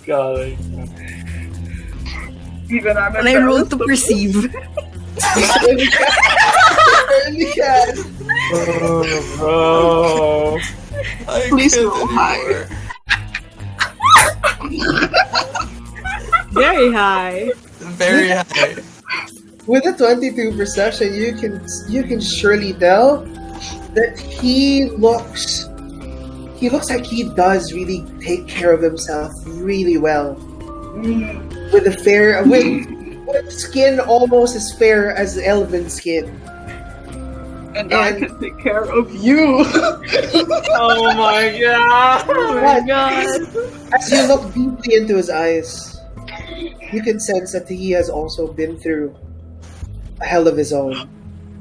God. Even I'm And I rolled to perceive. Really can. Bro. I Please can't roll high. anymore. Very high. Very high. With a 22 perception, you can surely tell that he looks like he does really take care of himself really well. With with skin almost as fair as elven skin. And I can take care of you. Oh my god. Oh my god. As you look deeply into his eyes, you can sense that he has also been through a hell of his own.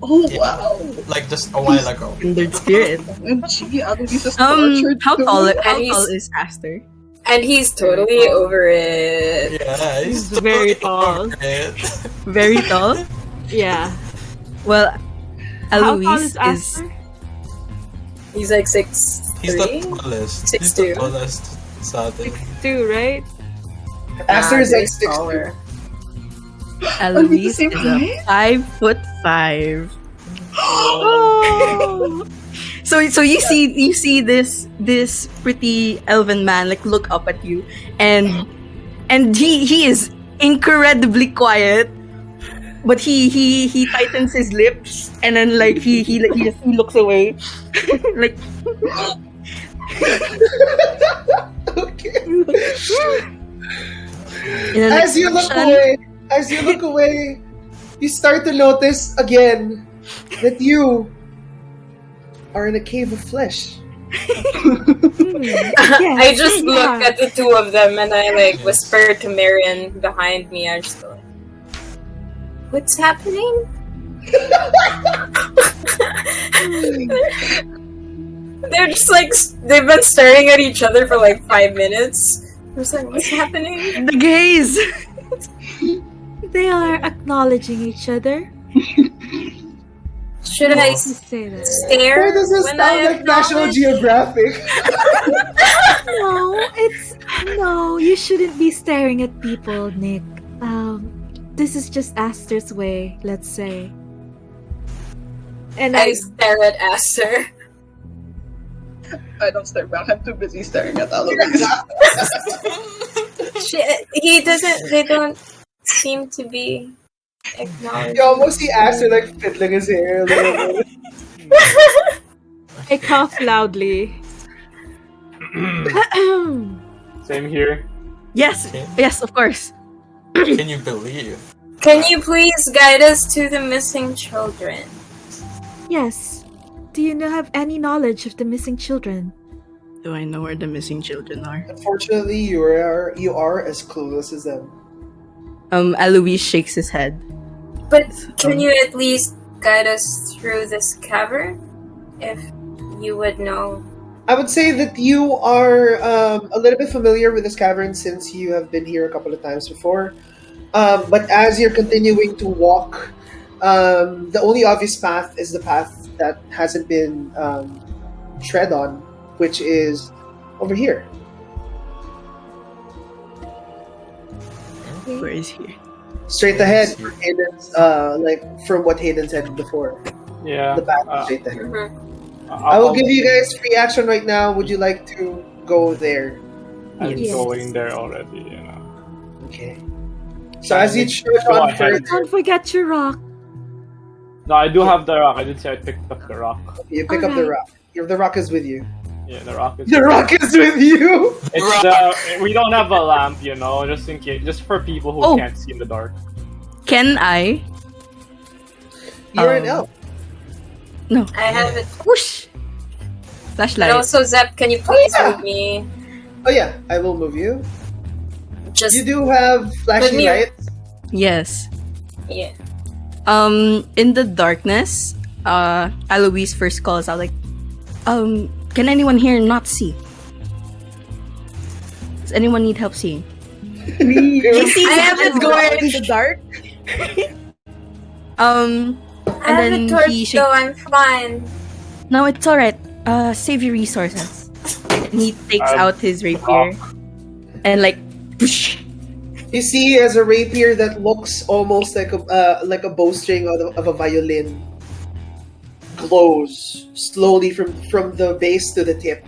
Oh wow. Like just a while ago. Kindred spirit. Gee, Annalise is tortured How too. tall he's- is Aster? And he's totally over it. Yeah, he's very totally tall. over it. Very tall? Yeah. Well, How tall Eloise is is Aster? He's like 6'3". He's the tallest. He's 6'2". the tallest sa atin. 2, right? Aster is like He's 6'2". taller. Eloise same is a 5'5". Oh. So you see this pretty elven man like look up at you, and he is incredibly quiet, but he tightens his lips, and then like he looks away, like Okay. in an As you look away, you start to notice again that you are in a cave of flesh. I just look at the two of them and I like whisper to Marion behind me. I just go like, "What's happening?" They're just like they've been staring at each other for like 5 minutes. I was like, "What's happening?" the gaze. They are acknowledging each other. Should I Let's say that. stare? Why does this when sound I like National acknowledge? Geographic? No, you shouldn't be staring at people, Nick. This is just Aster's way, let's say. And I stare at Aster. I don't stare back. I'm too busy staring at Eloise. He doesn't. They don't seem to be acknowledging. You almost see Aster like fiddling his hair a little bit. I cough loudly. Same here. Yes, yes, of course. Can you believe? Can you please guide us to the missing children? Yes. Do you have any knowledge of the missing children? Do I know where the missing children are? Unfortunately, you are as clueless as them. Eloise shakes his head. But can you at least guide us through this cavern? If you would know. I would say that you are a little bit familiar with this cavern since you have been here a couple of times before. But as you're continuing to walk, the only obvious path is the path that hasn't been tread on, which is over here. Where is he? Straight ahead, from Hayden's, from what Hayden said before. Yeah. The path is straight ahead. Mhm. I will give you guys free action right now. Would you like to go there? I'm Yes. going there already, you know. Okay. So as you Go run ahead. further, Don't forget your rock. No, I do have the rock. I did say I picked up the rock. you pick up the Alright. rock. The rock is with you. Yeah, the rock is. The rock is with you. It's the. We don't have a lamp, you know, just in case, just for people who Oh. can't see in the dark. Can I? You're an Um, elf. No. I have it. Whoosh! And Flashlight. also, Zep, can you please yeah. move me? Oh yeah, I will move you. Just You do have flashing me- lights. Yes. yeah. In the darkness, Eloise first calls out like, can anyone here not see? anyone need help seeing? You see I have it's it going in the dark. And I have then a torch, he so shakes. I'm fine. No, it's alright. Save your resources. And he takes out his rapier and like, whoosh. You see, as a rapier that looks almost like a bowstring of a violin glows slowly from the base to the tip.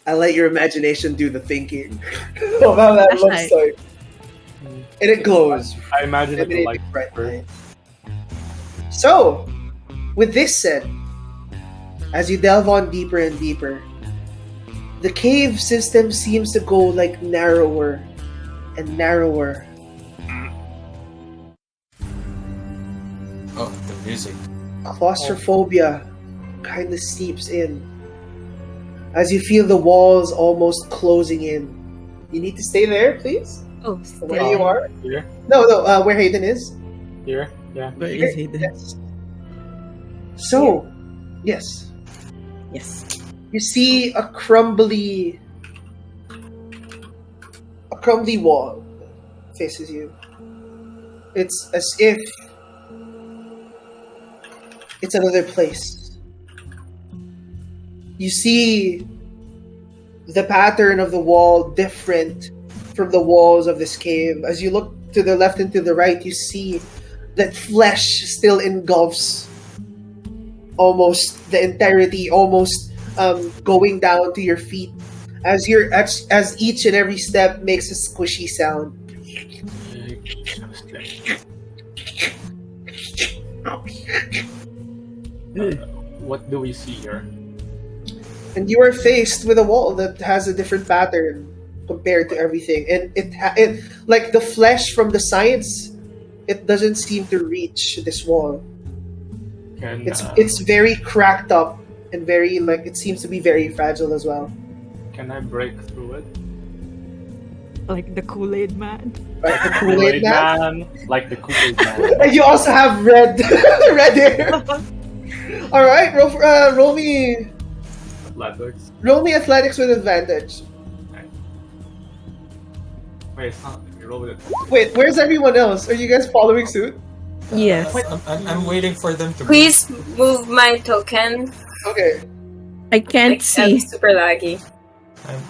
I let your imagination do the thinking of how that looks like. And it glows. I imagine it like bright light. So, with this said, as you delve on deeper and deeper, the cave system seems to go like narrower and narrower. Oh, the music. Claustrophobia kind of seeps in as you feel the walls almost closing in. You need to stay there, please. Oh, Where you are? Here? No, where Hayden is. Here? Yeah. Where is Hayden? Yes. So, yes. Yes. You see a crumbly wall faces you. It's as if it's another place. You see the pattern of the wall different from the walls of this cave. As you look to the left and to the right, you see that flesh still engulfs almost the entirety, almost going down to your feet as each and every step makes a squishy sound. What do we see here? And you are faced with a wall that has a different pattern compared to everything, and it like the flesh from the sides, it doesn't seem to reach this wall. It's very cracked up and very it seems to be very fragile as well. Can I break through it? Like the Kool-Aid man. Like the Kool-Aid man. Like the Kool-Aid man. And you also have red hair. All right, roll me Athletics. Roll me athletics with advantage. Wait, it's not. You roll with it. Wait, where's everyone else? Are you guys following suit? Yes. I'm waiting for them to. Please move my token. Okay. I can't Like, see. I'm super laggy.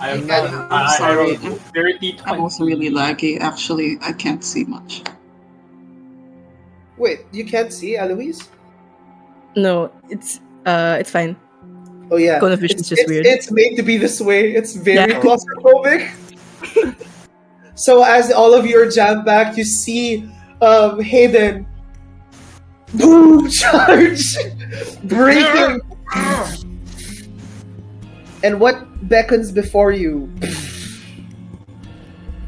I'm sorry. I rolled 30, I'm also really laggy. Actually, I can't see much. Wait, you can't see, Eloise? No, it's fine. Oh yeah. Cone of vision is just weird. It's made to be this way. It's very Yeah. claustrophobic. So as all of you are jammed back, you see Hayden boom charge breaking. And what beckons before you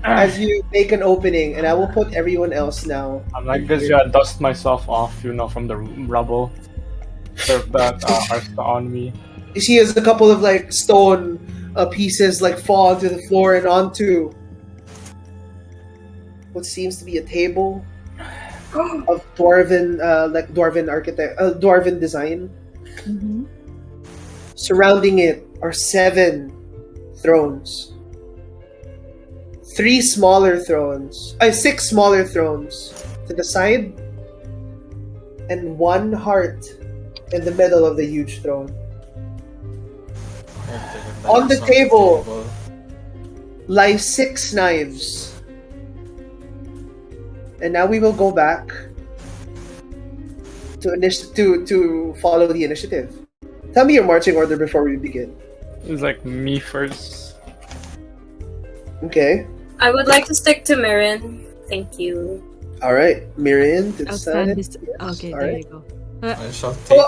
as you make an opening, and I will put everyone else now. I'm like this, dust myself off, from the rubble that are on me. You see as a couple of stone pieces fall onto the floor and onto what seems to be a table of dwarven dwarven design. Mm-hmm. Surrounding it are 7 thrones. 6 smaller thrones to the side, and 1 heart in the middle of the huge throne. On the table lie 6 knives. And now we will go back to follow the initiative. Tell me your marching order before we begin. It's like me first. Okay. I would like to stick to Mirren. Thank you. All right, Miriam. To the I'll side. stand this. Okay, All there right. you go. I shall take.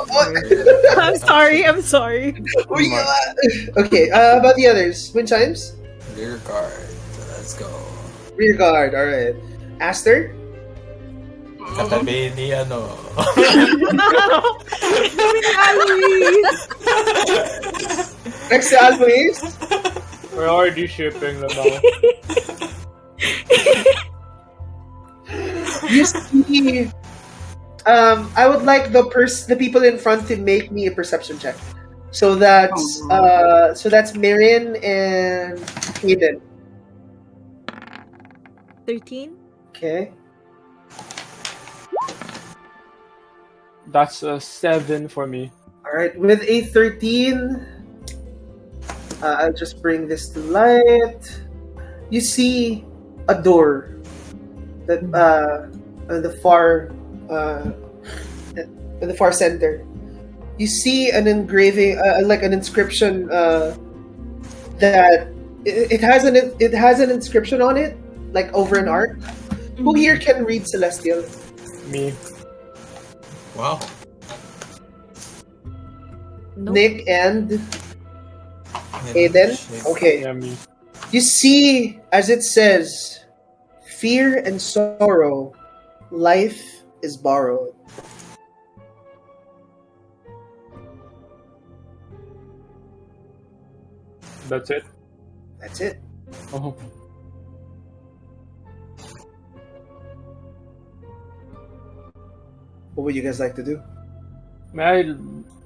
I'm sorry. I'm sorry. Okay. About the others, wind chimes. Rear guard. Let's go. Rear guard. All right. Aster. Katabi ni ano. Next to Always. We're already shipping them out. You see, I would like the people in front to make me a perception check. So that's Marion and Hayden. 13. Okay. That's a 7 for me. All right. With a 13, I'll just bring this to light. You see a door that on the far in the far center. You see an engraving, like an inscription that it has an inscription on it, like over an art. Who here can read Celestial? Me. Wow. Nope. Nick and Aiden? Okay. Yeah, me. You see, as it says, fear and sorrow, life is borrowed. That's it. That's it. Oh. What would you guys like to do?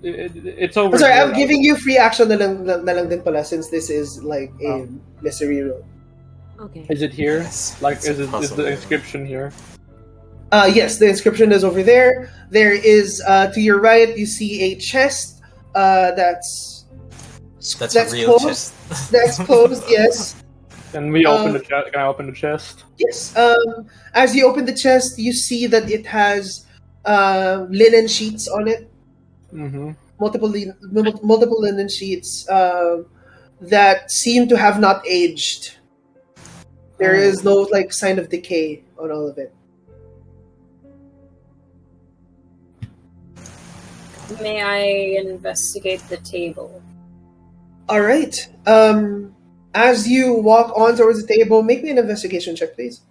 It's over. I'm sorry, there. I'm giving you free action na lang din pala since this is like a mystery room. Okay. Is it here? Yes, Like, it's a is puzzle the room. inscription here? Yes, the inscription is over there. There is to your right. You see a chest. That's a real closed. chest. That's closed. Yes. Can we open the chest? Can I open the chest? Yes. As you open the chest, you see that it has linen sheets on it. Mm-hmm. Multiple linen sheets that seem to have not aged. There is no like sign of decay on all of it. May I investigate the table? All right. As you walk on towards the table, make me an investigation check, please.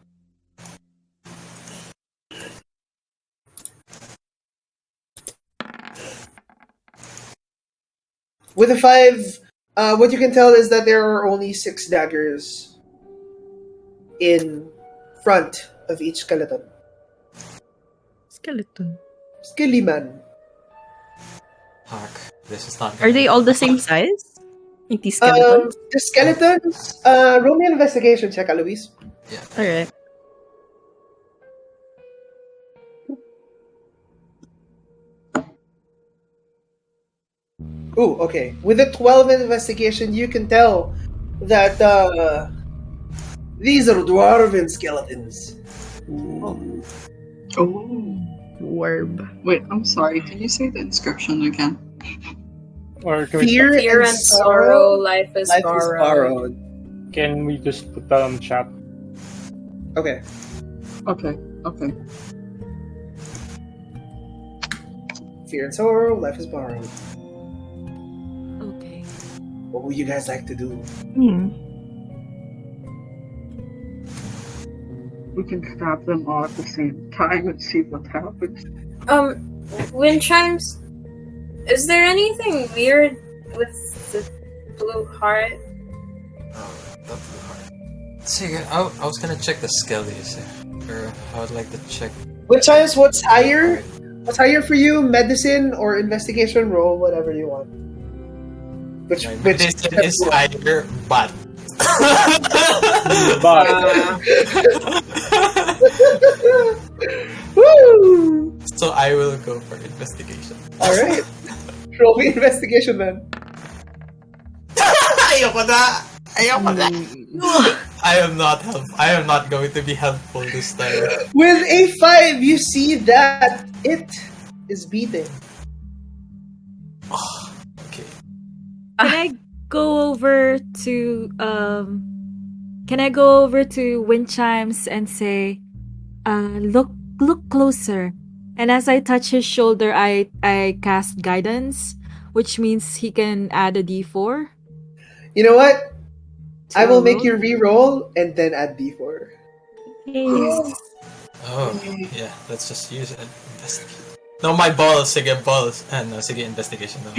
With a 5, what you can tell is that there are only 6 daggers in front of each skeleton. Skeleton. Skeleman. Fuck. This is not. Are they all the same size? Like these skeletons? The skeletons, roll me an investigation check, Alois. Alright. Ooh, okay. With a 12 in investigation, you can tell that these are dwarven skeletons. Warb. Wait, I'm sorry. Can you say the inscription again? Or can we, Fear and sorrow, life is borrowed. can we just put that on the chat? Okay. Okay. Fear and sorrow, life is borrowed. Okay. What would you guys like to do? We can stab them all at the same time and see what happens. Wind chimes. Is there anything weird with the blue heart? Oh, the blue heart. See, I was gonna check the skellies, or I would like to check. Which is what's higher? What's higher for you? Medicine or investigation? Roll whatever you want. Which Medicine is higher, but. Woo! So I will go for investigation. All right. Roll me investigation then. Ayoko na! I am not going to be helpful this time. With a 5, you see that it is beating. Oh, okay. Can I go over to wind chimes and say, look closer. And as I touch his shoulder, I cast guidance, which means he can add a d4. You know what? I will make roll? you re-roll and then add d4. Oh, yeah. Let's just use it. Investigate. No, my balls. Sige, balls. No, sige, investigation. No.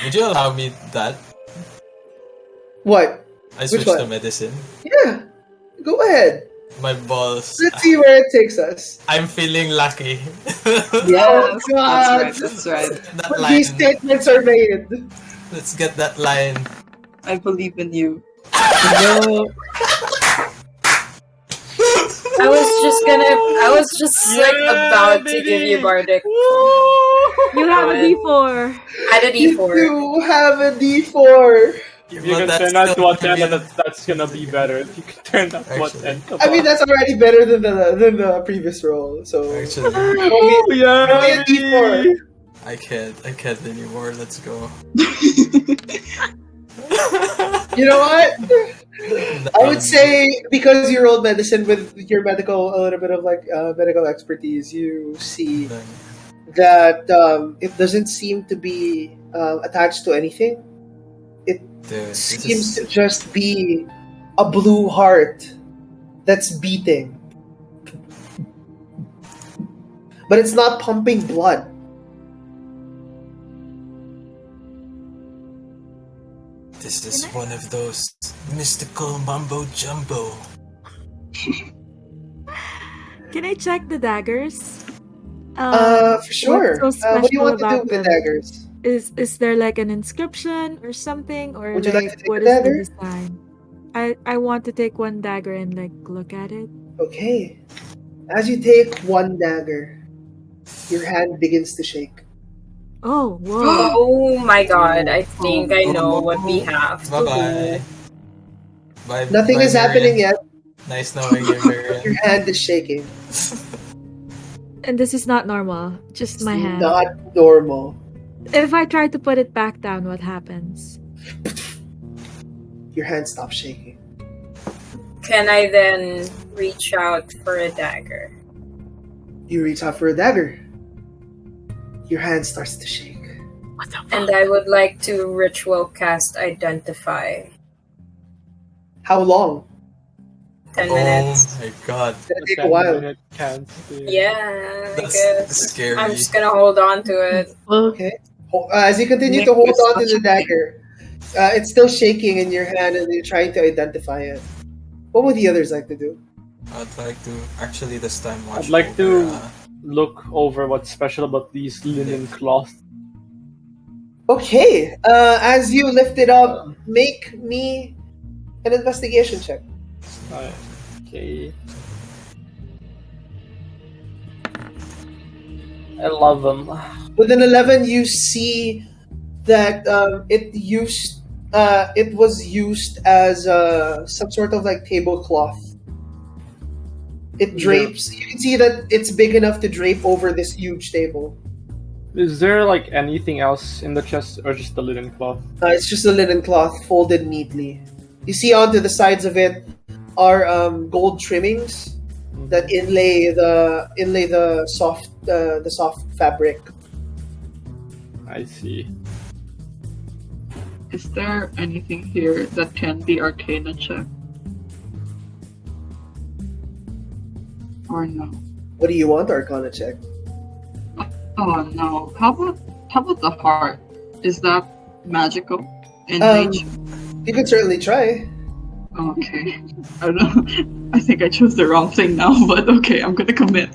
Would you allow me that? What? I switched one? to medicine. Yeah. Go ahead. My balls. Let's see where it takes us. I'm feeling lucky. Yes, God. that's right. That When these line. statements are made. Let's get that line. I believe in you. No. I was just like about to give you Bardic. You have a D4. Add a You D4. do have a D4. If you can turn that to a 10, then that's gonna be better. If you can turn that to a 10, come I mean, on. that's already better than the previous roll. So Actually, only a D4. I can't anymore. Let's go. You know what? I would say because you rolled medicine with your a little bit of like medical expertise, you see that it doesn't seem to be attached to anything. It seems to just be a blue heart that's beating, but it's not pumping blood. This is one of those mystical mumbo jumbo. Can I check the daggers? For sure. What's so What do you special want to do about with the them? daggers? Is there like an inscription or something, or Would you like to take what a is dagger? the design? I want to take one dagger and like look at it. Okay. As you take one dagger, your hand begins to shake. Oh, whoa! Oh my god, I think I know what we have to Bye-bye. Bye. Nothing bye, is happening Marian. yet. Nice knowing you, Marian. Your hand is shaking. And this is not normal. Just my hand. Not normal. If I try to put it back down, what happens? Your hand stops shaking. Can I then reach out for a dagger? You reach out for a dagger. Your hand starts to shake. And I would like to ritual cast Identify. How long? 10 minutes. Oh my god. It's gonna take a while. Yeah, I That's guess. scary. I'm just gonna hold on to it. Okay. As you continue to hold on to the dagger, it's still shaking in your hand and you're trying to identify it. What would the others like to do? I'd like to actually this time watch. I'd like to over, look over what's special about these linen cloth. Okay. As you lift it up, make me an investigation check. Okay. 11. With an 11, you see that it was used as some sort of like tablecloth. It drapes. You can see that it's big enough to drape over this huge table. Is there like anything else in the chest, or just the linen cloth? It's just a linen cloth folded neatly. You see onto the sides of it are gold trimmings that inlay the soft fabric. I see. Is there anything here that can be Arcana check? Or no? What do you want, Arcana check? Oh no. How about the heart? Is that magical in Um, nature? You can certainly try. Okay. I don't know. I think I chose the wrong thing now, but okay, I'm gonna commit.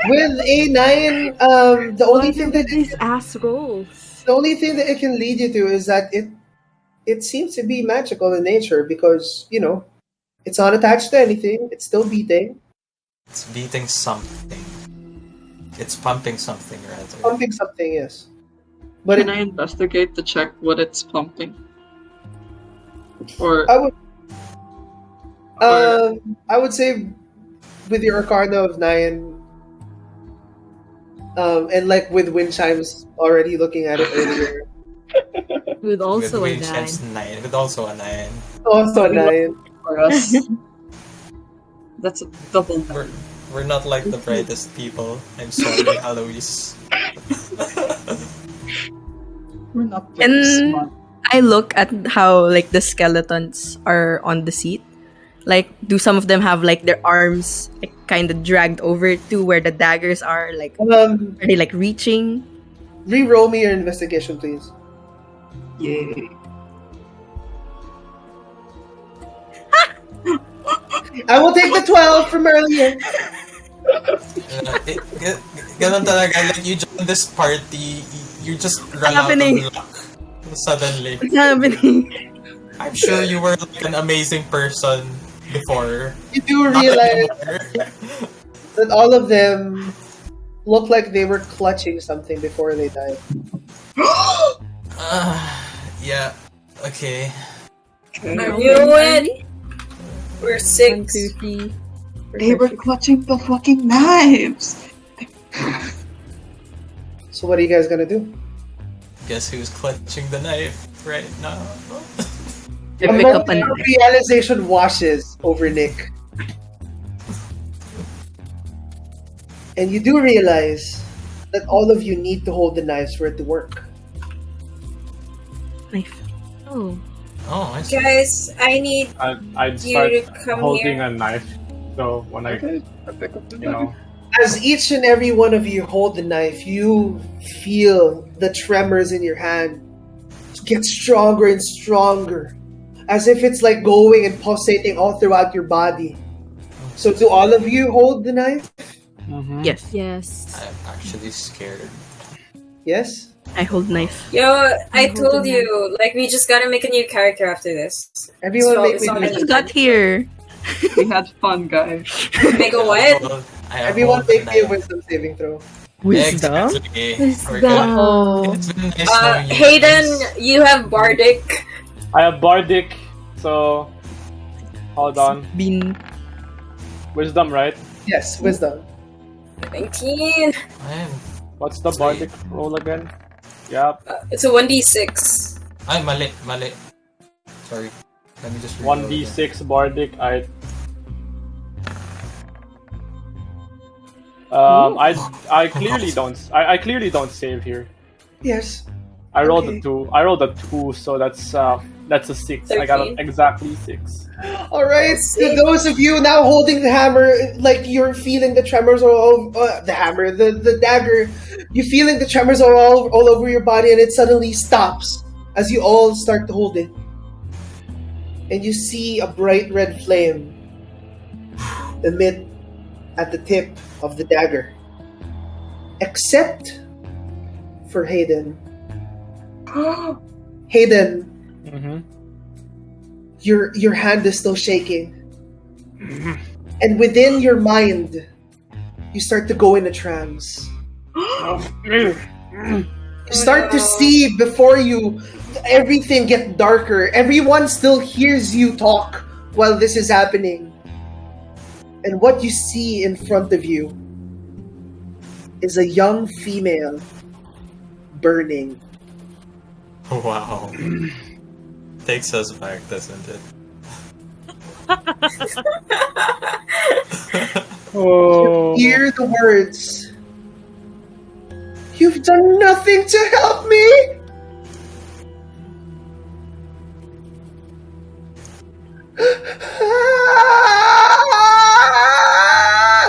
With a 9, the only thing that these ass rolls. the only thing that it can lead you to is that it seems to be magical in nature because it's not attached to anything. It's still beating. It's beating something. It's pumping something, rather. Pumping something, yes. But Can I investigate to check what it's pumping? Or I would say with your Arcana of 9, and like with wind chimes already looking at it earlier. With also with a 9. 9. With also a 9. Also a 9. for us. That's a double. We're not like the brightest people. I'm sorry, Alois. We're not very And smart. I look at how like the skeletons are on the seat. Like, do some of them have like their arms like kind of dragged over to where the daggers are? Like, are they like reaching? Re-roll me your investigation, please. Yay. I will take the 12 from earlier. Ganun talaga, like you join this party, you just run happening? out of luck suddenly. What's happening? I'm sure you were like an amazing person before. You do Not realize anymore. that all of them look like they were clutching something before they died. Yeah. Okay. I knew it. We're 6. 1, 2, 3. They were clutching the fucking knives. So what are you guys gonna do? Guess who's clutching the knife right now? I A pick up moment an. of realization washes over Nick. And you do realize that all of you need to hold the knives for it to work. Knife. Oh. Oh, I see. Guys, I need I'd you start to come holding here. a knife. So when I pick up the you know, As each and every one of you hold the knife, you feel the tremors in your hand get stronger and stronger, as if it's like going and pulsating all throughout your body. So do all of you hold the knife? Yes, Yes. I'm actually scared. Yes? I hold knife. Yo, I Hold told the you, like, we just gotta make a new character after this. Everyone So- make so me I many- just got here. We had fun, guys. Make a what? Everyone make me a wisdom saving throw. Wisdom. Exactly. Wisdom. Oh. It's been nice knowing you Hayden, guys. you have Bardic. I have Bardic, so hold on. Bean. Wisdom, right? Yes, wisdom. 19. Man. What's the Bardic roll again? Yep. It's a 1d6. Ay, mali. Sorry. Let me just reload 1d6 Bardic. I clearly don't. I clearly don't save here. Yes. I rolled Okay. a 2. I rolled a 2, so that's a 6. I got 13. exactly 6. Alright, to those of you now holding the hammer, like you're feeling the tremors all over the hammer, the dagger, you're feeling the tremors all over your body, and it suddenly stops as you all start to hold it. And you see a bright red flame emit at the tip of the dagger. Except for Hayden. Hayden, Mm-hmm. your hand is still shaking. And within your mind, you start to go in a trance. You start to see before you everything get darker. Everyone still hears you talk while this is happening. And what you see in front of you is a young female burning. Wow. Takes us back, doesn't it? Oh. Hear the words. You've done nothing to help me!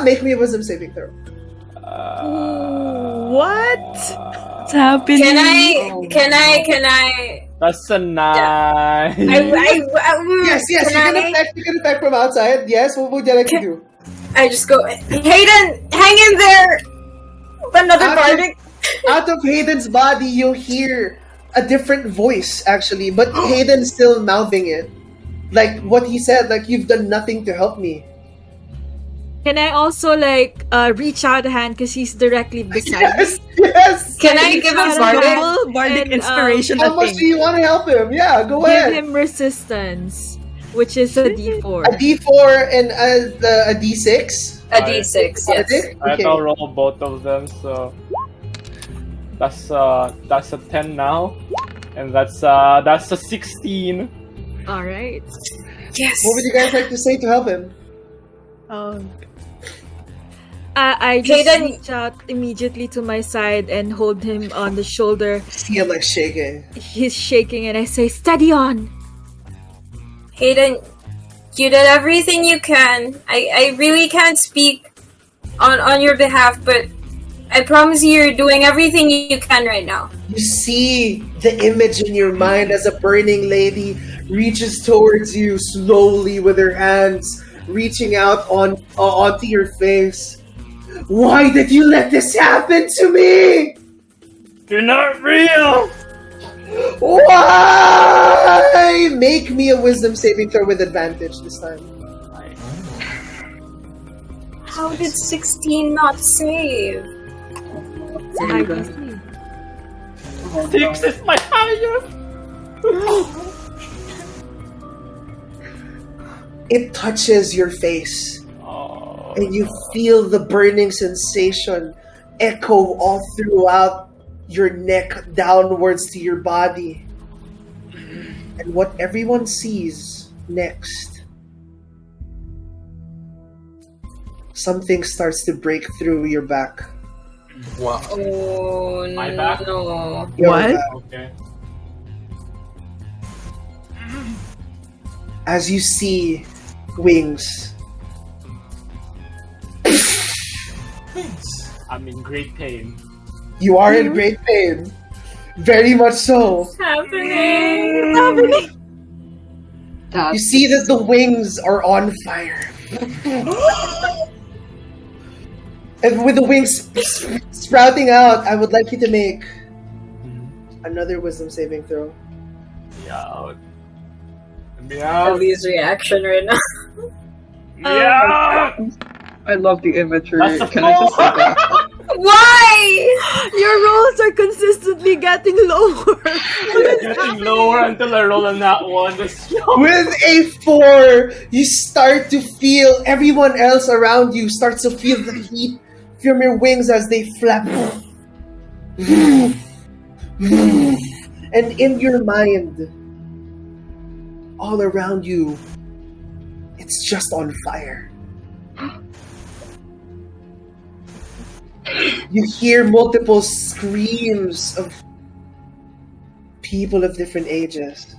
Make me a wisdom saving throw. What? What's happening? Can I? That's a nice. Yes, you can can affect from outside. Yes, what would you like to do? I just go, Hayden, hang in there! Another Out of- Bardic. Out of Hayden's body, you'll hear a different voice, actually, but Hayden's still mouthing it. Like what he said, like, you've done nothing to help me. Can I also reach out a hand because he's directly beside me? Yes! Can I give him Bardic? Double Bardic And, inspiration. How much do you want to help him? Yeah, go Give ahead. him resistance, which is a D4. A D4 and a D6. A d6, yes. Okay. I'll roll both of them, so that's a 10 now, and that's a 16. All right. Yes. What would you guys like to say to help him? I just Hayden- reach out immediately to my side and hold him on the shoulder. See him like shaking. He's shaking, and I say, "Steady on." Hayden, you did everything you can. I really can't speak on your behalf, but I promise you're doing everything you can right now. You see the image in your mind as a burning lady reaches towards you slowly with her hands reaching out onto your face. Why did you let this happen to me? You're not real! Why? Make me a wisdom saving throw with advantage this time. How did 16 not save? It's a high DC. 6 is my highest! It touches your face, Oh, and you feel the burning sensation echo all throughout your neck downwards to your body. And what everyone sees next, something starts to break through your back. Wow. Oh, My back? no. Your What? back. okay. As you see wings. I'm in great pain. You are in great pain. Very much so. What's happening? You see that the wings are on fire. And with the wings sprouting out, I would like you to make another wisdom saving throw. Yeah. Ellie's reaction right now. Yeah! I love the imagery. That's a Can I just say that? Why? Your rolls are consistently getting lower. Getting lower until I roll a nat 1. With a 4, you start to feel everyone else around you starts to feel the heat from your wings as they flap. And in your mind, all around you, it's just on fire. You hear multiple screams of people of different ages.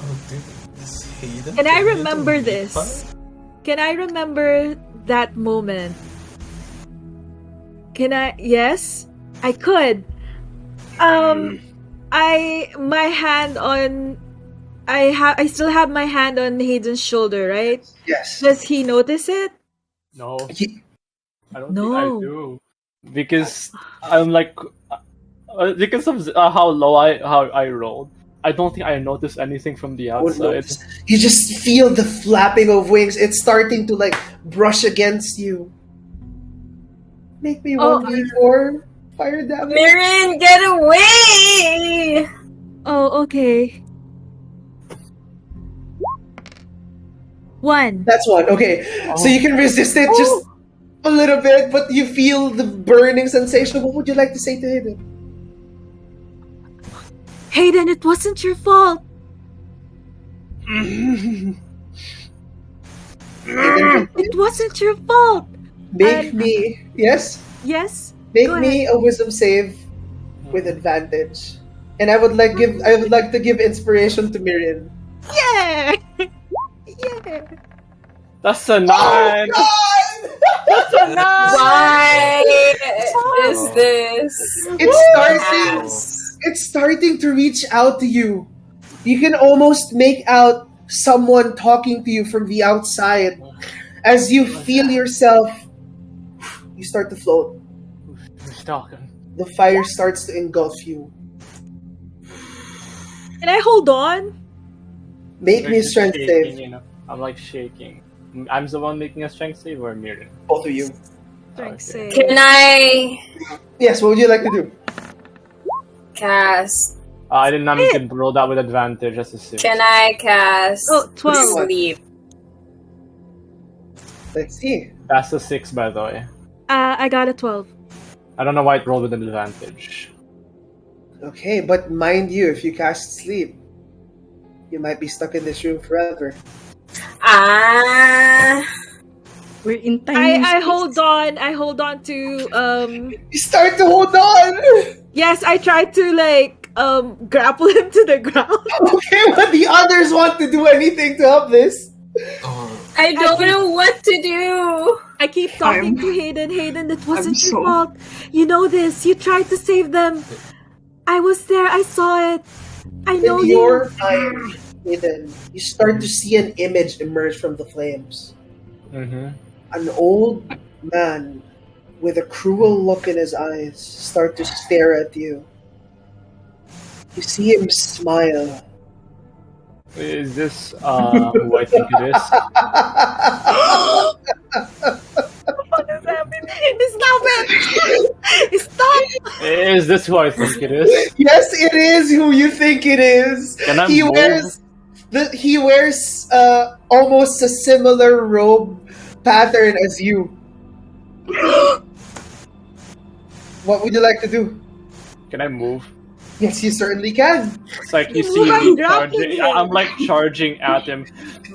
Oh, dude. Is Hayden Can I turning into remember a this? vampire? Can I remember that moment? Can I? Yes, I could. My hand on. I still have my hand on Hayden's shoulder, right? Yes. Does he notice it? No. He- I don't No. think I do. Because I'm like. Because of how low I rolled, I don't think I noticed anything from the I wouldn't outside. notice. You just feel the flapping of wings. It's starting to like brush against you. Make me Oh, 1d4 fire damage. Mirren, get away! Oh, okay. 1. That's one. Okay, so you can resist it just a little bit, but you feel the burning sensation. What would you like to say to Hayden? Hayden, it wasn't your fault. Hayden, It wasn't your fault. make me Yes. make Go me a wisdom save with advantage, and I would like to give inspiration to Miriam. Yeah. Yeah. That's a 9! Oh God! That's a 9! Why is this? It's starting to reach out to you. You can almost make out someone talking to you from the outside. As you feel yourself, you start to float. Who's talking? The fire starts to engulf you. Can I hold on? Make me a Just strength shaking, save, you know? I'm like shaking. I'm the one making a strength save or Mirren? both of you. Strength save. Can I Yes, what would you like to do? cast? I did not mean to roll that with advantage as a 6. Can I cast? Oh, 12. Sleep. Let's see. That's a 6, by the way. I got a 12. I don't know why it rolled with an advantage. Okay, but mind you, if you cast sleep, you might be stuck in this room forever. We're in tiny I space. hold on. I hold on to You start to hold on! Yes, I tried to like grapple him to the ground. Okay, but the others want to do anything to help this. Oh, I don't know what to do. I keep talking to Hayden. Hayden, that wasn't your fault. You know this. You tried to save them. I was there. I saw it. I know In you. your mind, Aiden, you start to see an image emerge from the flames. Mm-hmm. An old man with a cruel look in his eyes start to stare at you. You see him smile. Is this who I think it is? What is happening? Stop it! Stop! Is this who I think it is? Yes, it is who you think it is. Can I He move? wears almost a similar robe pattern as you. What would you like to do? Can I move? Yes, you certainly can. It's like you Move see and me grapple charging. him. I'm like charging at him.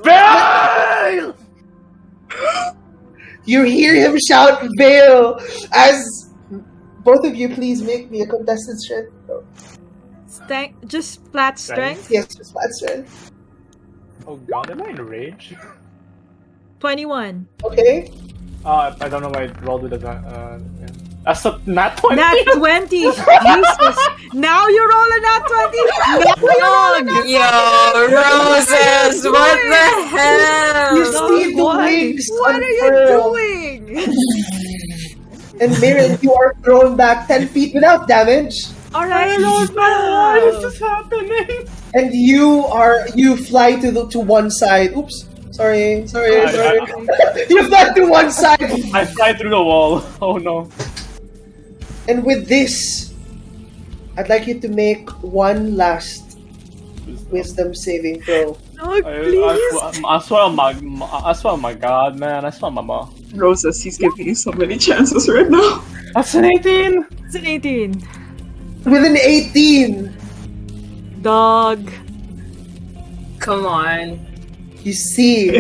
Veil! You hear him shout "Veil" as both of you please make me a contested strength. Just flat strength? Yes, just flat strength. Oh god, am I in rage? 21. Okay. I don't know why I rolled with that. Yeah. That's a nat 20. Nat 20! Jesus! Now you roll a nat 20! Now you roll a nat Yo, Roses, what the hell? You see the Why? wings What are you unfurl, doing? and Mirren, you are thrown back 10 feet without damage. Alright, Why is this happening? And you fly to one side. Oops. Sorry. You fly to one side. I fly through the wall. Oh no. And with this, I'd like you to make one last wisdom saving throw. No, please. I swear on my god, man. I swear on my mom. Roses, he's giving you so many chances right now. That's an 18. It's an 18. With an 18, Dog. Come on. you see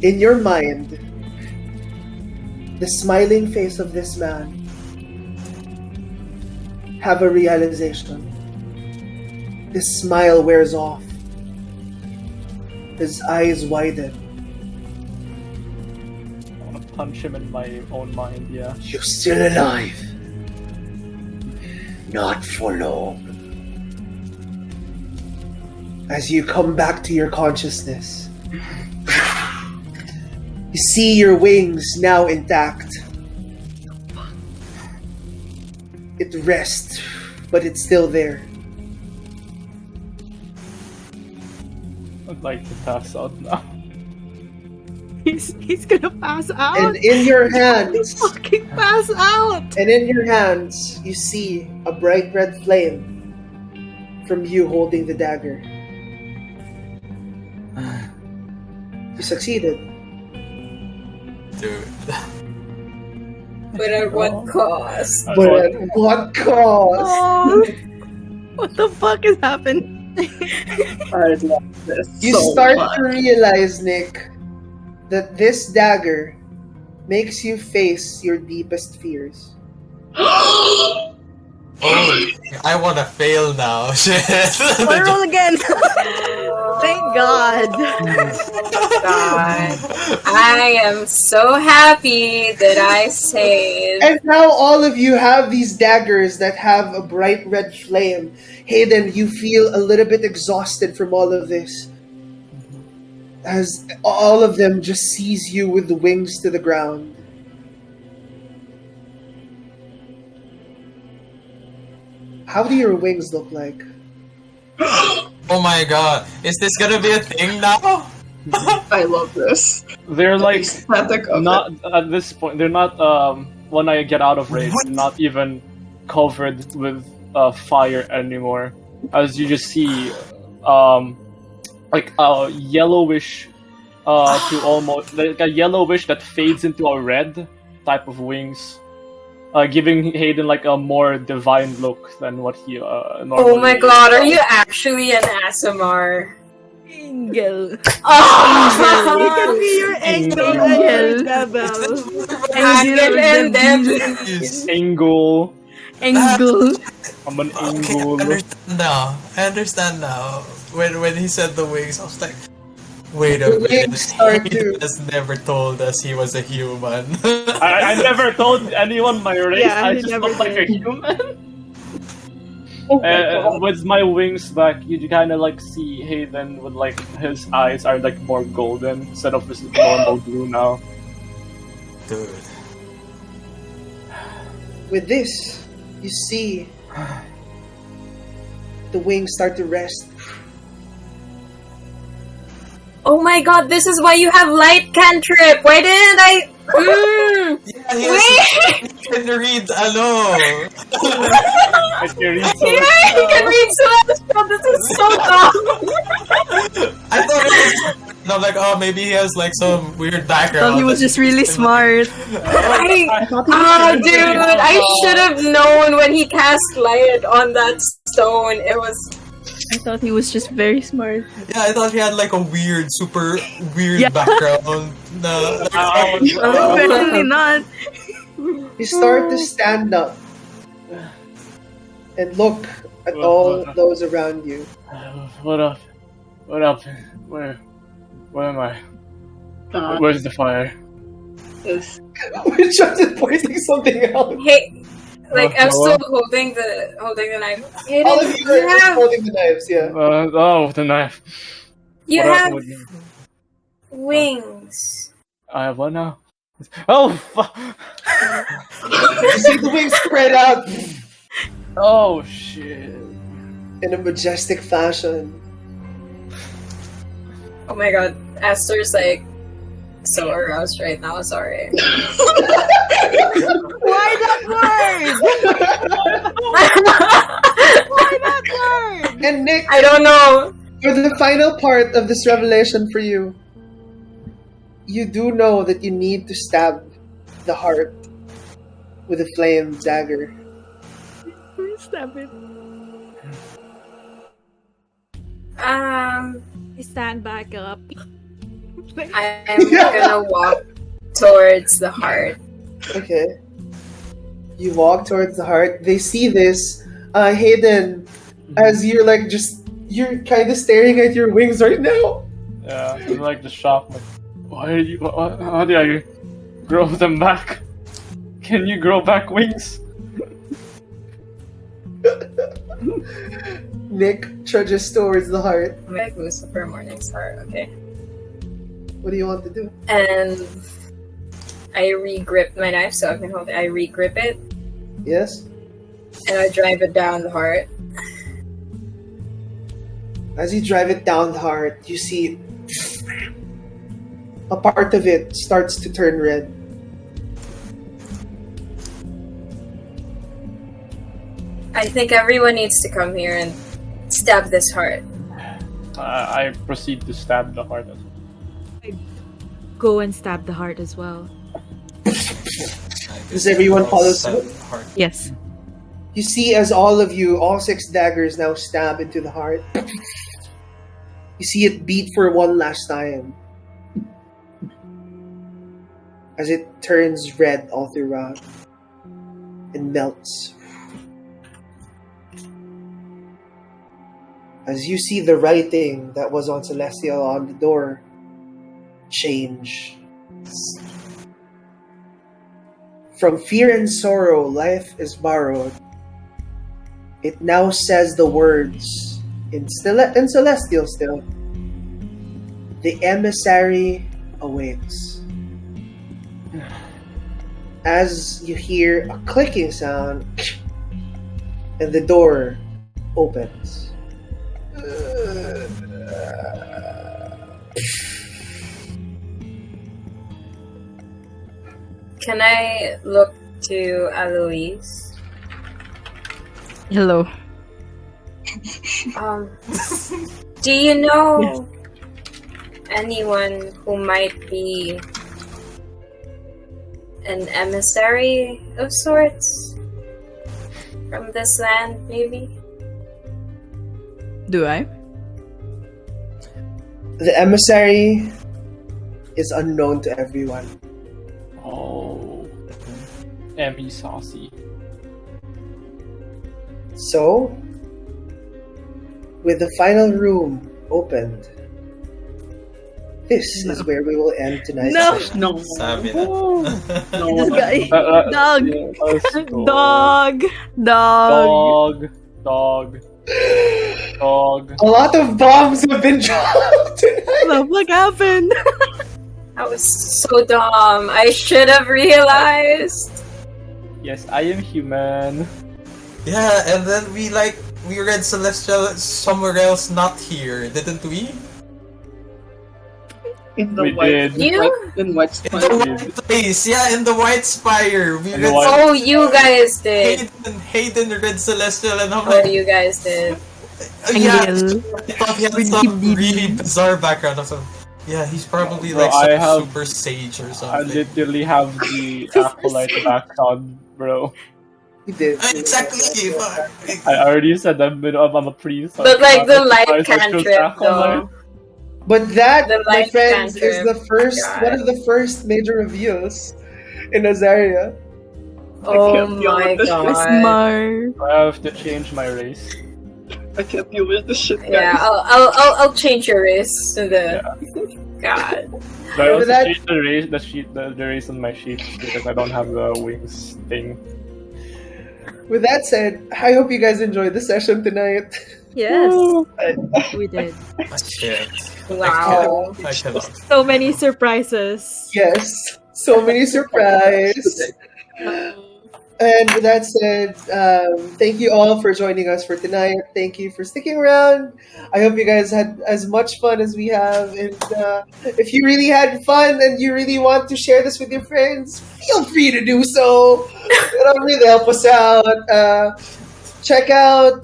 in your mind the smiling face of this man have a realization. His smile wears off. His eyes widen. I want to punch him in my own mind, yeah. You're still alive. Not for long. As you come back to your consciousness, you see your wings now intact. It rests, but it's still there. I'd like to pass out now. He's gonna pass out. And in your He's hands, fucking pass out. you see a bright red flame from you holding the dagger. You succeeded. Dude. But at what cost? But at what cost? Oh, What the fuck is happening? I love this. You so start much. to realize, Nick, that this dagger makes you face your deepest fears. Oh, I want to fail now. Shit. I roll again. Thank God. God. I am so happy that I saved. And now all of you have these daggers that have a bright red flame. Hayden, you feel a little bit exhausted from all of this, as all of them just seize you with the wings to the ground. How do your wings look like? Oh my god. Is this gonna be a thing now? I love this. They're like Aesthetic of not at this point. They're not. When I get out of rage, What? they're not even covered with fire anymore. As you just see, like a yellowish, to almost like a yellowish that fades into a red type of wings, giving Hayden like a more divine look than what he normally. Oh my god, are you actually an ASMR? Angel. Oh! he can be your angel and your devil. Angel and devil. Angle. Angel. I'm an Okay, angle. I understand now. When he said the wings, I was like, wait a The minute. wings start He to- has never told us he was a human. I never told anyone my race. Yeah, I he just never look like a did. human. With my wings back, you kind of like see Hayden with like his eyes are like more golden instead of this normal blue now. Good. With this, you see the wings start to rest. Oh my god, this is why you have light cantrip! Why didn't I... Yeah, he can read, I can read so Yeah, he can read Celestial! This is so dumb! I thought it was... And I'm like, oh, maybe he has like some weird background. So he was just really smart. Dude, I should have known when he cast light on that stone. It was... I thought he was just very smart. Yeah, I thought he had like a super weird background. No, Apparently not. You start to stand up and look at all those around you. What up? What up? Where am I? Where's the fire? We're just pointing something out. Hey, like I'm still holding the knife. Hey, All of you are just holding the knives, yeah. The knife. You What have with you? wings. I have one now. Oh fuck! You see the wings spread out Oh shit! in a majestic fashion. Oh my god, Esther's like so aroused right now. Sorry. Why that word? Why that word? And Nick, I don't know. for the final part of this revelation for you, you do know that you need to stab the heart with a flame dagger. Stab it. I stand back up. I'm gonna walk towards the heart. Okay. You walk towards the heart. They see this. Hayden, as you're like you're kind of staring at your wings right now. Yeah, I'm like the shock. Like, why are you? How do I grow them back? Can you grow back wings? Nick trudges towards the heart. I'm like Lucifer Morningstar. Okay. What do you want to do? And I re-grip my knife so I can hold it. I re-grip it Yes? and I drive it down the heart. As you drive it down the heart, you see a part of it starts to turn red. I think everyone needs to come here and stab this heart. I proceed to stab the heart. Go and stab the heart as well. Does everyone follow suit? Yes. You see as all of you, all 6 daggers now stab into the heart. You see it beat for one last time. As it turns red all throughout. And melts. As you see the writing that was on Celestial on the door change. From fear and sorrow, life is borrowed. It now says the words in Celestial still. The emissary awaits. As you hear a clicking sound, and the door opens. Can I look to Eloise? Hello. Do you know anyone who might be an emissary of sorts from this land, maybe? Do I? The emissary is unknown to everyone. Oh, Emmy saucy. So, with the final room opened, this is where we will end tonight's No. session. No. Sabi na. This guy. Dog. Yeah, let's go. Dog. Dog. Dog. Dog. Dog. A lot of bombs have been dropped tonight. What happened? That was so dumb. I should have realized. Yes, I am human. Yeah, and then we read Celestial somewhere else, not here, didn't we? In the We white, did. in white In the spire. white place, yeah, in the White Spire. We In read the white- Oh, you guys did. Hayden read Celestial, and I'm Oh, like, you guys did. yeah, Angel. I thought he had With some deep really DD. bizarre background or something. Yeah, he's probably Bro, like I some have- super sage or I something. literally have the acolyte background, bro. He did. Exactly. Fuck. I already said I'm a priest. But like the light I chose cantrip, acolyte. though. But that, The my light friends, is cantrip. the first God. one of the first major reveals in Azaria. Oh can't deal my with this. god. Smart. I have to change my race. I can't deal with this shit, guys. Yeah, I'll change your race to the. God. But I also that- changed the race on my sheet because I don't have the wings thing. With that said, I hope you guys enjoyed the session tonight. Yes, we did. I can't. Wow. I cannot. So many surprises. Yes, so many surprises. And with that said, thank you all for joining us for tonight. Thank you for sticking around. I hope you guys had as much fun as we have. And if you really had fun and you really want to share this with your friends, feel free to do so. It'll really help us out. Check out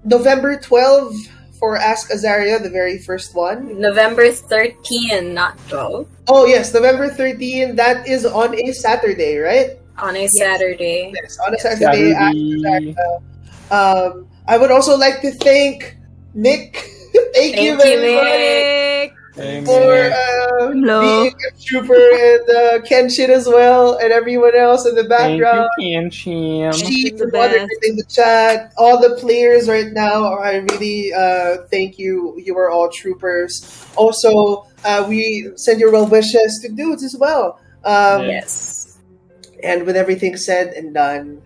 November 12 for AskAzaria, the very first one. November 13, not 12. Oh, yes, November 13. That is on a Saturday, right? On a Saturday. Yes, on a Saturday. Saturday. I would also like to thank Nick. Thank you very much for Hello. being a trooper, and Kenshin as well, and everyone else in the background. Thank you, Kenshin. She The for best. moderating the chat. All the players right now, I really thank you. You are all troopers. Also, we send your well wishes to dudes as well. Yes. And with everything said and done,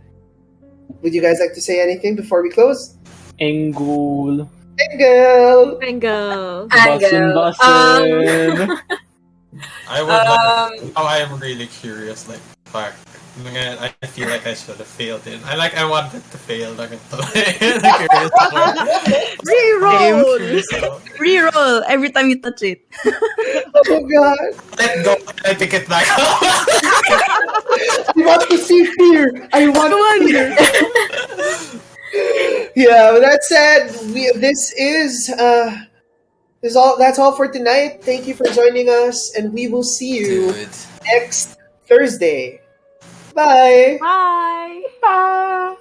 would you guys like to say anything before we close? Engul. Angle! Bingo. Bussin' bussin'. I would like. Oh, I am really curious. Like, fuck. I feel like I should have failed it. I wanted to fail. Like, curious. Reroll. Reroll every time you touch it. Oh god! Let go. I pick it back up. I want to see fear! I want fear! Yeah, with that said, that's all for tonight. Thank you for joining us, and we will see you Dude. next Thursday. Bye! Bye. Bye!